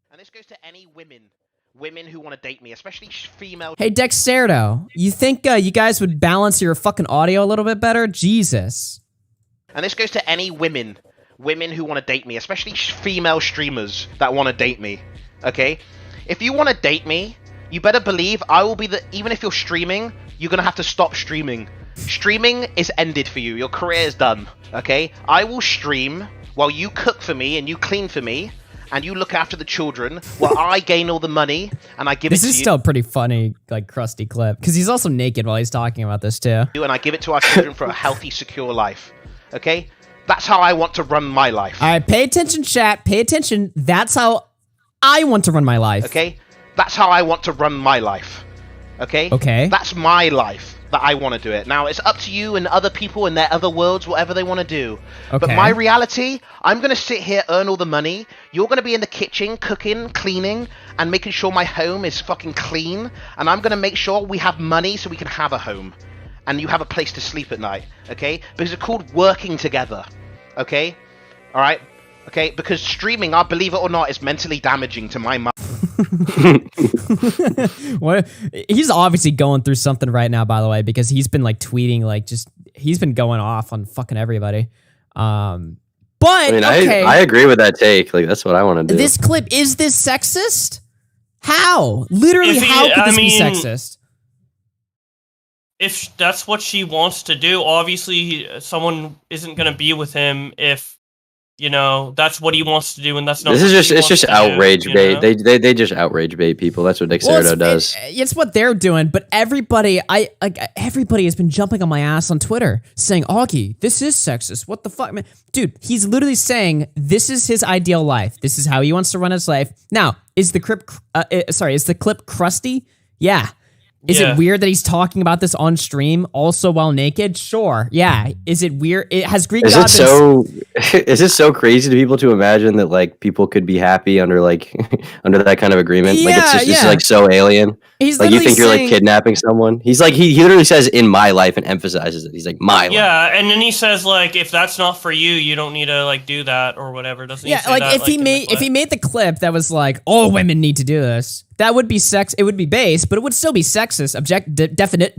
And this goes to any women who want to date me, especially female. Hey, Dexterdo, you think you guys would balance your fucking audio a little bit better? Jesus. And this goes to any women who want to date me, especially female streamers that want to date me. Okay? If you want to date me, you better believe I will be even if you're streaming, you're going to have to stop streaming. Streaming is ended for you. Your career is done. Okay? I will stream while you cook for me and you clean for me and you look after the children while I gain all the money and I give it to you. This is still a pretty funny, like, crusty clip because he's also naked while he's talking about this too. And I give it to our children for a healthy, secure life. Okay? That's how I want to run my life. All right, pay attention, chat. Pay attention. That's how I want to run my life. Okay? That's how I want to run my life. Okay? Okay. That's my life that I want to do it. Now, it's up to you and other people in their other worlds, whatever they want to do. Okay. But my reality, I'm going to sit here, earn all the money. You're going to be in the kitchen, cooking, cleaning, and making sure my home is fucking clean. And I'm going to make sure we have money so we can have a home. And you have a place to sleep at night. Okay? Because it's called working together. Okay? Alright? Okay? Because streaming, I believe it or not, is mentally damaging to my mind. What? He's obviously going through something right now, by the way, because he's been like tweeting, like he's been going off on fucking everybody. But I mean, okay. I agree with that take. Like, that's what I want to do. This clip, is this sexist? How? Literally, how could this be sexist? if that's what she wants to do, obviously someone isn't going to be with him if, you know, that's what he wants to do, and that's not. This what is just she it's wants just to outrage do, bait. you know? They just outrage bait people. That's what Nick Well, Cerdo does. It's what they're doing, but everybody has been jumping on my ass on Twitter saying, "Augie, this is sexist. What the fuck, man?" Dude, he's literally saying this is his ideal life. This is how he wants to run his life. Now, is the clip crusty? Yeah. Is it weird that he's talking about this on stream also while naked? Sure. Yeah. Is it weird? It has Greek Is God it so? Is it so crazy to people to imagine that like people could be happy under like under that kind of agreement? Like it's just like so alien. He's like you literally think you're like saying- kidnapping someone. He's like he literally says in my life and emphasizes it. He's like my life. Yeah, and then he says like, if that's not for you, you don't need to like do that or whatever. Doesn't he say like that, if he in the made clip? the clip that was like all women need to do this, that would be it would be base, but it would still be sexist,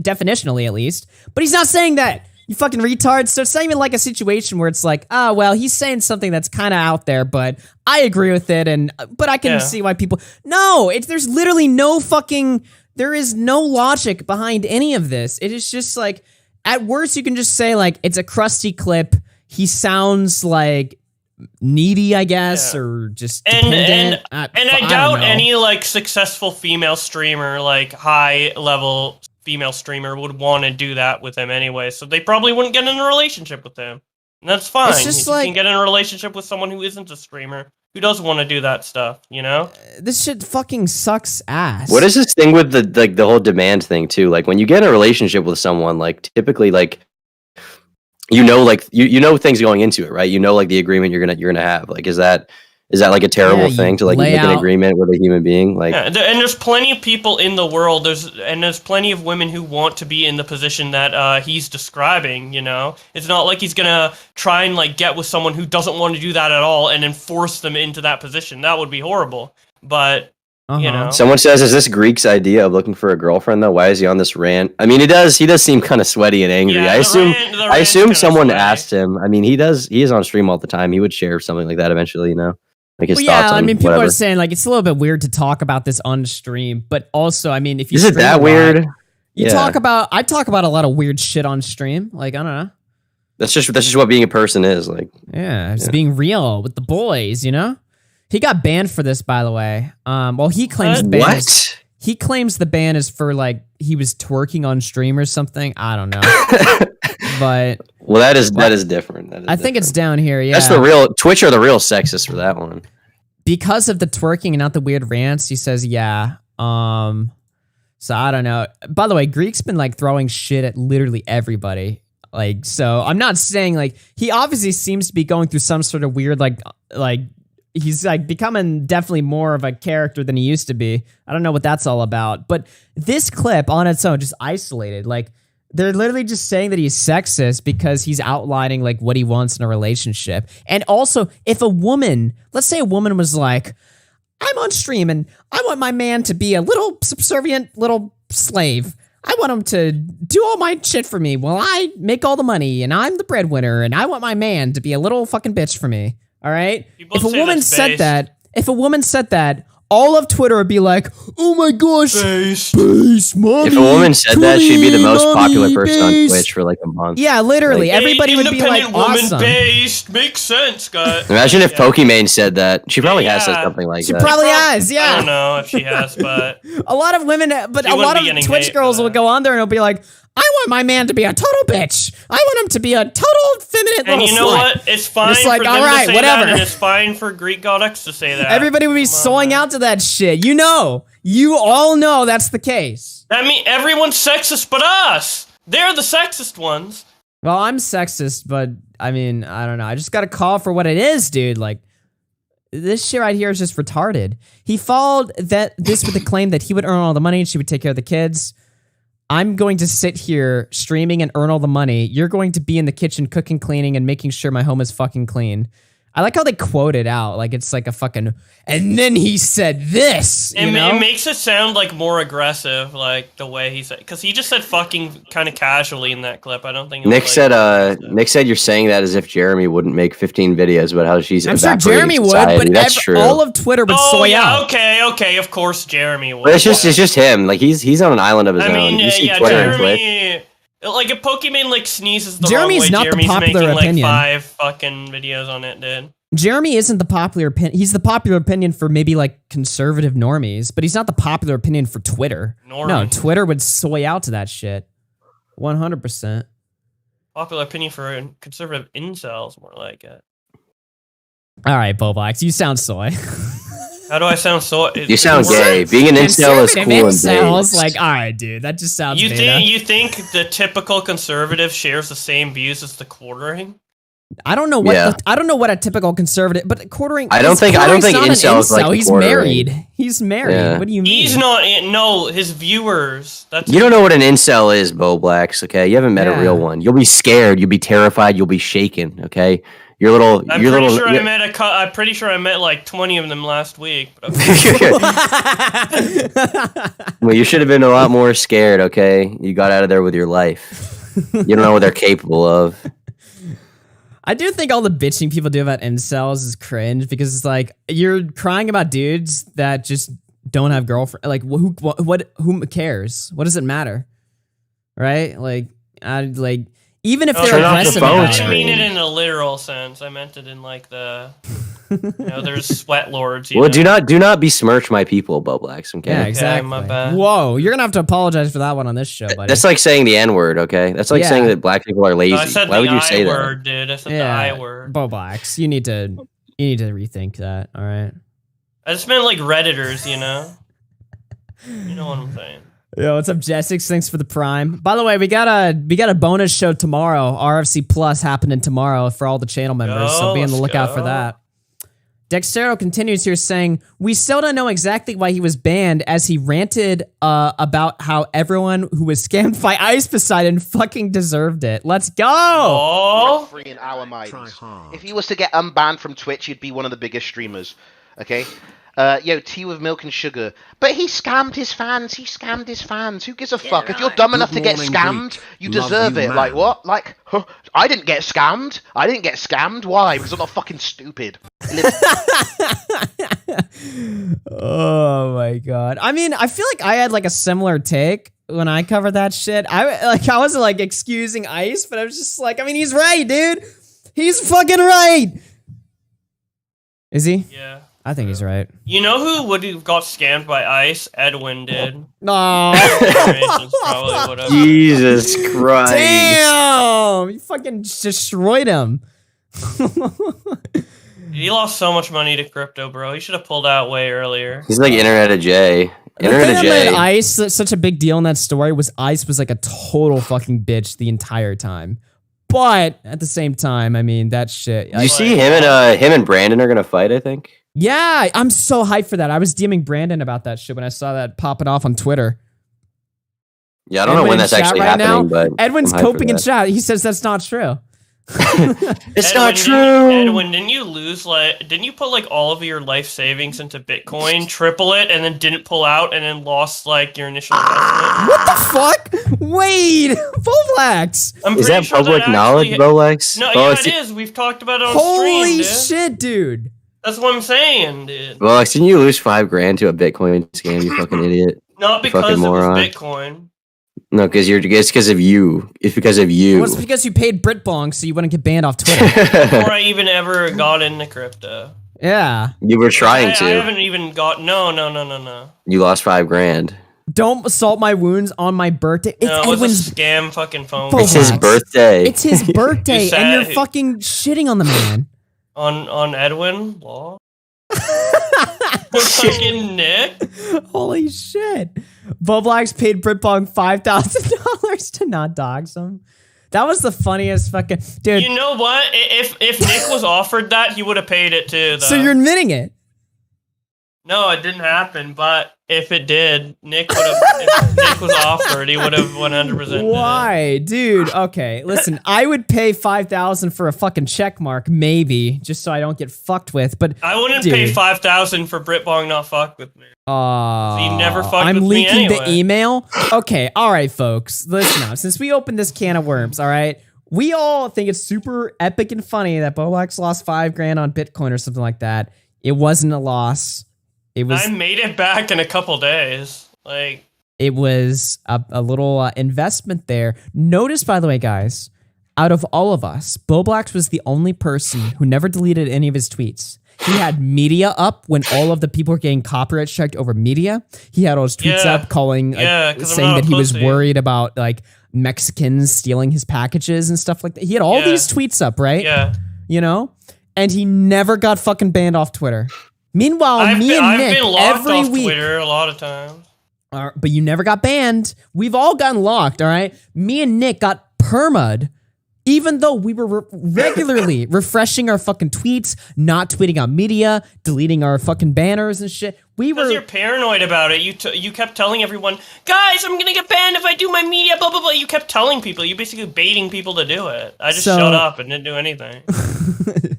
definitionally at least. But he's not saying that. You fucking retard. So it's not even like a situation where it's like, well, he's saying something that's kind of out there, but I agree with it, but I can see why people. No, there's literally no fucking. There is no logic behind any of this. It is just like, at worst, you can just say like it's a crusty clip. He sounds like needy, I guess, or just dependent. And I doubt any like successful female streamer, like high level female streamer, would want to do that with him anyway. So they probably wouldn't get in a relationship with him. And that's fine. It's just you can get in a relationship with someone who isn't a streamer, who does want to do that stuff, you know? This shit fucking sucks ass. What is this thing with the whole demand thing too? Like when you get in a relationship with someone, like typically like you know things going into it, right? You know like the agreement you're gonna have. Like is that like a terrible thing to like make an agreement with a human being? Like and there's plenty of people in the world. There's plenty of women who want to be in the position that he's describing. You know, it's not like he's gonna try and like get with someone who doesn't want to do that at all and then force them into that position. That would be horrible. But you know, someone says, "Is this Greek's idea of looking for a girlfriend though? Why is he on this rant?" I mean, he does seem kind of sweaty and angry. Yeah, I assume someone asked him. I mean, he is on stream all the time. He would share something like that eventually, you know. Like his thoughts on people whatever. are saying like it's a little bit weird to talk about this on stream, but also, I mean, if you is it stream that a lot, weird? I talk about a lot of weird shit on stream. Like I don't know. That's just what being a person is like. Yeah, it's being real with the boys, you know. He got banned for this, by the way. Well, he claims the ban he claims the ban is for like he was twerking on stream or something. I don't know. But well, that is different. I think it's down here. Yeah, that's the real Twitch are the real sexists for that one. Because of the twerking and not the weird rants, he says, yeah. So I don't know. By the way, Greek's been like throwing shit at literally everybody. Like, so I'm not saying like he obviously seems to be going through some sort of weird like he's like becoming definitely more of a character than he used to be. I don't know what that's all about. But this clip on its own, just isolated, like they're literally just saying that he's sexist because he's outlining like what he wants in a relationship. And also, if a woman, let's say a woman was like, I'm on stream and I want my man to be a little subservient little slave. I want him to do all my shit for me while I make all the money and I'm the breadwinner and I want my man to be a little fucking bitch for me. All right? If a woman said that, all of Twitter would be like, oh my gosh, base, mommy, if a woman said that, she'd be the most popular person on base. Twitch for like a month. Yeah, literally. Like, everybody would be like, awesome. Based makes sense, guys. Imagine if Pokimane said that. She probably has said something like that. She probably has, yeah. I don't know if she has, but a lot of women, but a lot of Twitch girls will go on there and it'll be like, I want my man to be a total bitch. I want him to be a total feminine little and you know slut. what? It's fine It's like, for them all right, to say whatever. that, and it's fine for GreekGodX to say that. Everybody would be sewing out to that shit. You all know that's the case. That means everyone's sexist but us. They're the sexist ones. Well, I'm sexist, but I mean, I don't know. I just got to call for what it is, dude. Like, this shit right here is just retarded. He followed this with the claim that he would earn all the money and she would take care of the kids. I'm going to sit here streaming and earn all the money. You're going to be in the kitchen cooking, cleaning, and making sure my home is fucking clean. I like how they quote it out. Like it's like a fucking, and then he said this. It makes it sound like more aggressive, like the way he said, because he just said fucking kind of casually in that clip. I don't think Nick said you're saying that as if Jeremy wouldn't make 15 videos about how she's I'm sure Jeremy would, society. but that's true. all of Twitter would soy out. Okay, of course Jeremy would. But it's just him. Like he's on an island of his own. You see Twitter and Twitch. Like if Pokemon like sneezes the Jeremy's wrong way, not the Jeremy's popular making opinion. like 5 fucking videos on it, dude. Jeremy isn't the popular opinion. He's the popular opinion for maybe like conservative normies, but he's not the popular opinion for Twitter. No, Normies. Twitter would soy out to that shit. 100%. Popular opinion for conservative incels, more like it. All right, Boblax, you sound soy. How do I sound so? You sound gay. Being an incel is cool and incels, based. like, all right, dude, that just sounds. You beta. think the typical conservative shares the same views as the quartering? I don't know what Yeah. I don't know what a typical conservative, but quartering. I don't think quartering's not an incels like the He's quartering. married. He's married. Yeah. What do you mean? He's not. No, his viewers. That's You don't know what an incel is, Bo Blacks. Okay, you haven't met Yeah. a real one. You'll be scared. You'll be terrified. You'll be shaken. Okay, your little. I'm your pretty little. sure your- I'm pretty sure I met like 20 of them last week. But Well, you should have been a lot more scared. Okay, you got out of there with your life. You don't know what they're capable of. I do think all the bitching people do about incels is cringe because it's like you're crying about dudes that just don't have girlfriend. Like who cares? What does it matter? Right? Like even if they're aggressive I about didn't mean it. it in a literal sense. I meant it in like the, there's sweat lords. Well, do not besmirch my people, Bo Blacks. Okay. Yeah, exactly. my bad. Whoa, you're gonna have to apologize for that one on this show, buddy. That's like saying the N word. Okay, that's like Yeah. saying that black people are lazy. No, I said Why the would you I say word, dude. I said the I word. Bo Blacks, you need to rethink that. All right. I just meant like Redditors, you know? You know what I'm saying. Yo, what's up, Jessix? Thanks for the prime. By the way, we got a bonus show tomorrow. RFC Plus happening tomorrow for all the channel members, so be on the let's lookout for go. that. Dextero continues here saying, we still don't know exactly why he was banned as he ranted about how everyone who was scammed by Ice Poseidon fucking deserved it. Let's go! Oh! Free in our minds. If he was to get unbanned from Twitch, he'd be one of the biggest streamers. Okay? Yo, tea with milk and sugar. But he scammed his fans. He scammed his fans. Who gives a fuck? If you're dumb enough to get scammed, you deserve it. Like, what? Like, I didn't get scammed. I didn't get scammed. Why? Because I'm not fucking stupid. Oh my god. I mean, I feel like I had like a similar take when I covered that shit. I wasn't like excusing Ice, but I was just like, I mean, he's right, dude. He's fucking right. Is he? Yeah. I think he's right. You know who would have got scammed by Ice? Edwin did. No. Probably would have. Jesus Christ! Damn! You fucking destroyed him. He lost so much money to crypto, bro. He should have pulled out way earlier. He's like Internet of J. The Internet thing of that made J. Ice such a big deal in that story was Ice was like a total fucking bitch the entire time. But at the same time, I mean, that shit. You see him and Brandon are gonna fight, I think. Yeah, I'm so hyped for that. I was DMing Brandon about that shit when I saw that popping off on Twitter. Yeah, I don't know when that's actually happening, but Edwin's I'm hyped for coping in that. chat. He says that's not true. It's not true. Edwin, didn't you lose didn't you put like all of your life savings into Bitcoin, triple it, and then didn't pull out and then lost like your initial investment? What the fuck? Wait, Volax. Is that public knowledge, Bolex? No, Well, yeah, it's- it is. We've talked about it on Holy stream, dude. shit, dude. That's what I'm saying, dude. Bolex, didn't you lose $5,000 to a Bitcoin scam? You fucking idiot. Not You because fucking it was moron. Bitcoin. No, because it's because of you. It's because of you. Well, it's because you paid Britbong so you wouldn't get banned off Twitter. Before I even ever got into crypto. Yeah. You were trying I to. haven't even got. No. You lost $5,000. Don't salt my wounds on my birthday. It's No, it was Edwin's a scam fucking phone. It's his birthday. It's his birthday, You said- and you're fucking shitting on the man. On Edwin Law. Fucking Nick. Holy shit. Boblax paid Britbong $5,000 to not dox him. That was the funniest fucking dude. You know what? If Nick was offered that, he would have paid it too. Though. So you're admitting it. No, it didn't happen. But if it did, Nick would have. If Nick was offered, he would have 100%. Why, dude? Okay, listen. I would pay $5,000 for a fucking check mark, maybe, just so I don't get fucked with. But I wouldn't dude, pay $5,000 for Britbong not fuck with me. He never fucked I'm with me leaking the anyway. email. Okay, all right, folks. Listen now. Since we opened this can of worms, all right, we all think it's super epic and funny that Boblax lost $5,000 on Bitcoin or something like that. It wasn't a loss. It was. I made it back in a couple days. Like it was a little investment there. Notice, by the way, guys, out of all of us, Boblax was the only person who never deleted any of his tweets. He had media up when all of the people were getting copyright striked over media. He had all his tweets up calling, saying that he was worried about like Mexicans stealing his packages and stuff like that. He had all these tweets up, right? Yeah. You know? And he never got fucking banned off Twitter. Meanwhile, I've Nick, been locked every off week, Twitter a lot of times. but you never got banned. We've all gotten locked, all right? Me and Nick got perma'd, even though we were regularly refreshing our fucking tweets, not tweeting out media, deleting our fucking banners and shit. Because you're paranoid about it. You kept telling everyone, guys, I'm gonna get banned if I do my media, blah, blah, blah. You kept telling people. You basically baiting people to do it. I just shut up and didn't do anything.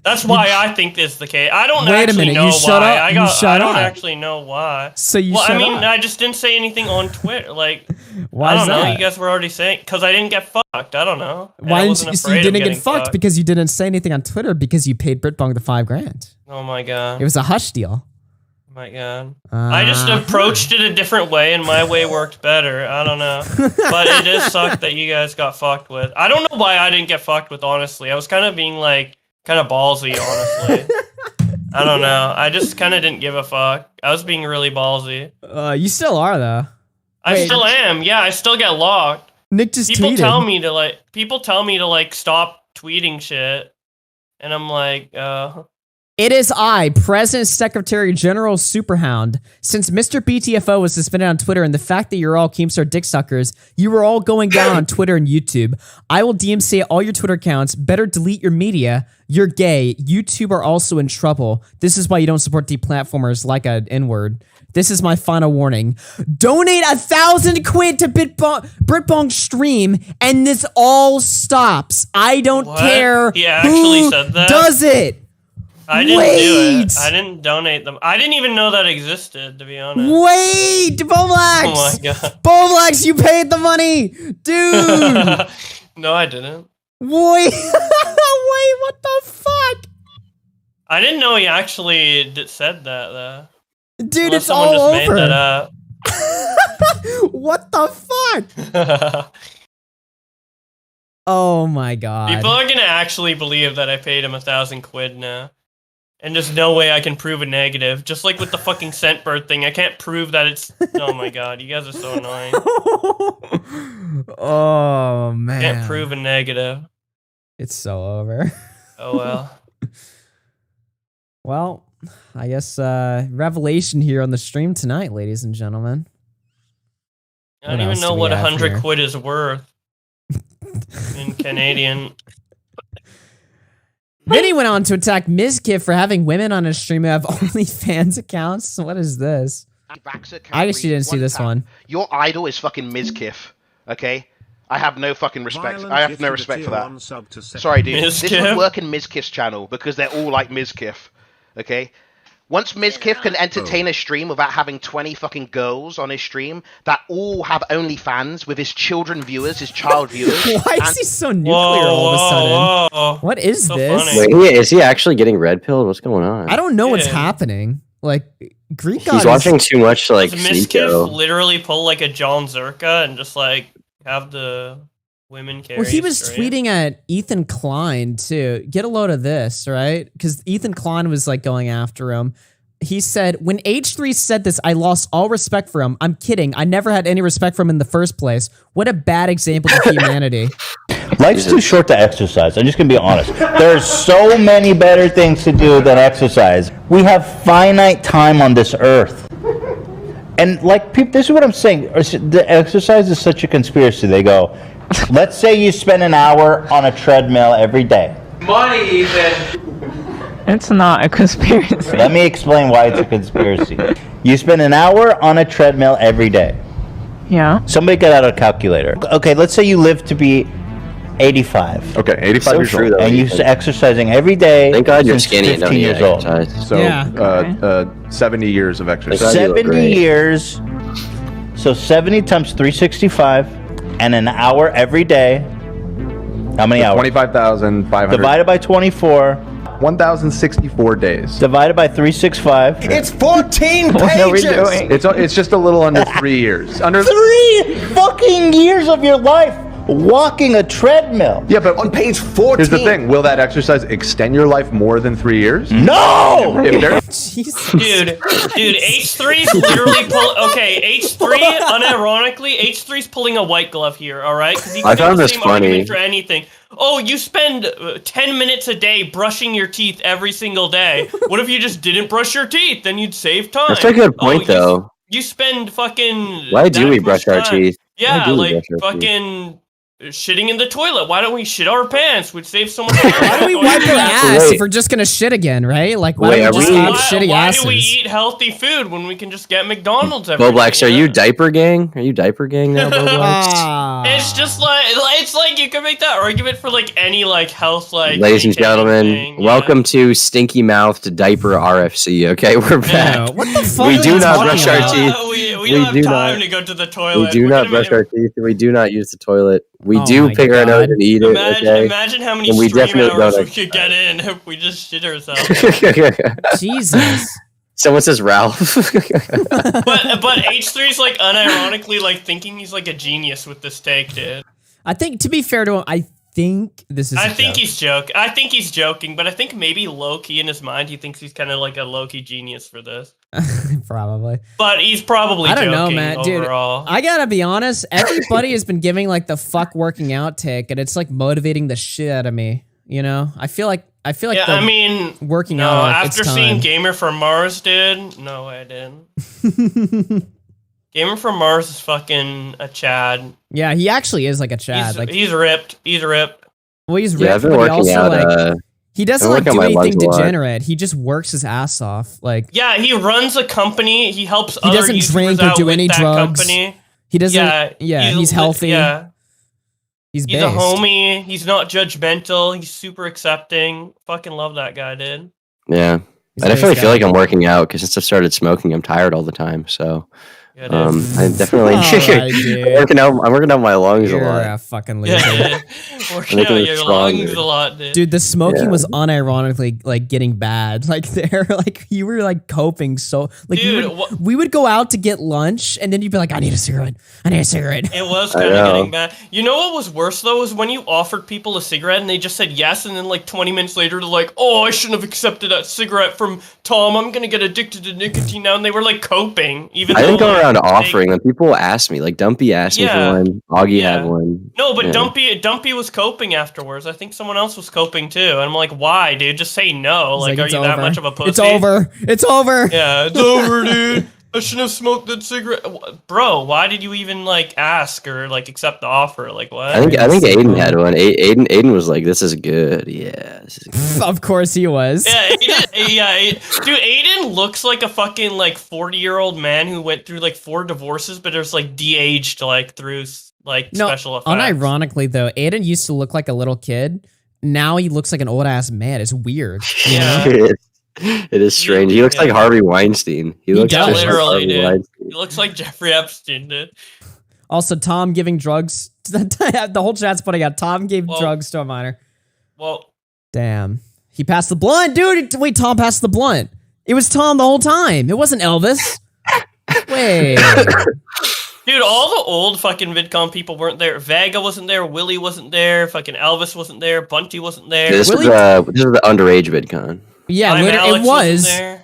That's why I think this is the case. I don't actually know why. I don't actually know why. So you shut up. I just didn't say anything on Twitter. Like, Why I is don't know. that? You guys were already saying, because I didn't get fucked. I don't know. Why didn't you? So you didn't get fucked because you didn't say anything on Twitter because you paid Britbong the $5,000. Oh my god. It was a hush deal. Oh my god. I just approached it a different way, and my way worked better. I don't know. But it does suck that you guys got fucked with. I don't know why I didn't get fucked with, honestly. I was kind of being, like, kind of ballsy, honestly. I don't know. I just kind of didn't give a fuck. I was being really ballsy. You still are, though. I still am. Yeah, I still get locked. Nick just People tweeted. tell me to, stop tweeting shit. And I'm like, It is I, President Secretary General Superhound. Since Mr. BTFO was suspended on Twitter and the fact that you're all Keemstar dick suckers, you were all going down on Twitter and YouTube. I will DMCA all your Twitter accounts. Better delete your media. You're gay. YouTube are also in trouble. This is why you don't support deplatformers like an N-word. This is my final warning. Donate 1,000 quid to Britbong stream and this all stops. I don't care He actually who said that? does it. I didn't do it. I didn't donate them. I didn't even know that existed, to be honest. Wait, Boblax! Oh my god. Boblax, you paid the money! Dude! No, I didn't. Wait, what the fuck? I didn't know he actually said that, though. Dude, Unless it's someone all just over. made that up. What the fuck? Oh my god. People are gonna actually believe that I paid him 1,000 quid now. And there's no way I can prove a negative. Just like with the fucking Scentbird thing, I can't prove that it's... Oh my god, you guys are so annoying. Oh man. Can't prove a negative. It's so over. Oh well. Well, I guess revelation here on the stream tonight, ladies and gentlemen. I don't even know what 100 quid is worth. In Canadian. Then he went on to attack Mizkif for having women on his stream who have OnlyFans accounts. What is this? I actually didn't see this one. Your idol is fucking Mizkif, okay? I have no fucking respect. I have no respect for that. Sorry, dude. This would work in Mizkif's channel because they're all like Mizkif, okay? Once Mizkif can entertain a stream without having 20 fucking girls on his stream that all have OnlyFans with his children viewers, his child viewers. Why is he so nuclear all of a sudden? What is this? Wait, is he actually getting red pilled? What's going on? I don't know what's happening. Like, GreekGodX. He's watching too much, like, Does Mizkif Sneeko. literally pull like a John Zerka and just like have the women carry? Well, he was stream? tweeting at Ethan Klein too. Get a load of this, right? Because Ethan Klein was like going after him. He said, when H3 said this, I lost all respect for him. I'm kidding. I never had any respect for him in the first place. What a bad example of humanity. Life's too short to exercise. I'm just going to be honest. There's so many better things to do than exercise. We have finite time on this earth. And like, people, this is what I'm saying. The exercise is such a conspiracy. They go, let's say you spend an hour on a treadmill every day. Money, Ethan. It's not a conspiracy. Let me explain why it's a conspiracy. You spend an hour on a treadmill every day. Yeah. Somebody get out a calculator. Okay, let's say you live to be 85. Okay, 85 years old. And you're exercising every day. Thank God you're since skinny and 15 don't years need old. exercise. So, 70 years of exercise. 70 years. So 70 times 365 and an hour every day. How many hours? 25,500. Divided by 24. 1,064 days. Divided by 365. It's 14 What are we doing? It's just a little under 3 years. Under 3 fucking years of your life walking a treadmill. Yeah, but on page 14. Here's the thing: will that exercise extend your life more than 3 years? No. If there- Dude, H3's literally H3, unironically, H3's pulling a white glove here, alright? Because he I could found do the this same funny. argument for anything. Oh, you spend 10 minutes a day brushing your teeth every single day. What if you just didn't brush your teeth? Then you'd save time. That's a good point, though. You spend fucking... Why do that we much brush our time. teeth? Why Yeah, do we like brush our teeth? fucking... shitting in the toilet. Why don't we shit our pants? We'd save so much time. Why do we wipe our ass if we're just gonna shit again, right? Like, why don't we just have shitty why asses? do we eat healthy food when we can just get McDonald's every Boblax, are you diaper gang? Are you diaper gang now, Boblax? It's just like it's like you can make that argument for like any like health like. Ladies and maintaining gentlemen, thing. welcome to Stinky Mouthed Diaper RFC. Okay, we're back. What the fuck We are do you not talking brush our about? teeth. We don't have time to go to the toilet. We do We're not gonna brush be- our teeth. We do not use the toilet. We Oh do my pick our nose God. and eat it. Okay. Imagine how many And we stream definitely hours don't we could get in if we just shit ourselves. Jesus. Someone says Ralph. but H3's like unironically like thinking he's like a genius with this take, dude. I think, to be fair to him, I think this is. I a think joke. he's joking. I think he's joking, but I think maybe low key in his mind he thinks he's kind of like a low key genius for this. Probably. But he's probably I don't know, joking man, dude. overall. I gotta be honest. Everybody has been giving like the fuck working out take, and it's like motivating the shit out of me. You know, I feel like yeah, the I mean, working no, out. Like, after it's seeing time. Gamer from Mars, dude. No, I didn't. Gamer from Mars is fucking a Chad. Yeah, he actually is like a Chad. He's, like he's ripped. He's ripped. well, he's Yeah, ripped, I've been but he working also out, like he doesn't I've like been do working on my anything lungs a lot. degenerate. He just works his ass off. Like Yeah, he runs a company. He helps he other doesn't YouTubers drink or out do with any that drugs. company. He doesn't. Yeah, he's healthy. Yeah. He's He's a based. homie. He's not judgmental. He's super accepting. Fucking love that guy, dude. Yeah. He's I a definitely nice feel guy. like I'm working out because since I've started smoking, I'm tired all the time. So, Yeah, dude. I definitely Alright, dude. I'm working out my lungs You're a lot. a fucking loser. Yeah, working Making out it your stronger. lungs a lot, dude. Dude, the smoking Yeah. was unironically like getting bad. Like like you were like coping so like you Dude, would, we would go out to get lunch and then you'd be like, I need a cigarette. I need a cigarette. It was I kind of know. getting bad. You know what was worse though was when you offered people a cigarette and they just said yes, and then like 20 minutes later they're like, "Oh, I shouldn't have accepted that cigarette from Tom. I'm gonna get addicted to nicotine now." And they were like coping, even I didn't though go like, around they- offering them. People asked me, like Dumpy asked me Yeah. for one. Augie Yeah. had one. No, but Yeah. Dumpy was coping afterwards. I think someone else was coping too. And I'm like, why, dude? Just say no. He's Like, are it's you that over. much of a pussy? It's over. It's over. Yeah, it's over, dude. I shouldn't have smoked that cigarette. Bro, why did you even like ask or like accept the offer? Like what? I think Aiden had one. Aiden was like, "This is good." Yeah. This is good. Of course he was. Yeah, dude, Aiden looks like a fucking like 40-year-old man who went through like 4 divorces, but is like de-aged like through like No, special effects. unironically though, Aiden used to look like a little kid. Now he looks like an old ass man. It's weird. You know? It is strange. He looks like Harvey Weinstein. He looks Yeah, just like literally, Harvey dude. Weinstein. He looks like Jeffrey Epstein, dude. Also, Tom giving drugs. The whole chat's putting out. Tom gave Well- drugs to a minor. Well, Damn. He passed the blunt, dude. Wait, Tom passed the blunt. It was Tom the whole time. It wasn't Elvis. Wait. dude, all the old fucking VidCon people weren't there. Vega wasn't there. Willie wasn't there. Fucking Elvis wasn't there. Bunty wasn't there. This is the underage VidCon. Yeah, I'm literally, Alex it was. wasn't there.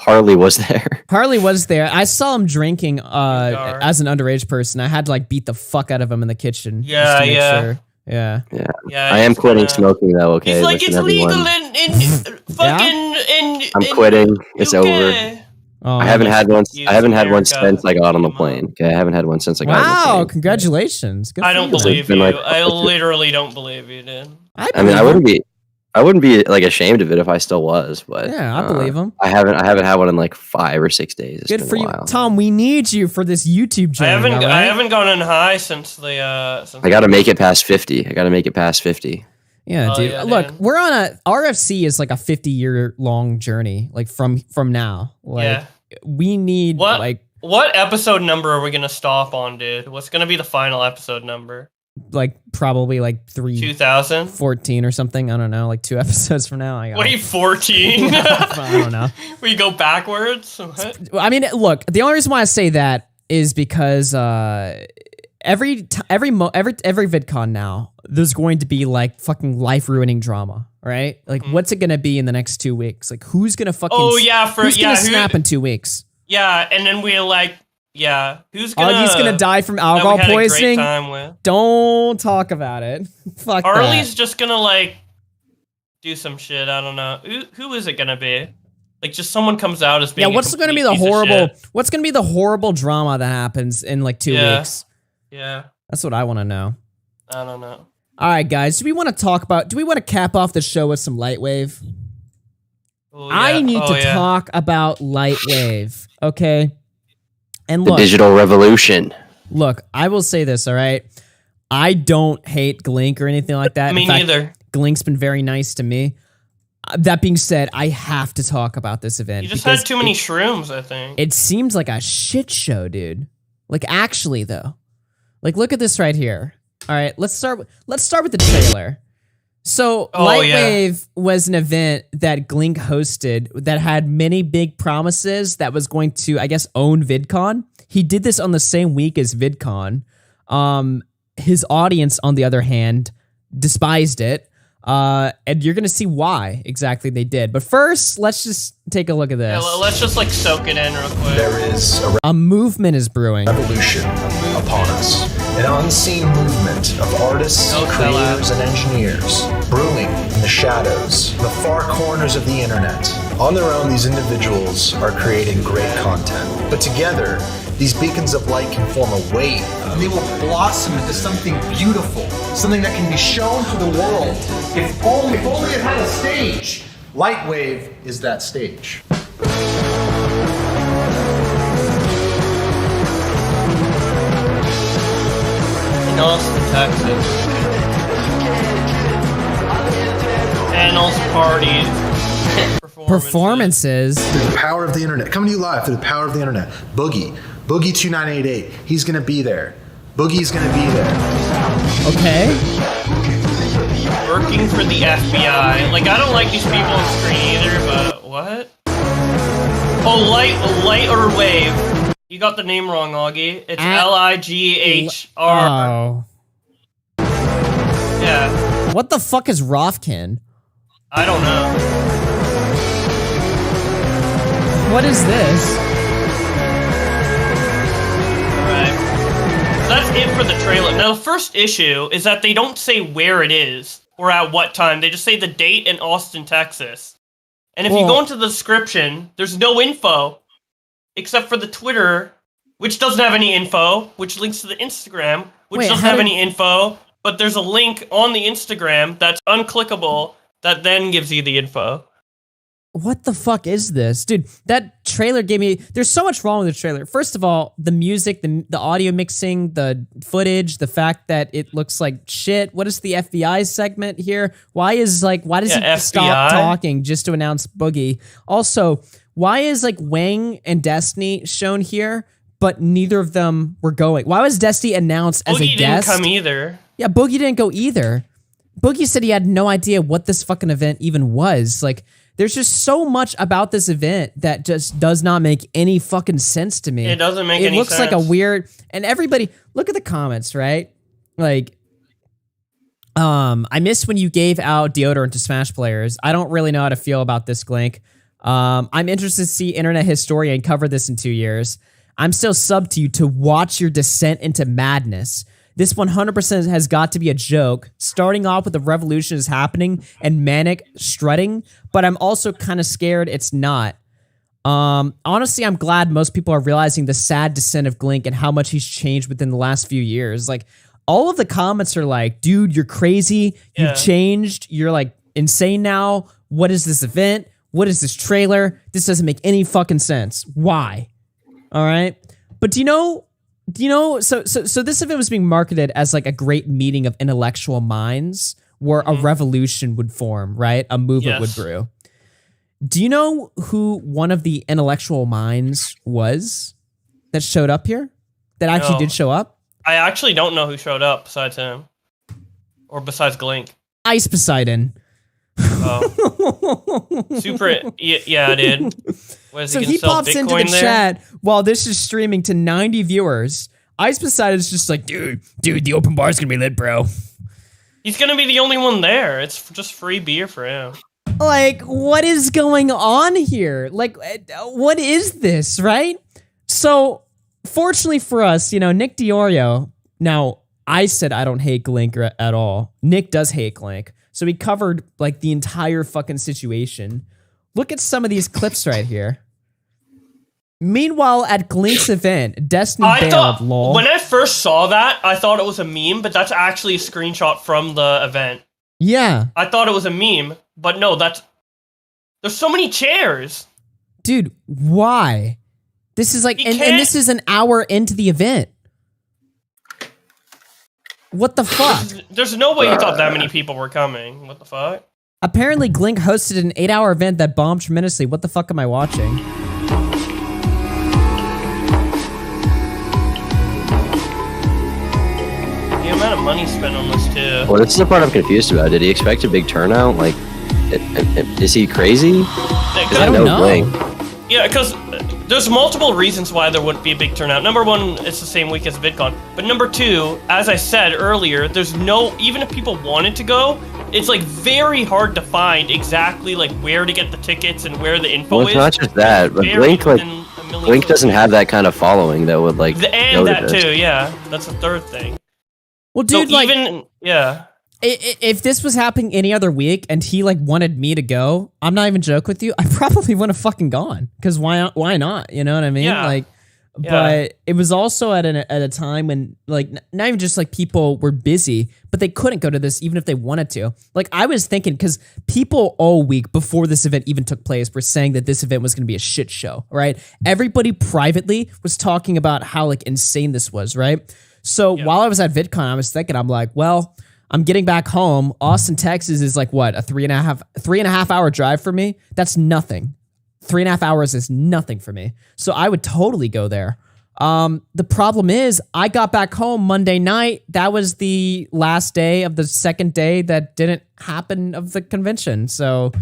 Harley was there. Harley was there. I saw him drinking as an underage person. I had to like beat the fuck out of him in the kitchen. Yeah, just to make yeah. sure. Yeah. Yeah, I am he's quitting kinda- smoking though. Okay, He's like, listen, it's everyone. legal in fucking in. I'm in quitting. It's UK. over. Oh, I haven't had one. I haven't had one America. since I got on the plane. Okay, I haven't had one since I got on the Wow, plane. congratulations. Good I for don't you. believe It's been you. like- I literally don't believe you, dude. I mean, I wouldn't be like ashamed of it if I still was, but Yeah, I believe him. I haven't had one in like 5 or 6 days. It's Good been for a you. while. Tom, we need you for this YouTube I channel. haven't I haven't gone on high since the since I got to make it past 50. I got to make it past 50. Yeah, Oh, dude. yeah, Look, dude. we're on a RFC is like a 50-year long journey, like from now. Like Yeah. we need What like what episode number are we gonna stop on, dude? What's gonna be the final episode number? like probably like 2014 or something. I don't know, like 2 episodes from now. Wait, 14? I don't know. We go backwards? What? I mean, look, the only reason why I say that is because every VidCon now, there's going to be like fucking life ruining drama, right? Like, what's it gonna be in the next 2 weeks? Like, who's gonna fucking? Oh yeah, who's gonna snap in 2 weeks? Yeah, and then we like, yeah, who's gonna? He's gonna die from alcohol poisoning. Don't talk about it. Fuck Arlie's that. just gonna like do some shit. I don't know. Who is it gonna be? Like, just someone comes out as being. Yeah, what's gonna be the horrible? What's gonna be the horrible drama that happens in like 2 weeks? Yeah. That's what I want to know. I don't know. All right, guys. Do we want to cap off the show with some Lightwave? Oh, I need to talk about Lightwave, okay? And The look, digital revolution. Look, I will say this, all right? I don't hate Glink or anything like that. Me In fact, neither. Glink's been very nice to me. That being said, I have to talk about this event. You just had too many shrooms, I think. It seems like a shit show, dude. Like, actually, though. Like, look at this right here. All right, let's start with the trailer. So, Lightwave was an event that Glink hosted that had many big promises that was going to, I guess, own VidCon. He did this on the same week as VidCon. His audience, on the other hand, despised it. And you're going to see why exactly they did. But first, let's just take a look at this. Yeah, let's just like soak it in real quick. There is A movement is brewing. revolution upon us. An unseen movement of artists, creators, and engineers brewing in the shadows, the far corners of the internet. On their own, these individuals are creating great content. But together, these beacons of light can form a wave. And they will blossom into something beautiful, something that can be shown to the world. If only it had a stage. Lightwave is that stage. In Austin, Texas. And also parties. Performances. Through the power of the internet. Coming to you live through the power of the internet. Boogie 2988. He's gonna be there. Boogie's gonna be there. Okay. Working for the FBI. Like, I don't like these people on screen either, but what? Oh, light or wave. You got the name wrong, Augie. It's Lighr. Oh. Yeah. What the fuck is Rothkin? I don't know. What is this? Alright. So that's it for the trailer. Now, the first issue is that they don't say where it is or at what time. They just say the date in Austin, Texas. And if you go into the description, there's no info except for the Twitter, which doesn't have any info, which links to the Instagram, which doesn't have any info, but there's a link on the Instagram that's unclickable that then gives you the info. What the fuck is this? Dude, that trailer gave me... There's so much wrong with the trailer. First of all, the music, the audio mixing, the footage, the fact that it looks like shit. What is the FBI segment here? Why does he stop talking just to announce Boogie? Also, why is like Wang and Destiny shown here, but neither of them were going? Why was Destiny announced as a Boogie guest? didn't come either. Yeah, Boogie didn't go either. Boogie said he had no idea what this fucking event even was. Like, there's just so much about this event that just does not make any fucking sense to me. It doesn't make any sense. It looks like a weird... And everybody... Look at the comments, right? Like... I miss when you gave out deodorant to Smash players. I don't really know how to feel about this, Glink. I'm interested to see Internet Historian cover this in 2 years. I'm still sub to you to watch your descent into madness. This 100% has got to be a joke, starting off with the revolution is happening and manic strutting, but I'm also kind of scared it's not. Honestly, I'm glad most people are realizing the sad descent of Glink and how much he's changed within the last few years. Like, all of the comments are like, dude, you're crazy, you've changed, you're like insane now, what is this event? What is this trailer? This doesn't make any fucking sense. Why? All right? But do you know, so this event was being marketed as like a great meeting of intellectual minds where a revolution would form, right? A movement would brew. Do you know who one of the intellectual minds was that showed up here? That actually did show up? I actually don't know who showed up besides him. Or besides Glink? Ice Poseidon. Oh. Super. Yeah, dude. What is So he he sell pops into Bitcoin the there? chat while this is streaming to 90 viewers. Ice Poseidon's just like, dude, the open bar's gonna be lit, bro. He's gonna be the only one there. It's just free beer for him. Like, what is going on here? Like, what is this, right? So, fortunately for us, Nick Diorio, now, I said I don't hate Glink at all. Nick does hate Glink. So he covered, like, the entire fucking situation. Look at some of these clips right here. Meanwhile, at Glink's event, Destiny bailed, lol. When I first saw that, I thought it was a meme, but that's actually a screenshot from the event. Yeah. I thought it was a meme, but no, there's so many chairs. Dude, why? This is like, and this is an hour into the event. What the fuck? There's no way you thought that many people were coming. What the fuck? Apparently, Glink hosted an 8-hour event that bombed tremendously. What the fuck am I watching? The amount of money spent on this too. Well, this is the part I'm confused about. Did he expect a big turnout? Like, is he crazy? I don't know. Blink. Yeah, because there's multiple reasons why there wouldn't be a big turnout. Number one, it's the same week as VidCon. But number two, as I said earlier, there's even if people wanted to go, it's like very hard to find exactly like where to get the tickets and where the info Well, is. it's not just that, but Blink doesn't have that kind of following that would like. And that too, yeah. That's the third thing. Well, dude, so yeah. If this was happening any other week and he like wanted me to go, I'm not even joking with you, I probably wouldn't have fucking gone. Because why not? You know what I mean? Yeah. Like, Yeah. but it was also at a time when like not even just like people were busy, but they couldn't go to this even if they wanted to. Like I was thinking, because people all week before this event even took place were saying that this event was going to be a shit show, right? Everybody privately was talking about how like insane this was, right? So while I was at VidCon, I was thinking, I'm like, well, I'm getting back home. Austin, Texas is like what, a 3.5 hour drive for me? That's nothing. 3.5 hours is nothing for me. So I would totally go there. The problem is I got back home Monday night. That was the last day of the second day that didn't happen of the convention. So,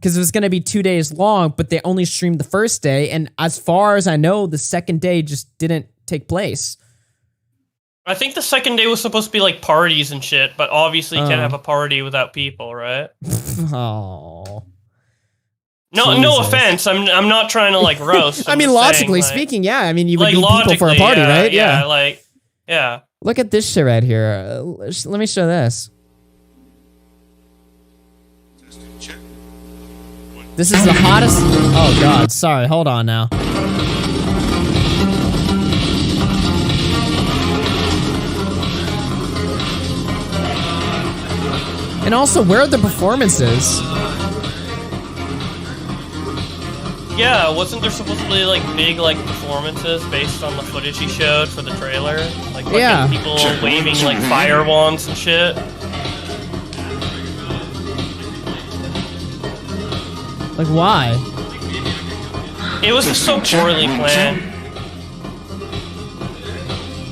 because it was going to be 2 days long, but they only streamed the first day. And as far as I know, the second day just didn't take place. I think the second day was supposed to be like parties and shit, but obviously you can't Oh. have a party without people, right? Oh. No Jesus. offense. I'm not trying to like roast. I I'm mean, just logically saying, like- speaking, yeah. I mean, you would like, need people for a logically, party, right? Yeah. Look at this shit right here. Let me show this. This is the hottest. Oh God, sorry. Hold on now. And also, where are the performances? Yeah, wasn't there supposed to be like big like performances based on the footage he showed for the trailer? Like fucking Yeah. people waving like fire wands and shit. Like, why? It was just so poorly planned.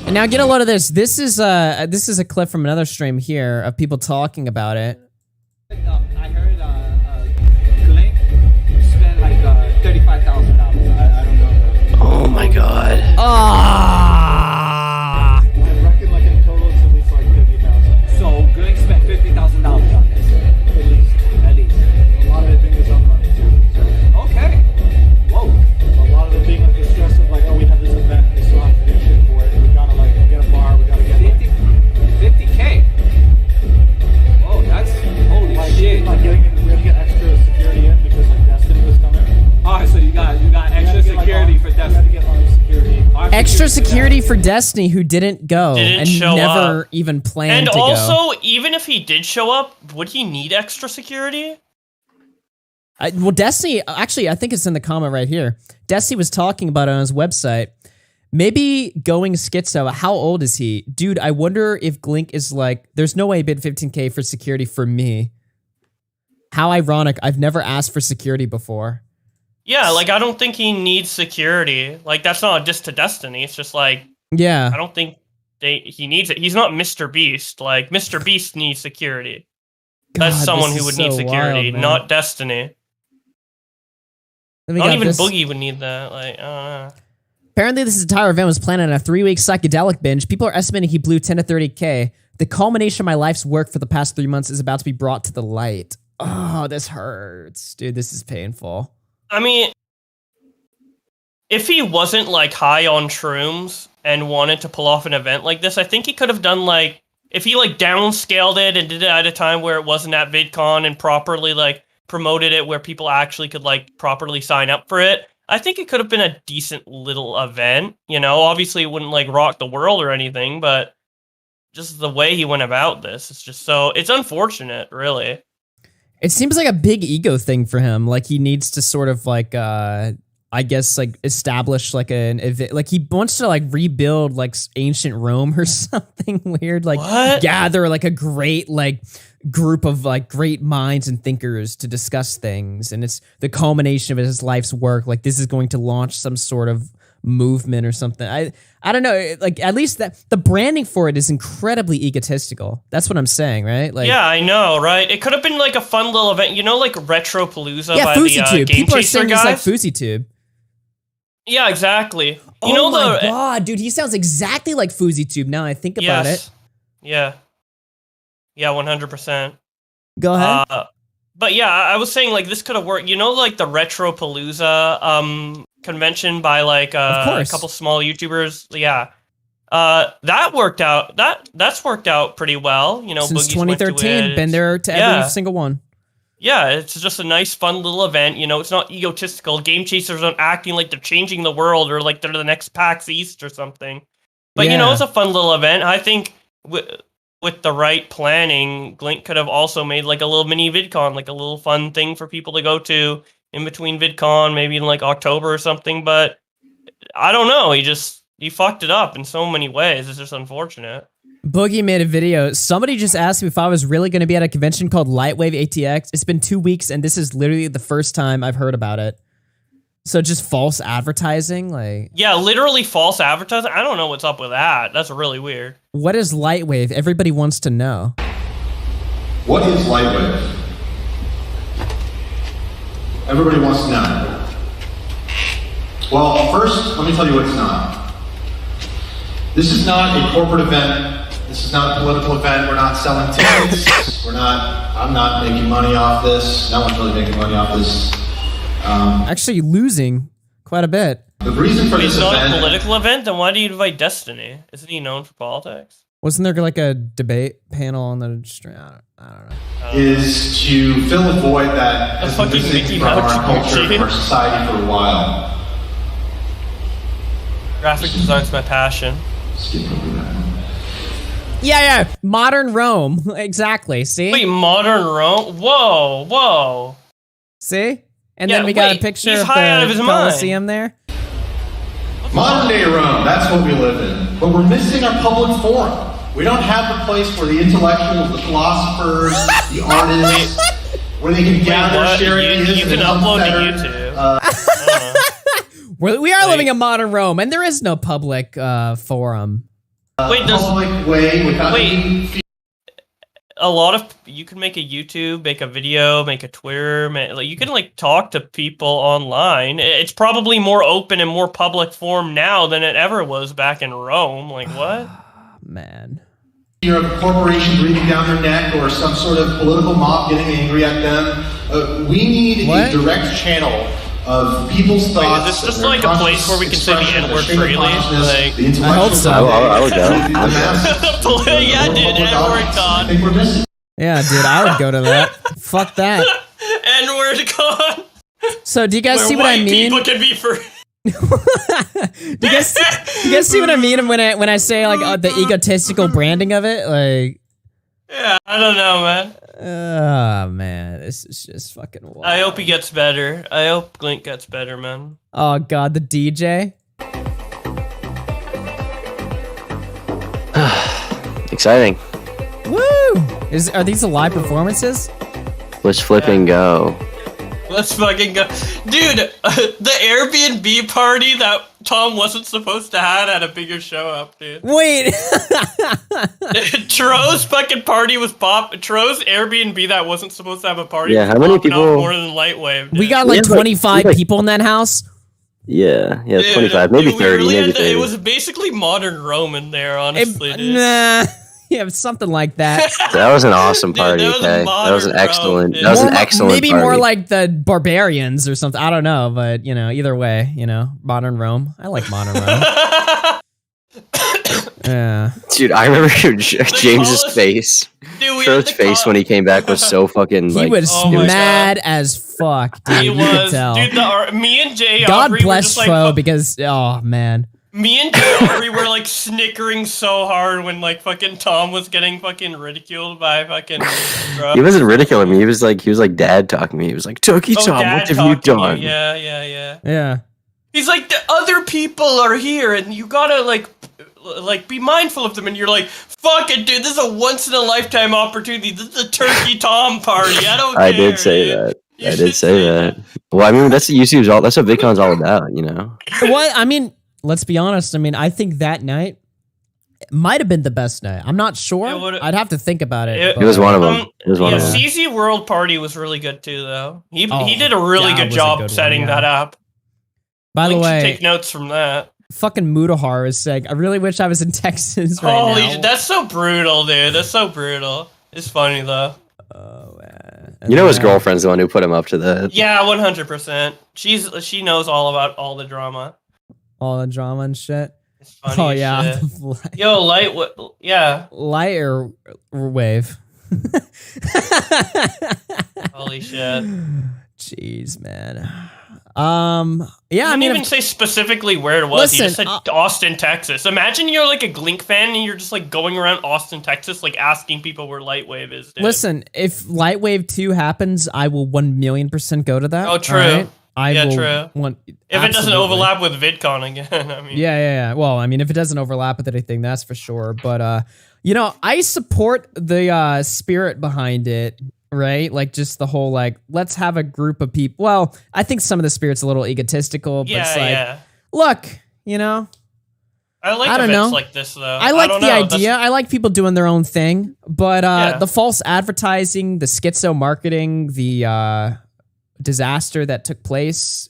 And now get a load of this. This is a clip from another stream here of people talking about it. I heard Glink spent like $35,000. I don't know. Oh my god. Ah. I reckon like in total it's at least like $50,000. So Glink spent $50,000 on this. At least. A lot of it being his own money too. So. Okay. Whoa. A lot of it being like the stress of like, oh, we have this event and we still have to do shit for it. We gotta like get a bar. We gotta get 50K. Oh, that's holy shit. Like we had to get extra security in because like Destiny was coming. Alright, so you got extra security for Destiny. Extra security for Destiny who didn't go Didn't and show never up. even planned And to go. also, even if he did show up, would he need extra security? Well, Destiny, actually, I think it's in the comment right here. Destiny was talking about it on his website. Maybe going schizo. How old is he? Dude, I wonder if Glink is like, there's no way he bid 15K for security for me. How ironic. I've never asked for security before. Yeah, like I don't think he needs security. Like that's not a diss to Destiny. It's just like Yeah. I don't think he needs it. He's not Mr. Beast. Like Mr. Beast needs security. God, That's someone this who is would need so security, wild, man. not Destiny. Let me Not get even this. Boogie would need that. Like, I don't know. Apparently, this entire event was planned on a 3-week psychedelic binge. People are estimating he blew 10 to 30K. The culmination of my life's work for the past 3 months is about to be brought to the light. Oh, this hurts. Dude, this is painful. I mean, if he wasn't like high on shrooms and wanted to pull off an event like this, I think he could have done like, if he like downscaled it and did it at a time where it wasn't at VidCon and properly like promoted it where people actually could like properly sign up for it, I think it could have been a decent little event. You know, obviously it wouldn't like rock the world or anything, but just the way he went about this, it's just so, it's unfortunate, really. It seems like a big ego thing for him. Like he needs to sort of like, I guess like establish like an event. Like he wants to like rebuild like ancient Rome or something weird. Like What? gather like a great like group of like great minds and thinkers to discuss things. And it's the culmination of his life's work. Like this is going to launch some sort of movement or something. I don't know. Like at least that the branding for it is incredibly egotistical. That's what I'm saying, right? Like Yeah, I know, right? It could have been like a fun little event, you know, like Retropalooza yeah, by the FouseyTube. Game People are Chaser saying guys. it's like FouseyTube. Yeah, exactly. Oh You know my the god, dude, he sounds exactly like FouseyTube now I think about it. Yeah. Yeah, 100%. Go ahead. But yeah, I was saying like this could have worked. You know, like the Retropalooza convention by like Of a course. couple small YouTubers. Yeah. That worked out. That's worked out pretty well. You know, Since Boogie's went to 2013, it. been there to every single one. Yeah, it's just a nice, fun little event. You know, it's not egotistical. Game Chasers aren't acting like they're changing the world or like they're the next PAX East or something. But you know, Yeah. it's a fun little event. I think with the right planning, Glink could have also made like a little mini VidCon, like a little fun thing for people to go to in between VidCon, maybe in like October or something. But I don't know. He fucked it up in so many ways. It's just unfortunate. Boogie made a video. Somebody just asked me if I was really going to be at a convention called Lightwave ATX. It's been 2 weeks, and this is literally the first time I've heard about it. So just false advertising? Like, Yeah, literally false advertising. I don't know what's up with that. That's really weird. what is Lightwave? Everybody wants to know. What is Lightwave? Everybody wants to know. Well, first, let me tell you what it's not. This is not a corporate event. This is not a political event. We're not selling tickets. I'm not making money off this. No one's really making money off this. Actually losing quite a bit. The reason for If this it's not a event, political event, then why do you invite Destiny? Isn't he known for politics? Wasn't there like a debate panel on the stream? I don't know. is to fill a void that has been fucking missing Mickey from our Mouse culture, shit. from our society for a while. Graphic design's my passion. Yeah. Modern Rome. Exactly. See? Wait, modern Rome? Whoa. See? And Yeah, then we got a wait, picture he's of high out of the his mind. Colosseum there. Modern day Rome, that's what we live in. But we're missing our public forum. We don't have the place where the intellectuals, the philosophers, the artists, where they can gather, what? share ideas, You can and upload to YouTube. We are living in modern Rome, and there is no public forum. Wait, does public way without any a lot of you can make a YouTube, make a video, make a Twitter, like you can like talk to people online. It's probably more open and more public form now than it ever was back in Rome. Like what? Man. fear of a corporation breathing down their neck or some sort of political mob getting angry at them. We need a direct channel of people's thoughts. Is this just like a place where we can say the N-word freely? Like, I hope so. I would go. Yeah, dude, N-word con. Yeah, dude, I would go to that. Fuck that. N-word con. So, do you guys Where see what I white mean? people can be free. Do you guys see what I mean when I say like the egotistical branding of it? Like, Yeah, I don't know, man. oh man, this is just fucking wild. I hope he gets better. I hope Glink gets better, man. Oh god, the DJ. Exciting. Woo! Are these the live performances? Let's flip and go. Let's fucking go. Dude, the Airbnb party that Tom wasn't supposed to have at a bigger show up, dude. Wait. Tro's fucking party was pop. Tro's Airbnb that wasn't supposed to have a party. Yeah, was how many popping off people- More than Lightwave. Dude. We got like 25 people in that house. Yeah, Dude, 25, maybe we 30, really maybe had to- 30. It was basically modern Rome in there, honestly, dude. Nah. Yeah, something like that. That was an awesome party, that was okay? That was an excellent. That was an excellent. Maybe party. more like the barbarians or something. I don't know, but either way, modern Rome. I like modern Rome. Yeah, dude, I remember James's face. Tro's face when he came back was so fucking. he like, was mad as fuck, dude. He You was, could tell. dude. Me and Jay. God Aubrey were bless just like, Tro because man. Me and Jay Aubrey were like snickering so hard when like fucking Tom was getting fucking ridiculed by fucking. He wasn't ridiculing me. He was like dad talking to me. He was like, "Turkey Tom, Dad what have you talking to done?" Yeah. Yeah. He's like, the other people are here, and you gotta like be mindful of them. And you're like, fuck it, dude. This is a once in a lifetime opportunity. This is a Turkey Tom party. I don't care. I did say that. I did say that. Well, I mean, that's the YouTube's all. That's what VidCon's all about, What I mean, let's be honest. I mean, I think that night might have been the best night. I'm not sure. I'd have to think about it. It was one of them. It was one of them. CZ World Party was really good too, though. He did a that really good was a job good one, setting yeah. that up. By the Link should way, take notes from that. fucking Mudahar is saying, I really wish I was in Texas right Holy, now. that's so brutal, dude. That's so brutal. It's funny though. His girlfriend's the one who put him up to the. Yeah, 100%. She knows all about all the drama. All the drama and shit. Funny Oh as yeah. shit. Yo, yeah. Light or wave. Holy shit. Jeez, man. Yeah, I mean, even say specifically where it was. Listen, He just said Austin, Texas. Imagine you're like a Glink fan and you're just like going around Austin, Texas, like asking people where Lightwave is. Dude. listen, if Lightwave 2 happens, I will 1,000,000% go to that. Oh, true. alright? I will true. If it doesn't overlap with VidCon again, I mean. Yeah. Well, I mean, if it doesn't overlap with anything, that's for sure. But I support the spirit behind it. Right? Like just the whole let's have a group of people. Well, I think some of the spirit's a little egotistical, but it's like, look, I like I don't events know. like this though. I like don't the know. idea. I like people doing their own thing, but the false advertising, the schizo marketing, the disaster that took place.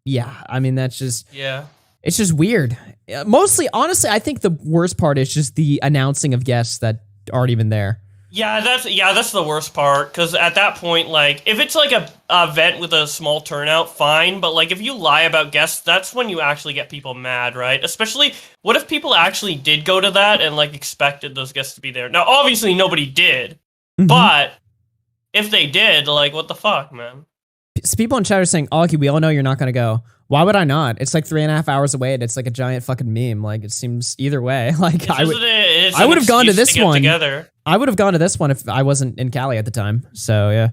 Yeah, I mean that's just it's just weird. Mostly, honestly, I think the worst part is just the announcing of guests that aren't even there. Yeah, that's the worst part, because at that point, if it's like a event with a small turnout, fine, but if you lie about guests, that's when you actually get people mad, right? Especially, what if people actually did go to that and expected those guests to be there? Now, obviously, nobody did, but if they did, what the fuck, man? So people in chat are saying, Augie, we all know you're not going to go. Why would I not? It's 3.5 hours away and it's a giant fucking meme. It seems either way. I would have gone to this one. Together. I would have gone to this one if I wasn't in Cali at the time. So, yeah.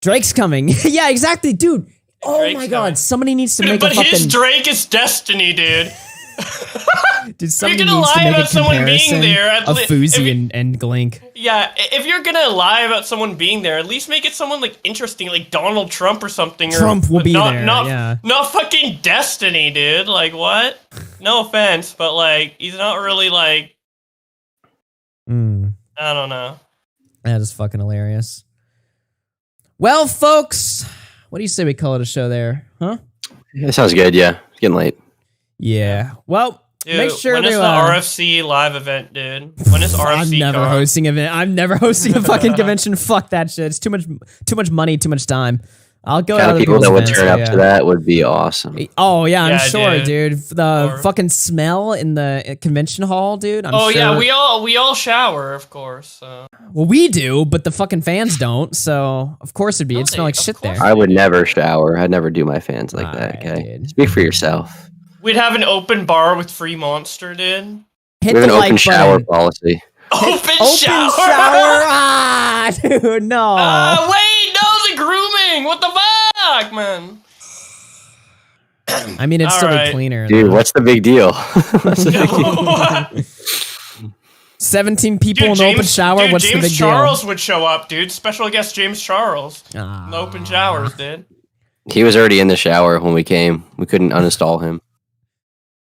Drake's coming. Yeah, exactly, dude. Oh Drake's my God. coming. Somebody needs to make but a fucking... his Drake is Destiny, dude. Dude, somebody gonna needs to lie make about a someone being comparison there, of Fousey and Glink. Yeah, if you're gonna lie about someone being there, at least make it someone interesting, like Donald Trump or something. Trump will be there, yeah. Not fucking Destiny, dude. What? No offense, but he's not really I don't know. That is fucking hilarious. Well, folks, what do you say we call it a show there? Huh? That sounds good, yeah. It's getting late. Yeah. Well, Dude, make sure when to... is the RFC live event, dude? When is RFC? I'm never hosting an event. I'm never hosting a fucking convention. Fuck that shit. It's too much money, too much time. I'll go. Kind of people that would turn up to that would be awesome. Oh yeah, I'm Yeah, sure, dude. The fucking smell in the convention hall, dude. I'm sure. Yeah, we all shower, of course. So. Well, we do, but the fucking fans don't. So of course it'd be. It'd smell like shit there. I would never shower. I'd never do my fans like that. Okay, speak for yourself. We'd have an open bar with free Monster, dude. We have an open shower policy. Open shower? Ah, dude, no. Wait, no, the grooming. What the fuck, man? I mean, it's still Alright. cleaner. Dude, what's the big deal? 17 people in the open shower. Dude, What's James the big Charles would show up, dude. Special guest James Charles. In the open showers, dude. He was already in the shower when we came. We couldn't uninstall him.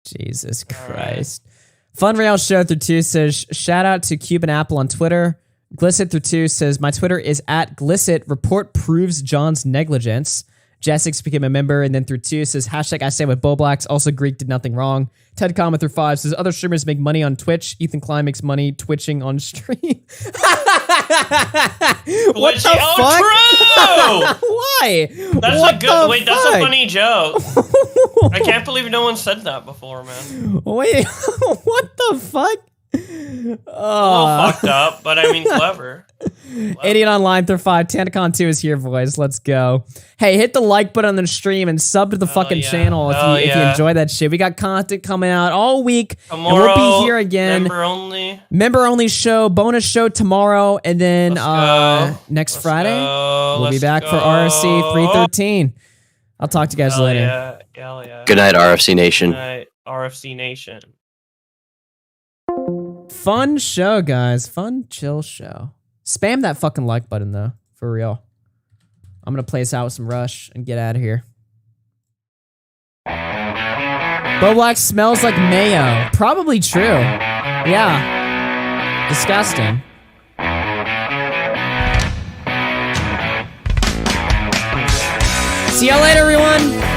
Jesus Christ. Fun Real Show through 2 says, shout out to Cuban Apple on Twitter. Glisset through 2 says, my Twitter is at Glisset. Report proves John's negligence. Jessix became a member, and then through 2 says, hashtag I stand with Boblacks. Also, Greek did nothing wrong. Ted Comment through 5 says, other streamers make money on Twitch. Ethan Klein makes money twitching on stream. What the fuck? Why? That's that's a funny joke. I can't believe no one said that before, man. Wait, what the fuck? A little fucked up, but I mean clever. Idiot Online through 5. Tantacon 2 is here, boys. Let's go. Hey, hit the like button on the stream and sub to the fucking channel if you enjoy that shit. We got content coming out all week. Tomorrow, and we'll be here again. Member only show, bonus show tomorrow, and then next Friday we'll be back for RFC 313. I'll talk to you guys later. Good night, RFC Nation. Good night, RFC Nation. Fun show, guys. Fun, chill show. Spam that fucking like button, though. For real. I'm going to play us out with some Rush and get out of here. Boblack smells like mayo. Probably true. Yeah. Disgusting. See y'all later, everyone.